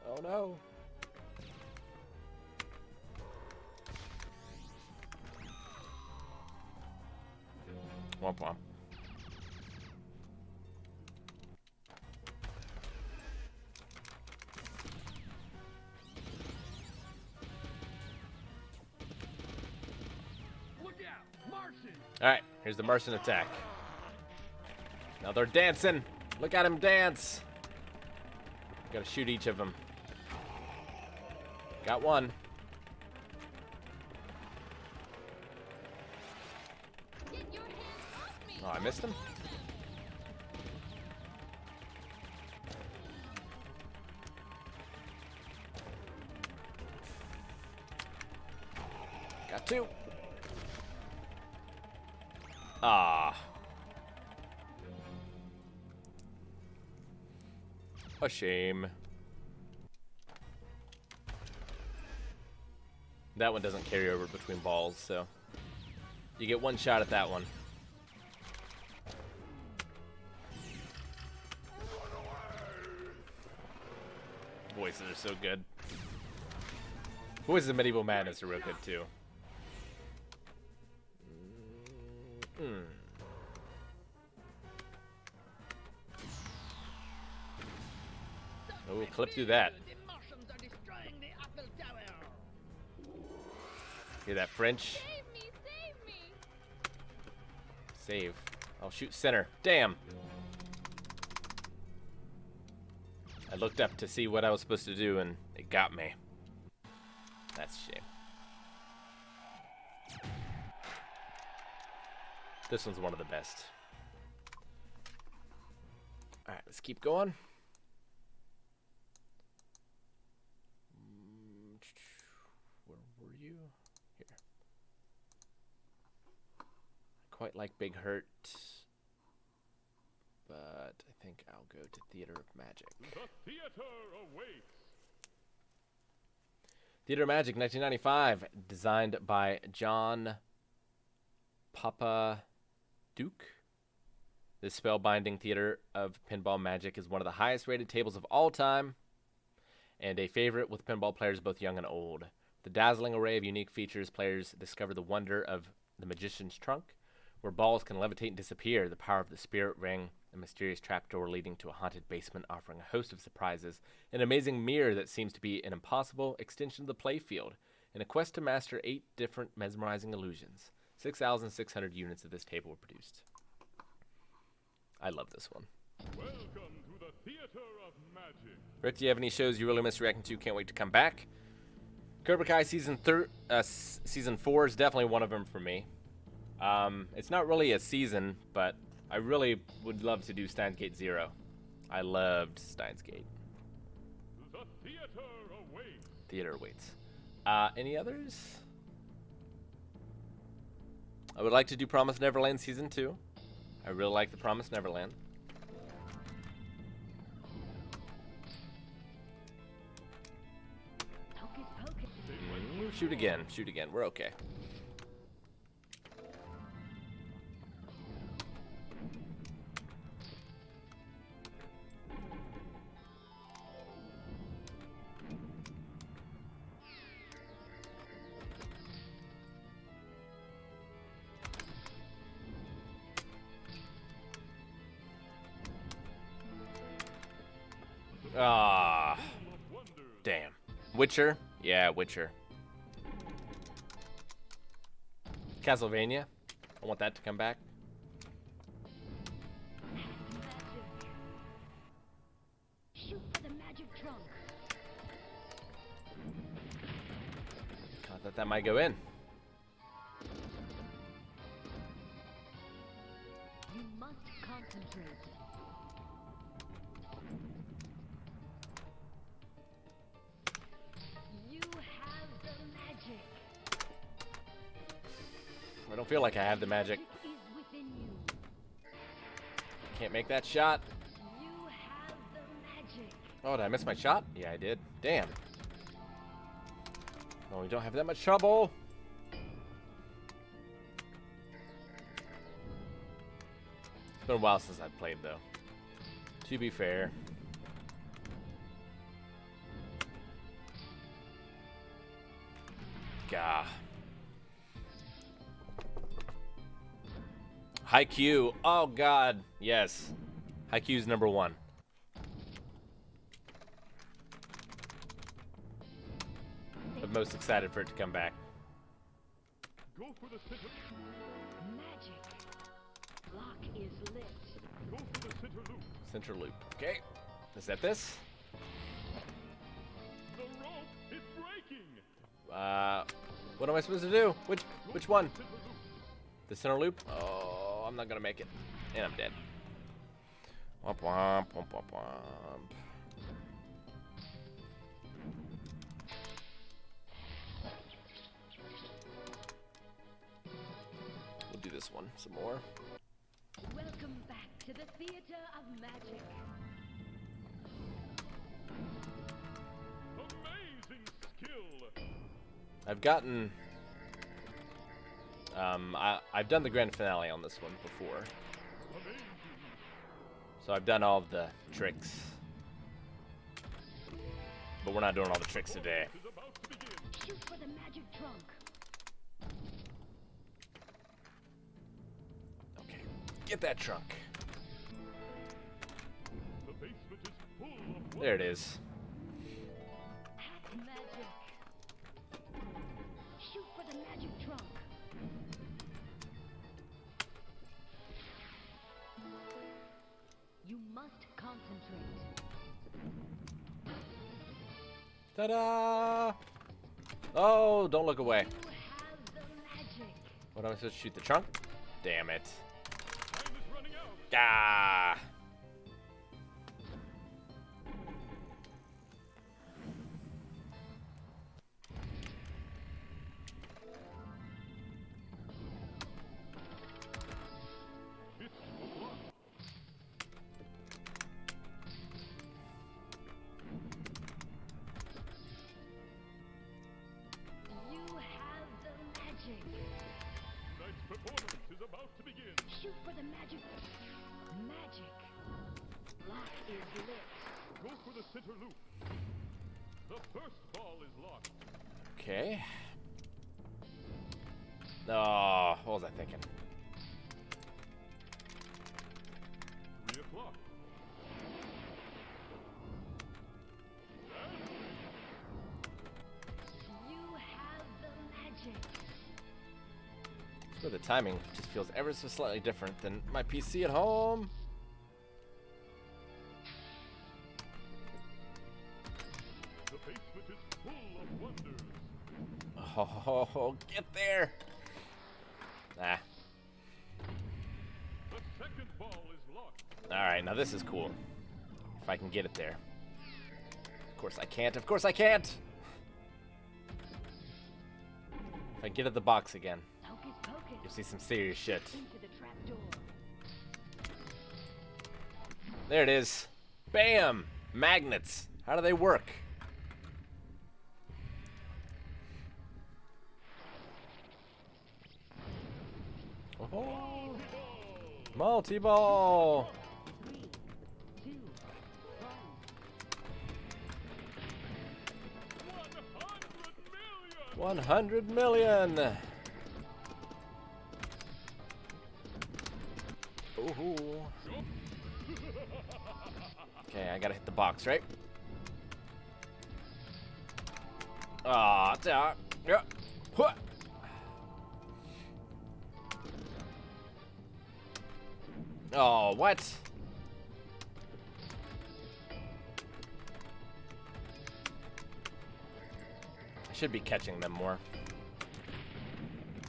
Oh no. Womp womp. Look out, Martian! Alright, here's the Martian attack. Now they're dancing. Look at him dance. Gotta shoot each of them. Got one. Oh, I missed him? Got two. Ah. A shame. That one doesn't carry over between balls, so you get one shot at that one. Voices are so good. Voices of Medieval Madness are real good too. Oh, clip through that. The Martians are destroying the Apple Tower. Hear that French? Save me, save me. Save. I'll shoot center. Damn. I looked up to see what I was supposed to do, and it got me. That's a shame. This one's one of the best. Alright, let's keep going. Where were you? Here. Quite like Big Hurt, but I think I'll go to Theater of Magic. The theater awaits. Theater of Magic, 1995, designed by John Papa Duke. This spellbinding theater of pinball magic is one of the highest rated tables of all time, and a favorite with pinball players both young and old. The dazzling array of unique features, players discover the wonder of the Magician's Trunk, where balls can levitate and disappear, the power of the Spirit Ring, a mysterious trapdoor leading to a haunted basement offering a host of surprises, an amazing mirror that seems to be an impossible extension of the playfield, and a quest to master 8 different mesmerizing illusions. 6,600 units of this table were produced. I love this one. Welcome to the Theater of Magic. Rick, do you have any shows you really miss reacting to? Can't wait to come back. Cobra Kai season 4 is definitely one of them for me. It's not really a season, but I really would love to do Steins Gate 0. I loved Steins Gate. The theater awaits. Theater awaits. Any others? I would like to do Promised Neverland season 2. I really like the Promised Neverland. Hocus pocus. Shoot again. Shoot again. We're okay. Ah, damn. Witcher? Yeah, Witcher. Castlevania? I want that to come back. Shoot for the magic trunk. I thought that might go in. You must concentrate. You have the magic. I don't feel like I have the magic. It is within you. Can't make that shot. You have the magic. Oh, did I miss my shot? Yeah, I did. Damn. Oh, we don't have that much trouble. It's been a while since I've played, though. To be fair. Gah. Haikyuu. Oh, God. Yes. Haikyuu's number 1. I'm most excited for it to come back. Go for the center. Magic. Lock is lit. Go for the center loop. Center loop. Okay. Is that this? The rope is breaking. What am I supposed to do? Which one? Center loop. The center loop? Oh, I'm not gonna make it. And I'm dead. Womp womp, womp womp womp. We'll do this one some more. Welcome back to the Theater of Magic. Amazing skill. I've gotten... I've done the grand finale on this one before. Amazing. So I've done all of the tricks. But we're not doing all the tricks today. Is about to begin. Shoot for the magic trunk. Okay. Get that trunk. The basement is full of There it is. Hack magic. Shoot for the magic trunk. You must concentrate. Ta-da! Oh, don't look away. You have the magic. What am I supposed to shoot? The trunk? Damn it. time is running out. Ah! It's blocked. You have the magic. Tonight's performance is about to begin. Shoot for the magic. Magic. Lock is lit. Go for the center loop. The first ball is locked. Okay. Oh, what was I thinking? 3 o'clock. You have the magic. So the timing just feels ever so slightly different than my PC at home. The basement is full of wonders. Oh, get there. Ah. The second ball is locked. Alright, now this is cool. If I can get it there. Of course I can't. Of course I can't. If I get at the box again, Hocus pocus. you'll see some serious shit. Into the trapdoor. There it is. Bam! Magnets. How do they work? Oh. Multi-ball. 3, 2, 1. 100 million. 100 million. Ooh. Okay, I gotta hit the box, right? Ah, yeah. Huh. Oh, what? I should be catching them more.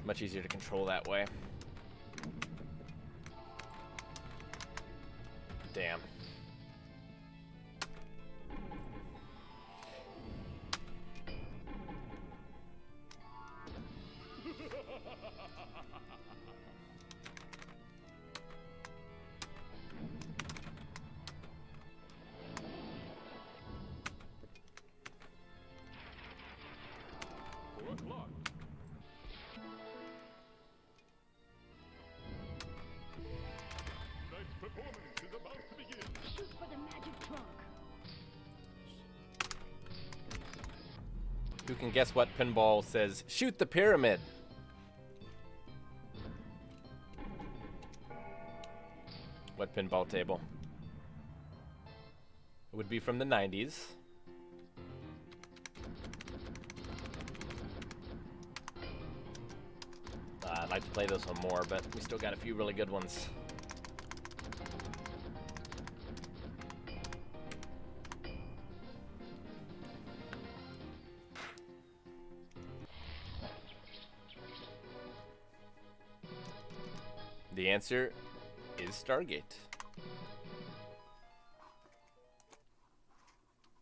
Much easier to control that way. Damn. Tonight's performance is about to begin. Shoot for the magic trunk. Who can guess what pinball says? Shoot the pyramid. What pinball table? It would be from the 90s. I'd like to play this one more, but we still got a few really good ones. The answer is Stargate.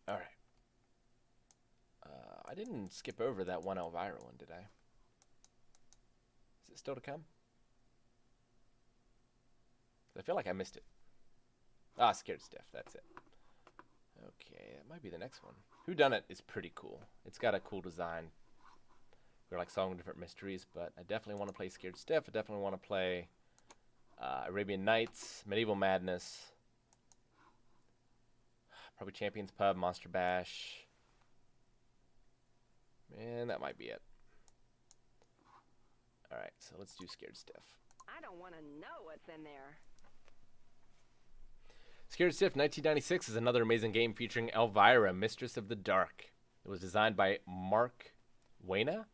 All right. I didn't skip over that one Elvira one, did I? Is it still to come? I feel like I missed it. Ah, Scared Stiff, that's it. Okay, that might be the next one. Whodunit is pretty cool. It's got a cool design. We're like solving different mysteries, but I definitely want to play Scared Stiff. I definitely want to play Arabian Knights, Renewable Madness, probably Champions Pub, Monster Bash. And that might be it. Alright, so let's do Scared Stiff. I don't want to know what's in there. Scared Stiff 1996 is another amazing game featuring Elvira, Mistress of the Dark. It was designed by Mark Wayna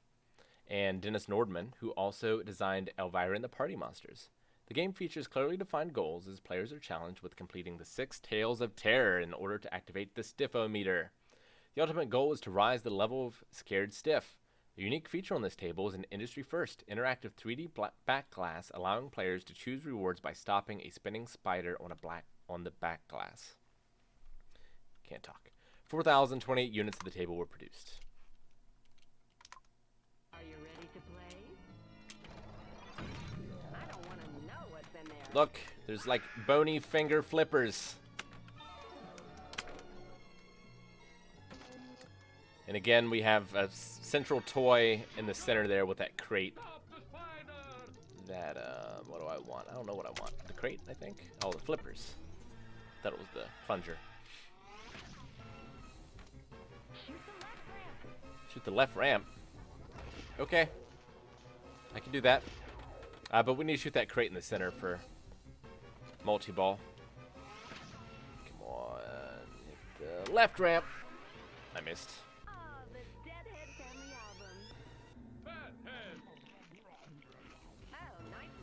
and Dennis Nordman, who also designed Elvira and the Party Monsters. The game features clearly defined goals as players are challenged with completing the 6 Tales of Terror in order to activate the Stiffometer. The ultimate goal is to rise the level of Scared Stiff. The unique feature on this table is an industry-first interactive 3D back glass, allowing players to choose rewards by stopping a spinning spider on the back glass. Can't talk. 4,028 units of the table were produced. Are you ready to play? I don't want to know what's in there. Look, there's like bony finger flippers. And again, we have a central toy in the center there with that crate. That, what do I want? I don't know what I want. The crate, I think? Oh, the flippers. Thought it was the plunger. Shoot the left ramp. Shoot the left ramp. Okay. I can do that. But we need to shoot that crate in the center for multi-ball. Come on. Hit the left ramp. I missed. Oh, the Deadhead family album. Fathead. Oh, nice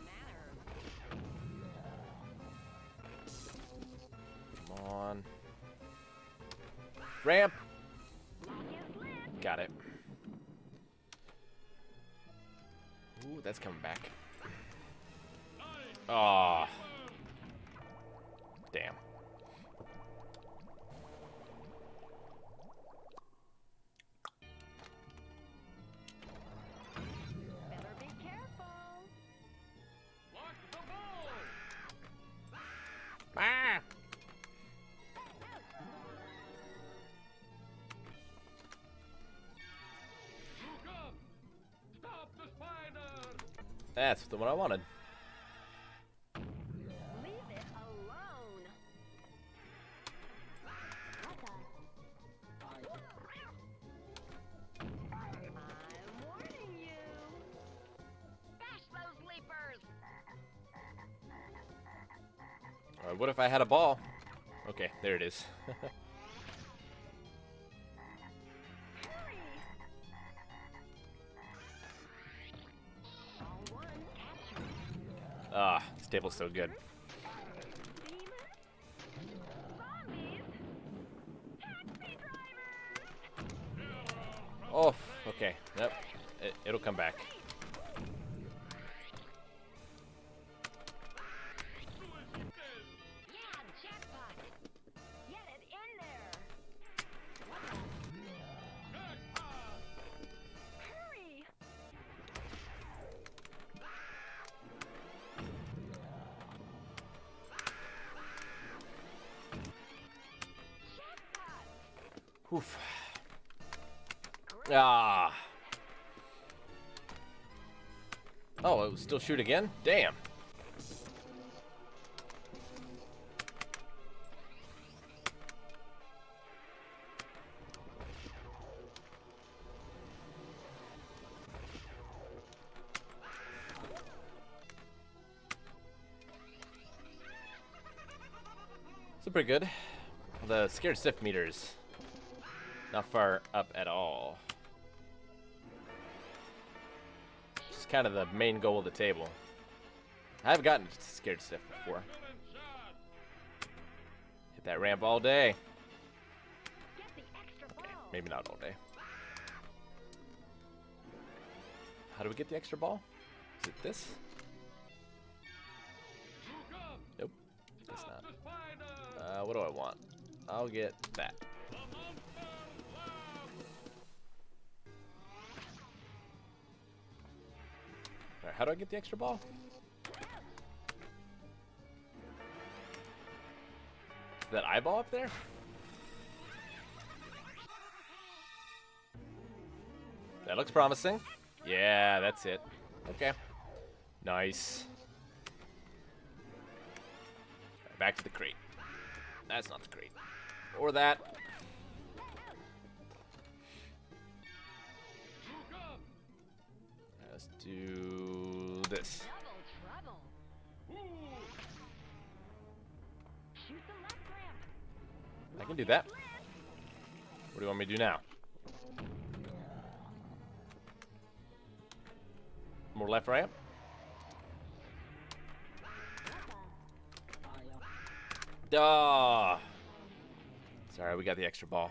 manners. Come on. Ramp. Got it. Ooh, that's coming back. Oh. Damn. Better be careful. Lock the ball. Ah. Look up. Stop the spider. That's the one I wanted. Leave it alone. I'm warning you. Bash those leapers. What if I had a ball? Okay, there it is. Hurry. All one, capture. Ah, this table's so good. Demons. Zombies. Taxi drivers. Oh, okay. Yep. It'll come back. Yeah, jackpot. Get it in there. Hurry. Jackpot. Oof. Ah. Oh, it will still shoot again? Damn. So pretty good. The scared stiff meters not far up at all. Just kind of the main goal of the table. I've gotten scared stiff before. Hit that ramp all day. Get the extra ball. Maybe not all day. How do we get the extra ball? Is it this? Nope. It's not. What do I want? I'll get that. Alright, how do I get the extra ball? Is that eyeball up there? That looks promising. Yeah, that's it. Okay. Nice. Alright, back to the crate. That's not the crate. Or that. Let's do this. Double trouble. Shoot the left ramp. I can do that. What do you want me to do now? More left ramp? Ah. Sorry, we got the extra ball.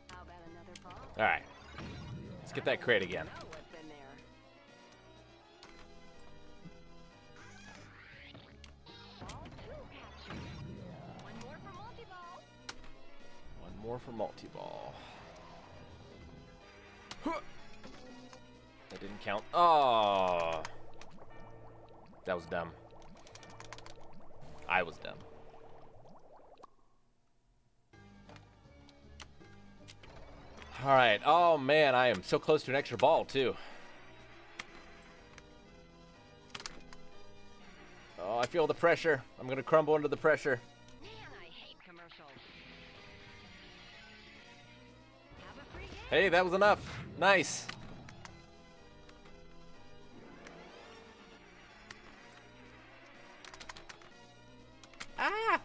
How about another ball? All right. Let's get that crate again. Know what's in there. Ball two capture. One more for multi-ball. One more for multi-ball. That didn't count. Oh. That was dumb. I was dumb. All right. Oh, man. I am so close to an extra ball, too. Oh, I feel the pressure. I'm gonna crumble under the pressure. Man, I hate commercials. Have a free game. Hey, that was enough. Nice. Ah!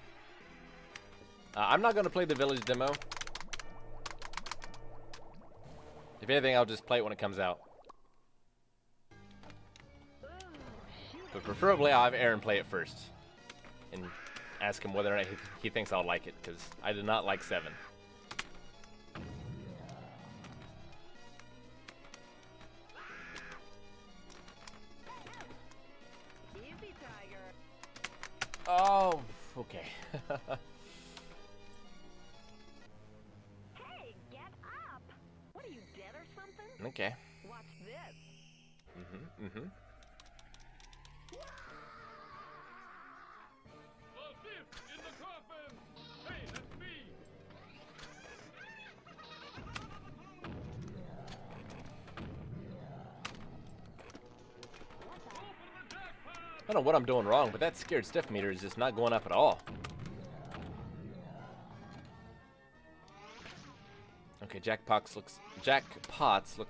I'm not gonna play the village demo. If anything, I'll just play it when it comes out. But preferably, I'll have Aaron play it first. And ask him whether or not he thinks I'll like it, because I did not like 7. Easy, Tiger. Oh, okay. Hey, get up. What are you, dead or something? Okay. Watch this. Mm-hmm. A thief in the coffin! Hey, that's me! I don't know what I'm doing wrong, but that scared stiff meter is just not going up at all. Okay, jackpots looks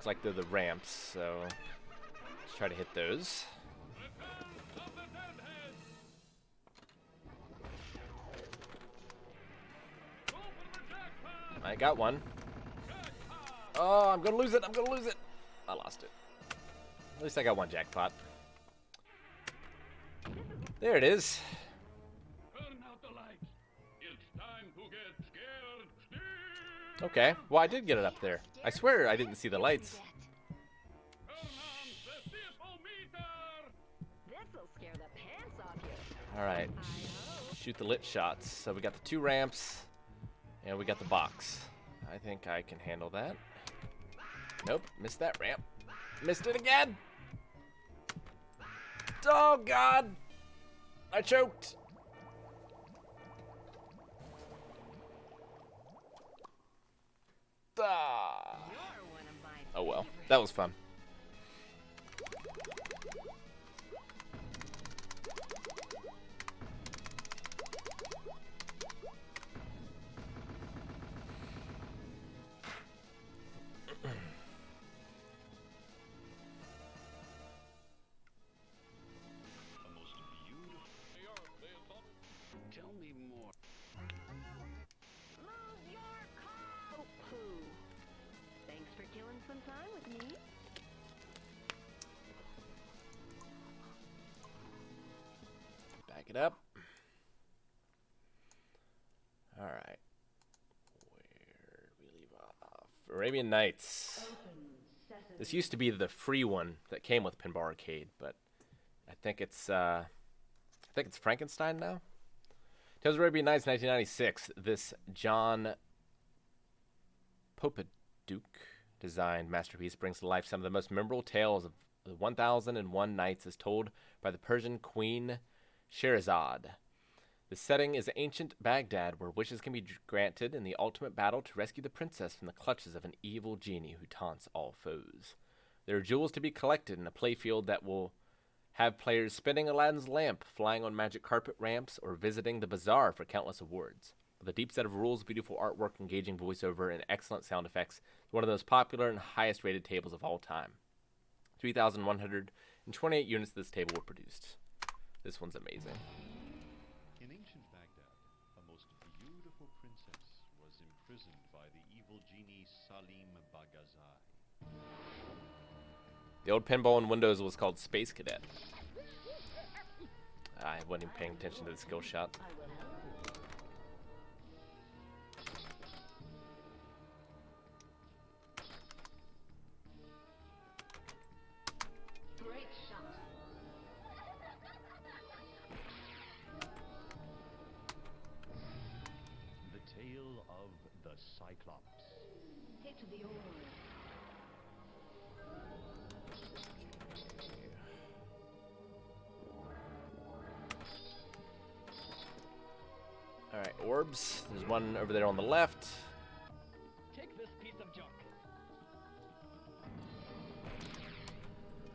like they're the ramps, so let's try to hit those. I got one. Oh, I'm gonna lose it. I lost it. At least I got one jackpot. There it is. Turn out the lights. It's time to get scared stiff. Okay, well I did get it up there. I swear I didn't see the lights. Turn on the stiff-o-meter. This'll scare the pants off you. Alright, shoot the lit shots. So we got the 2 ramps, and we got the box. I think I can handle that. Nope, missed that ramp. Missed it again! Oh god! I choked! Ah. You're one of my Oh well, favorites. that was fun. Tell me more. Move your car. Oh, poo. Thanks for killing some time with me. Back it up. Alright. Where did we leave off? Arabian Knights. This used to be the free one that came with Pinball Arcade, but I think it's Frankenstein now. Tales of Arabian Knights 1996. This John Popaduke designed masterpiece brings to life some of the most memorable tales of the 1001 Nights as told by the Persian Queen Sherazade. The setting is ancient Baghdad, where wishes can be granted in the ultimate battle to rescue the princess from the clutches of an evil genie who taunts all foes. There are jewels to be collected in a playfield that will have players spinning Aladdin's lamp, flying on magic carpet ramps, or visiting the bazaar for countless awards. With a deep set of rules, beautiful artwork, engaging voiceover, and excellent sound effects, it's one of the most popular and highest rated tables of all time. 3,128 units of this table were produced. This one's amazing. In ancient Baghdad, a most beautiful princess was imprisoned by the evil genie Salim Bagazai. The old pinball in Windows was called Space Cadet. I wasn't even paying attention to the skill shot. Great shot. The tale of the Cyclops. Hit the orb. Alright, orbs. There's one over there on the left. Take this piece of junk.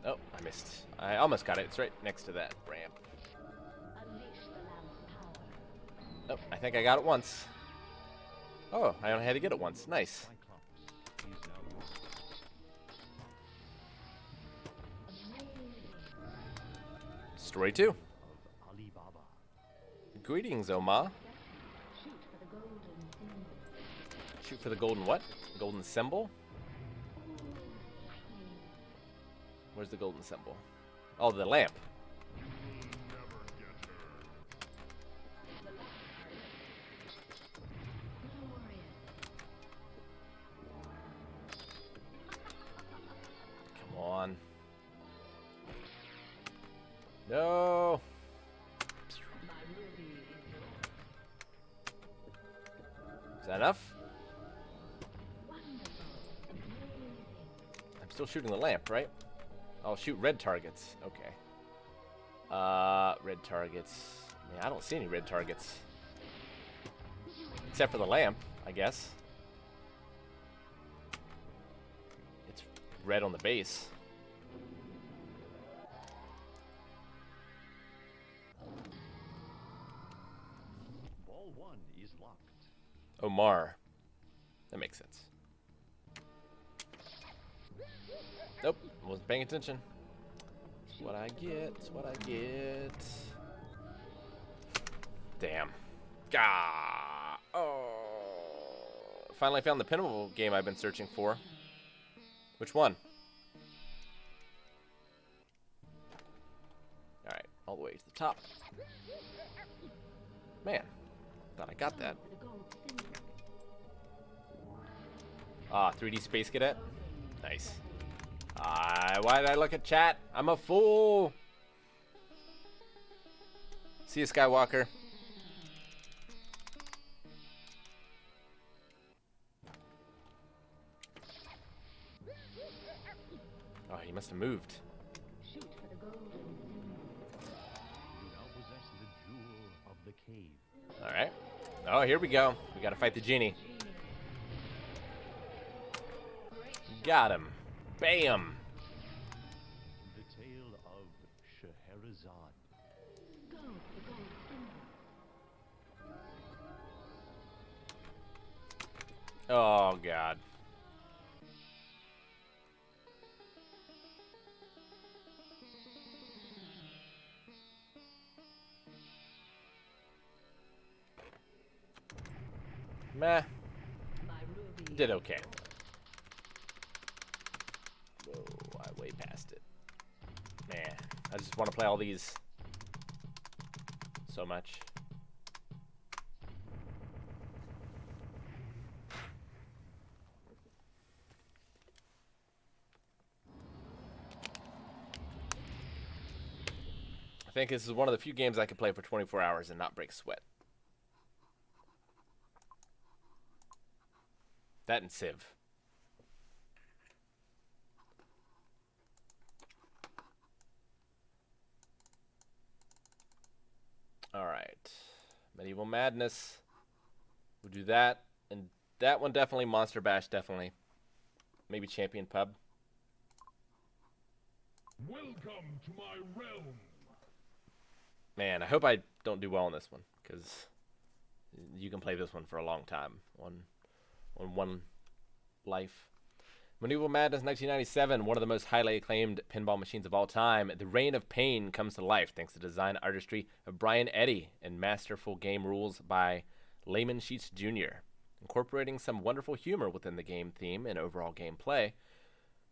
Oh, I missed. I almost got it. It's right next to that ramp. A Oh, I think I got it once. Oh, I only had to get it once. Nice. Story 2. Greetings, Oma. Shoot for the golden what? Golden symbol? Where's the golden symbol? Oh, the lamp. Come on. No. Is that enough? I'm still shooting the lamp, right? I'll shoot red targets. Okay. Red targets. Man, I don't see any red targets. Except for the lamp, I guess. It's red on the base. Ball 1 is locked. Omar. That makes sense. Nope, wasn't paying attention. It's what I get. It's what I get. Damn. Gah. Oh. Finally found the pinball game I've been searching for. Which one? Alright, all the way to the top. Man, thought I got that. Ah, 3D Space Cadet. Nice. Why did I look at chat? I'm a fool. See you, Skywalker. Oh, he must have moved. You now possess the jewel of the cave. All right. Oh, here we go. We got to fight the genie. Got him. Bam. The tale of Scheherazade. Oh, God. Meh. Did okay. Whoa, I way past it. Man, I just want to play all these so much. I think this is one of the few games I could play for 24 hours and not break sweat. That and Civ. All right. Renewable Madness. We'll do that. And that one definitely. Monster Bash definitely. Maybe Champion Pub. Welcome to my realm. Man, I hope I don't do well on this one, because you can play this one for a long time on one life. Renewable Madness 1997, one of the most highly acclaimed pinball machines of all time. The Reign of Pain comes to life thanks to design artistry of Brian Eddy and masterful game rules by Layman Sheets Jr. Incorporating some wonderful humor within the game theme and overall gameplay,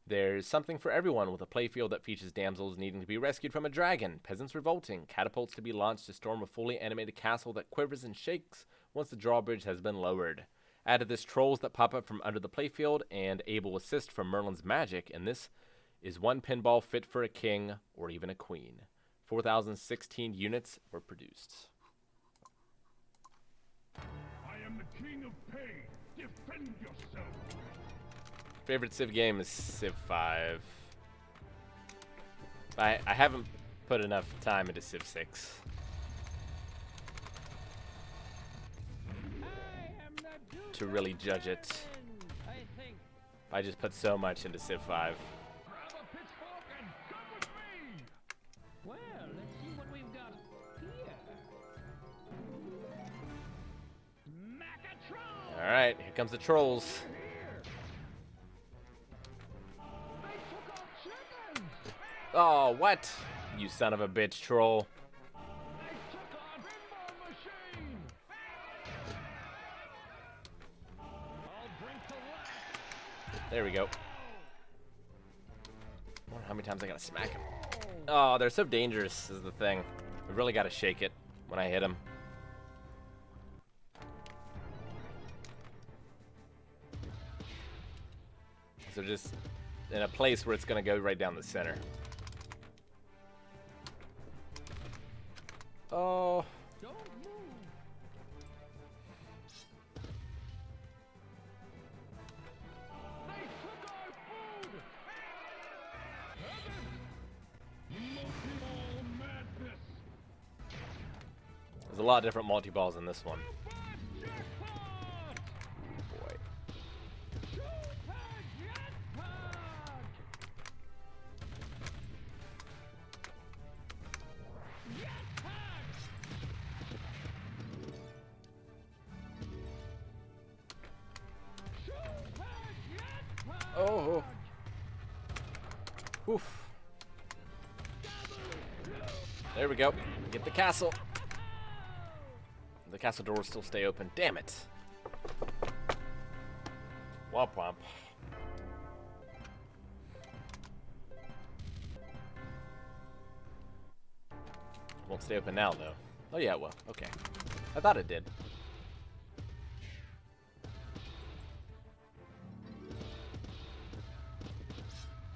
there's something for everyone with a playfield that features damsels needing to be rescued from a dragon, peasants revolting, catapults to be launched to storm a fully animated castle that quivers and shakes once the drawbridge has been lowered. Add to this trolls that pop up from under the playfield and able assist from Merlin's magic, and this is one pinball fit for a king or even a queen. 4,016 units were produced. I am the king of pain. Defend yourself. Favorite Civ game is Civ 5. I haven't put enough time into Civ 6. To really judge it. I just put so much into Civ 5. Grab a pitchfork and come with me. Well, let's see what we've got here. Alright, here comes the trolls. Oh, what? You son of a bitch, troll. Pinball Machine. I'll drink to that. There we go. I wonder how many times I gotta smack him. Oh, they're so dangerous is the thing. I really gotta shake it when I hit them. So just in a place where it's gonna go right down the center. Oh. Don't move. They took our food. Renewable Madness. There's a lot of different multi-balls in this one. Jackpot. Boy. Super jackpot. Oh. Oof. There we go. Get the castle. The castle doors still stay open. Damn it. Womp womp. Won't stay open now, though. Oh, yeah, well, okay. I thought it did.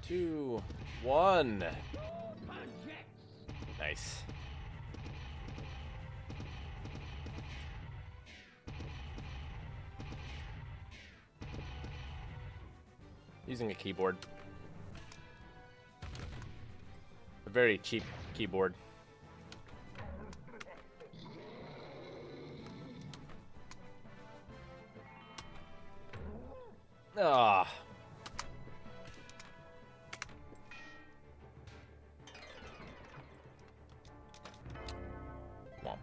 Two, one. Nice. Using a keyboard. A very cheap keyboard. Ah. Womp. I'm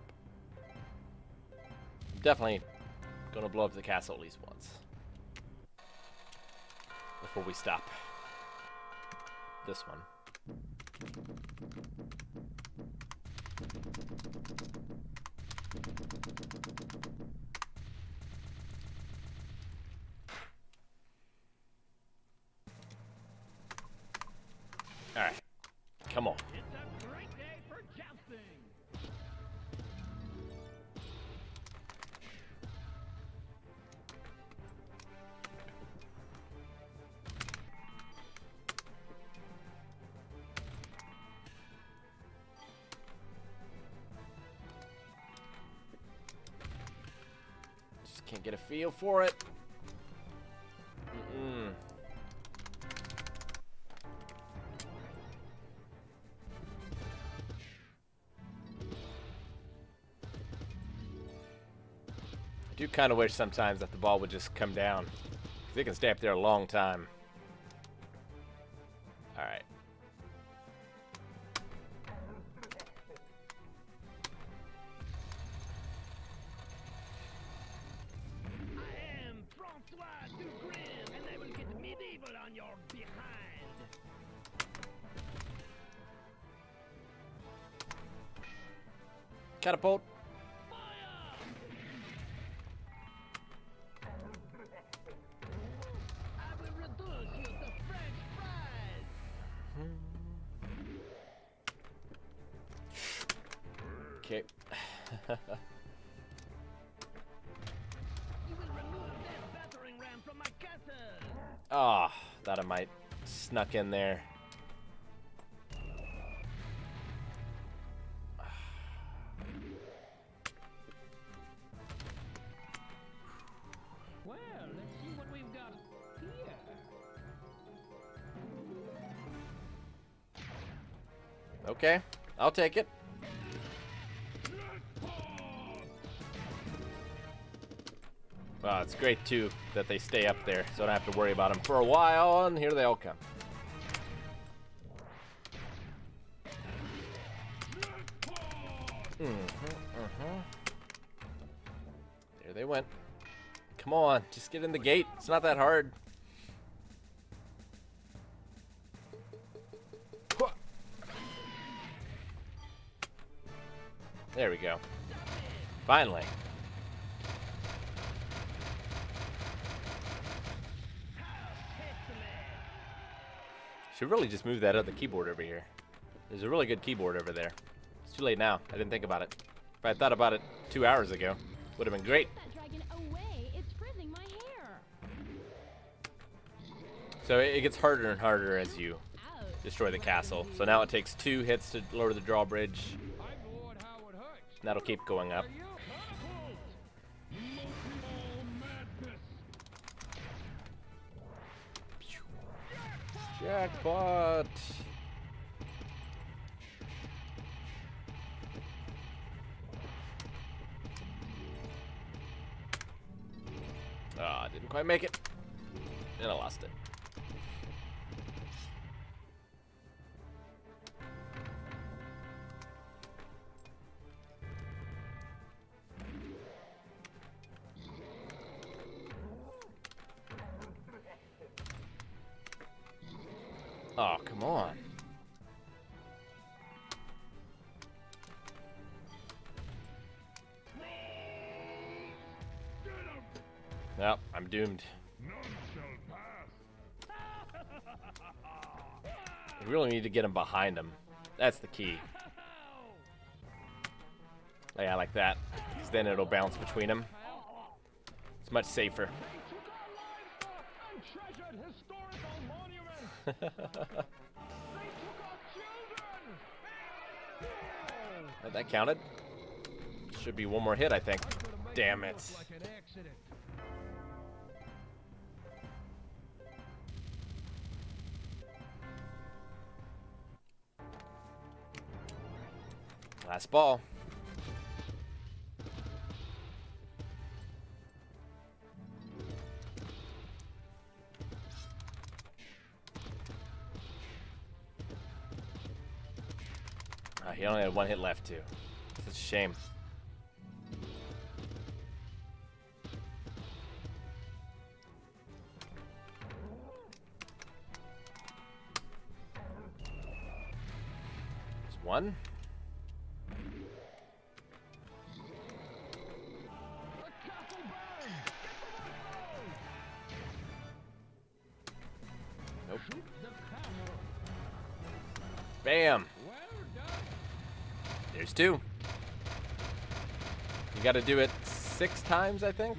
definitely gonna blow up the castle at least once before we stop this one. All right, come on. It's a great day for jousting. Just can't get a feel for it. Mm-mm. I do kind of wish sometimes that the ball would just come down, 'cause it can stay up there a long time. All right. I am Francois Dugrim, and I will get medieval on your behind. Catapult. I will reduce you to French fries. Okay. You will remove that battering ram from my castle. Ah, thought I might snuck in there. Well, let's see what we've got here. Okay, I'll take it. Wow, it's great too that they stay up there, so I don't have to worry about them for a while, and here they all come. There they went. Come on, just get in the gate. It's not that hard. There we go. Finally. Should really just move that other keyboard over here. There's a really good keyboard over there. It's too late now. I didn't think about it. If I had thought about it 2 hours ago, would have been great. That dragon away. It's frizzing my hair. So it gets harder and harder as you Ouch. destroy the castle. So now it takes 2 hits to lower the drawbridge. Lord, how it hurts. And that'll keep going up. Renewable Madness. Jackpot! Ah, didn't quite make it. And I lost it. Oh, come on. Well, I'm doomed. None shall pass. We really need to get him behind him. That's the key. Yeah, like that. Because then it'll bounce between them. It's much safer. That counted. Should be one more hit, I think. Damn it. Last ball. He only had 1 hit left, too. Such a shame. Just 1. Nope. Bam. There's 2. You gotta do it 6 times, I think,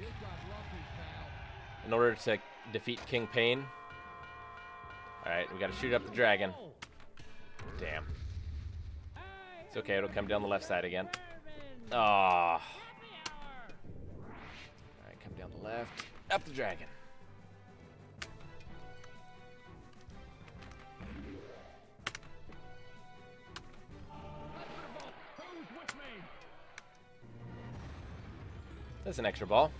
in order to defeat King Pain. Alright, we gotta shoot up the dragon. Damn. It's okay, it'll come down the left side again. Ah. Alright, come down the left. Up the dragon. That's an extra ball.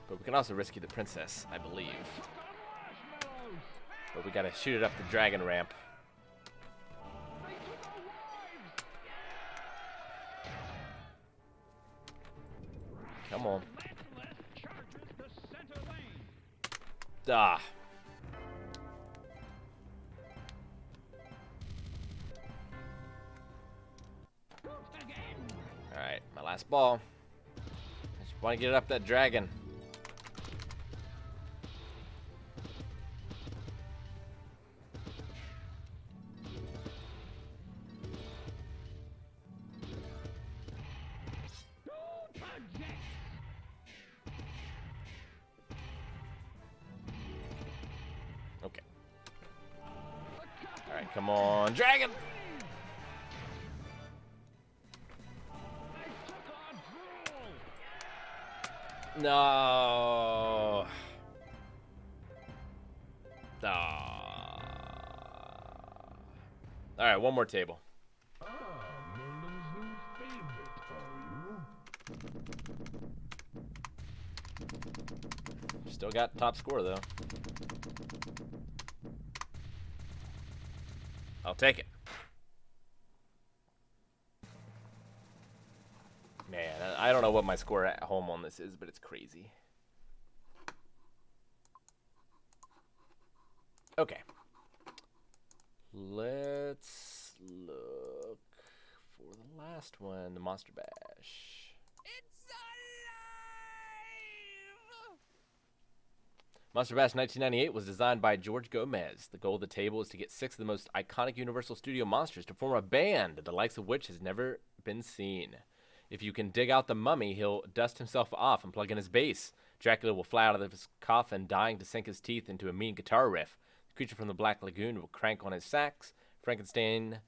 But we can also rescue the princess, I believe. But we gotta shoot it up the dragon ramp. Come on. Ah. Alright, my last ball. I just want to get it up that dragon. Okay. Alright, come on, dragon! No. All right, one more table. Still got top score though. I'll take it. Man, I don't don't know what my score at home on this is, but it's crazy. Okay. Let's look for the last one, the Monster Bash. It's alive! Monster Bash 1998 was designed by George Gomez. The goal of the table is to get 6 of the most iconic Universal Studio monsters to form a band, the likes of which has never been seen. If you can dig out the mummy, he'll dust himself off and plug in his bass. Dracula will fly out of his coffin, dying to sink his teeth into a mean guitar riff. The creature from the Black Lagoon will crank on his sax. Frankenstein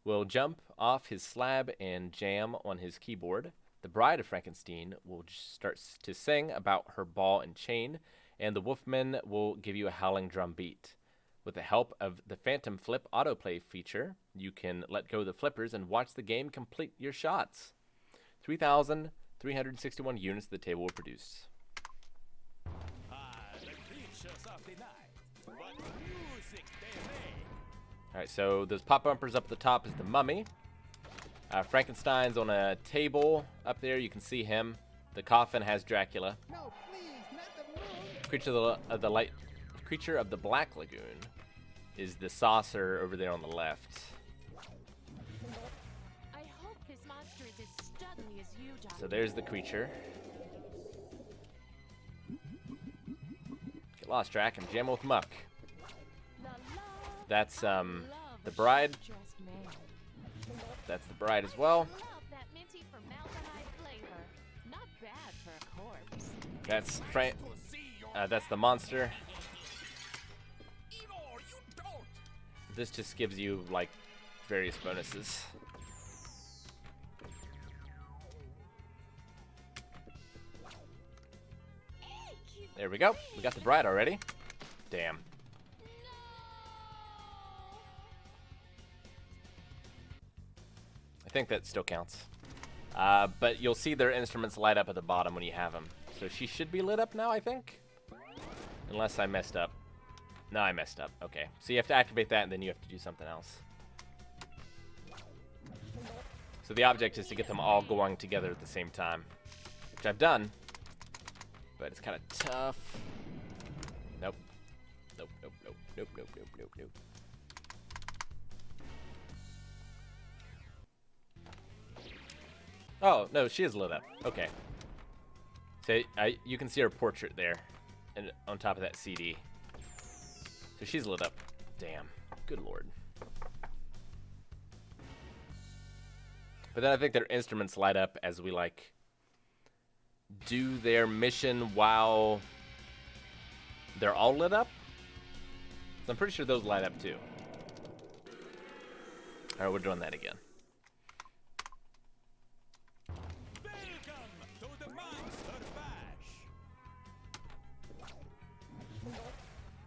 will jump off his slab and jam on his keyboard. The Bride of Frankenstein will start to sing about her ball and chain, and the Wolfman will give you a howling drum beat. With the help of the Phantom Flip autoplay feature, you can let go of the flippers and watch the game complete your shots. 3,361 units of the table were produced. The creatures of the night. What music they make. Alright, so those pop bumpers up at the top is the mummy. Frankenstein's on a table up there. You can see him. The coffin has Dracula. No, please, not the moon. Creature of the Black Lagoon is the saucer over there on the left. I hope this monster is as studly as you, Doctor. So there's the creature. Get lost, Drac. I'm jamming with Muck. That's the bride. That's the bride as well. Love that minty formaldehyde flavor. Not bad for a corpse. That's the monster. Igor, you don't. This just gives you like various bonuses. There we go. We got the bride already. Damn. I think that still counts. But you'll see their instruments light up at the bottom when you have them. So she should be lit up now, I think. Unless I messed up. No, I messed up. Okay. So you have to activate that, and then you have to do something else. So the object is to get them all going together at the same time. Which I've done. But it's kind of tough. Nope. Nope, nope, nope, nope, nope, nope, nope, nope. Oh, no, she is lit up. Okay. So you can see her portrait there and on top of that CD. So she's lit up. Damn. Good lord. But then I think their instruments light up as we, like, do their mission while they're all lit up. So I'm pretty sure those light up too. Alright, we're doing that again. Welcome to the Monster Bash.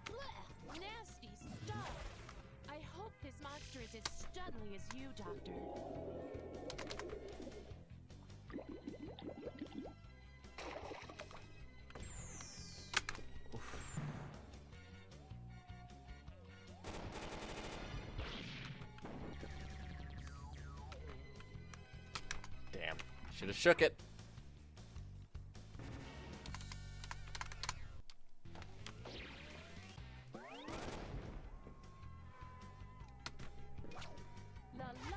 Blech, nasty stuff. I hope this monster is as studly as you, Doctor. Damn. Should have shook it. La la.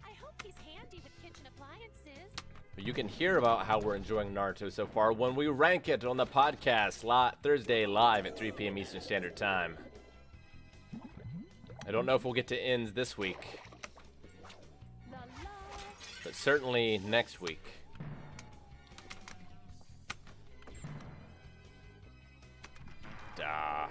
I hope he's handy with kitchen appliances. You can hear about how we're enjoying Naruto so far when we rank it on the podcast Thursday live at 3 p.m. Eastern Standard Time. I don't know if we'll get to ends this week, La la. but certainly next week. Duh.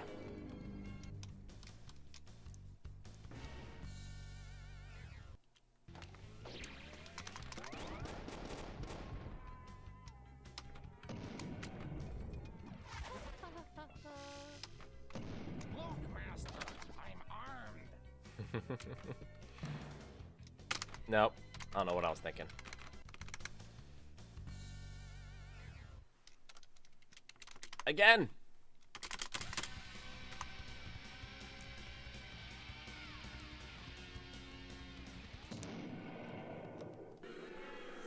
Look, Master, I'm armed. Nope. I don't know what I was thinking. Again!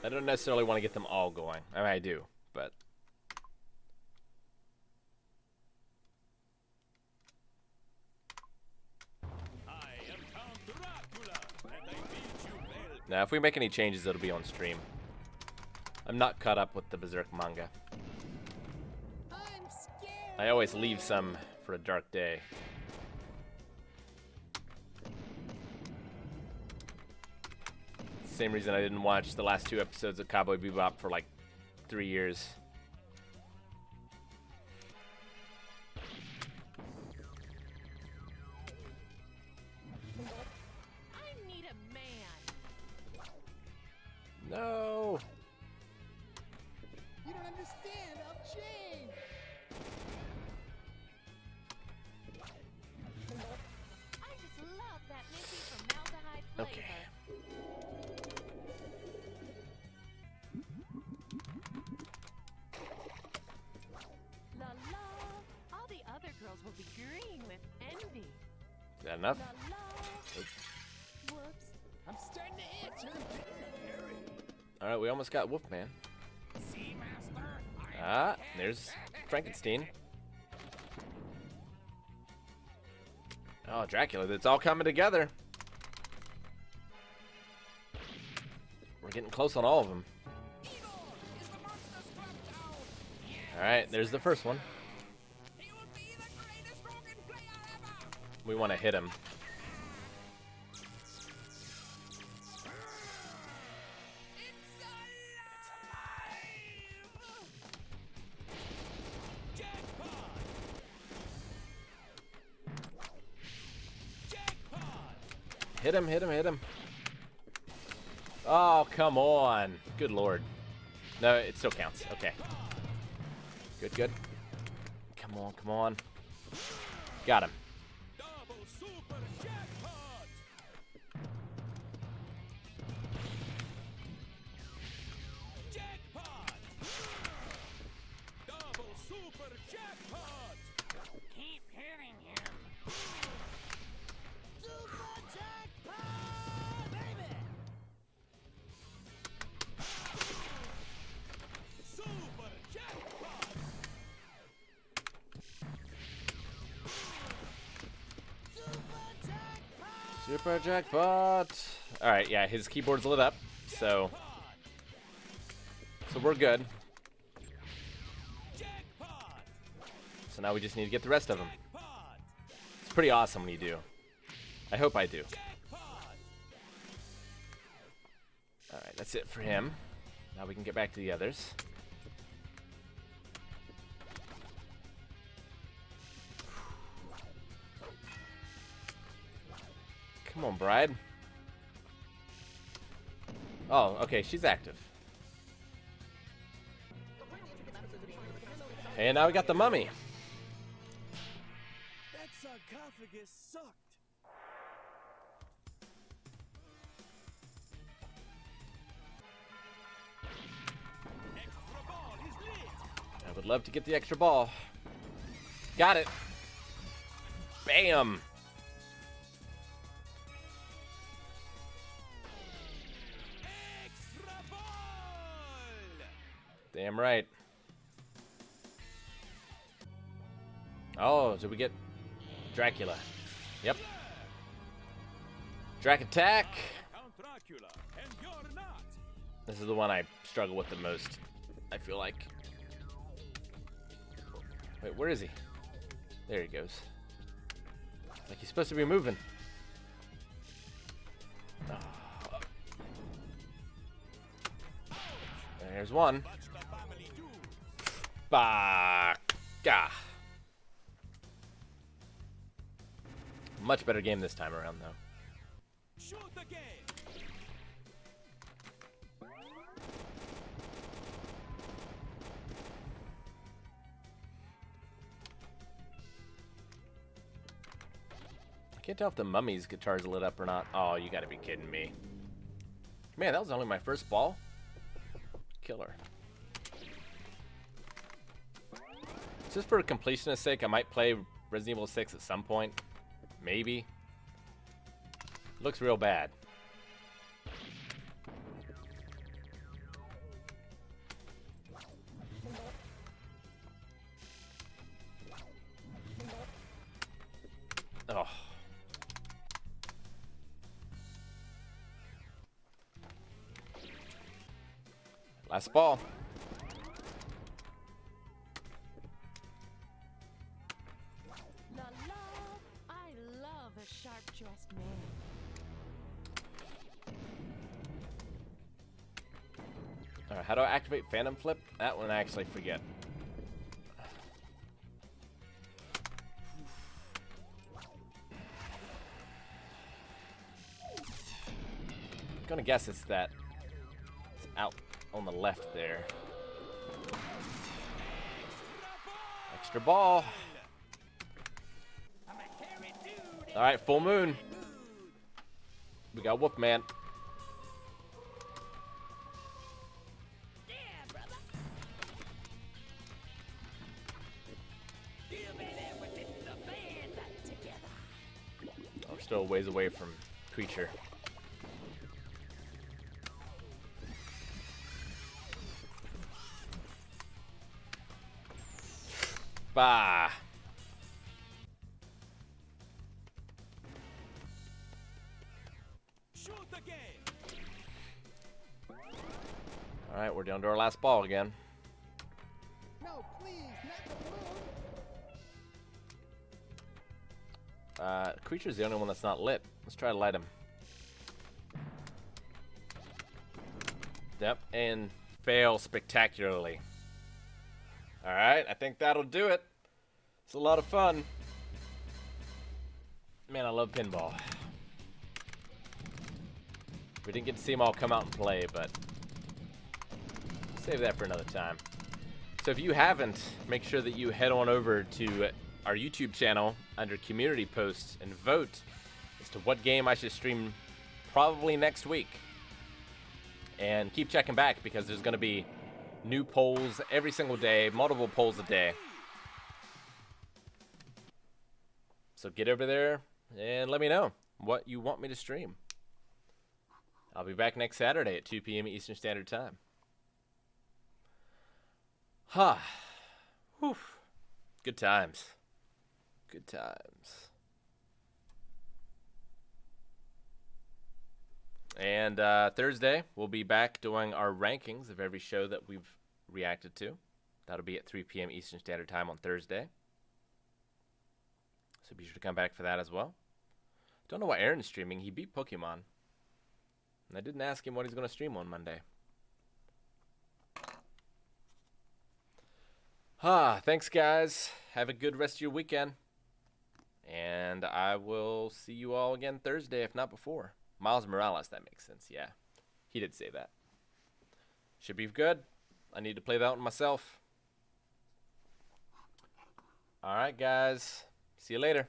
I don't necessarily want to get them all going. I mean, I do, but... I am Count Dracula, and I beat you well. Now, if we make any changes, it'll be on stream. I'm not caught up with the Berserk manga. I always leave some for a dark day. Same reason I didn't watch the last 2 episodes of Cowboy Bebop for like 3 years. I need a man. No. You don't understand. I'll change. I just love that minty formaldehyde flavor. Okay. La la. All the other girls will be green with envy. Is that enough? La la. Whoops. I'm starting to itch. All right, we almost got Wolfman. See, Master? Ah, there's Frankenstein. Oh, Dracula, it's all coming together. We're getting close on all of them. All right, there's the first one. We want to hit him. Hit him, hit him, hit him. Oh, come on. Good lord. No, it still counts. Okay. Good, good. Come on, come on. Got him. Double super jackpot! Jackpot! Double super jackpot! Keep hitting him. Super jackpot, baby! Super jackpot! Super jackpot. All right, yeah, his keyboard's lit up, so we're good. Jackpot! So now we just need to get the rest of them. Jackpot! It's pretty awesome when you do. I hope I do. Jackpot! All right, that's it for him. Now we can get back to the others. Come on, bride. Oh, okay, she's active. And now we got the mummy. That sarcophagus sucked. Extra ball is lit. I would love to get the extra ball. Got it. Bam. Extra ball! Damn right. Oh, did we get Dracula? Yep. Drac attack. Count Dracula, and you're not. This is the one I struggle with the most, I feel like. Wait, where is he? There he goes. Like he's supposed to be moving. Oh. There's one. Watch the family do. Baka. Much better game this time around, though. Shoot the game. I can't tell if the mummy's guitar's lit up or not. Oh, you gotta be kidding me. Man, that was only my first ball. Killer. Just for completionist sake, I might play Resident Evil 6 at some point. Maybe. Looks real bad. Last ball. La la, I love a sharp-dressed man. Alright, how do I activate Phantom Flip? That one I actually forget. I'm gonna guess it's that. It's out on the left there. Extra ball. I'm a hairy dude. Alright, full moon. We got Wolfman. Yeah, brother. You better with the band together. We're still a ways away from Creature. Bah. Shoot again. Alright, we're down to our last ball again. No, please, not the blue. Creature's the only one that's not lit. Let's try to light him. Yep, and fail spectacularly. Alright, I think that'll do it. It's a lot of fun. Man, I love pinball. We didn't get to see them all come out and play, but save that for another time. So if you haven't, make sure that you head on over to our YouTube channel under community posts and vote as to what game I should stream probably next week. And keep checking back because there's going to be new polls every single day, multiple polls a day. So get over there and let me know what you want me to stream. I'll be back next Saturday at 2 p.m. Eastern Standard Time. Ha. Whew. Good times. Good times. And Thursday, we'll be back doing our rankings of every show that we've reacted to. That'll be at 3 p.m. Eastern Standard Time on Thursday. So be sure to come back for that as well. Don't know why Aaron's streaming. He beat Pokemon. And I didn't ask him what he's going to stream on Monday. Thanks, guys. Have a good rest of your weekend. And I will see you all again Thursday, if not before. Miles Morales, that makes sense, yeah. He did say that. Should be good. I need to play that one myself. Alright, guys. See you later.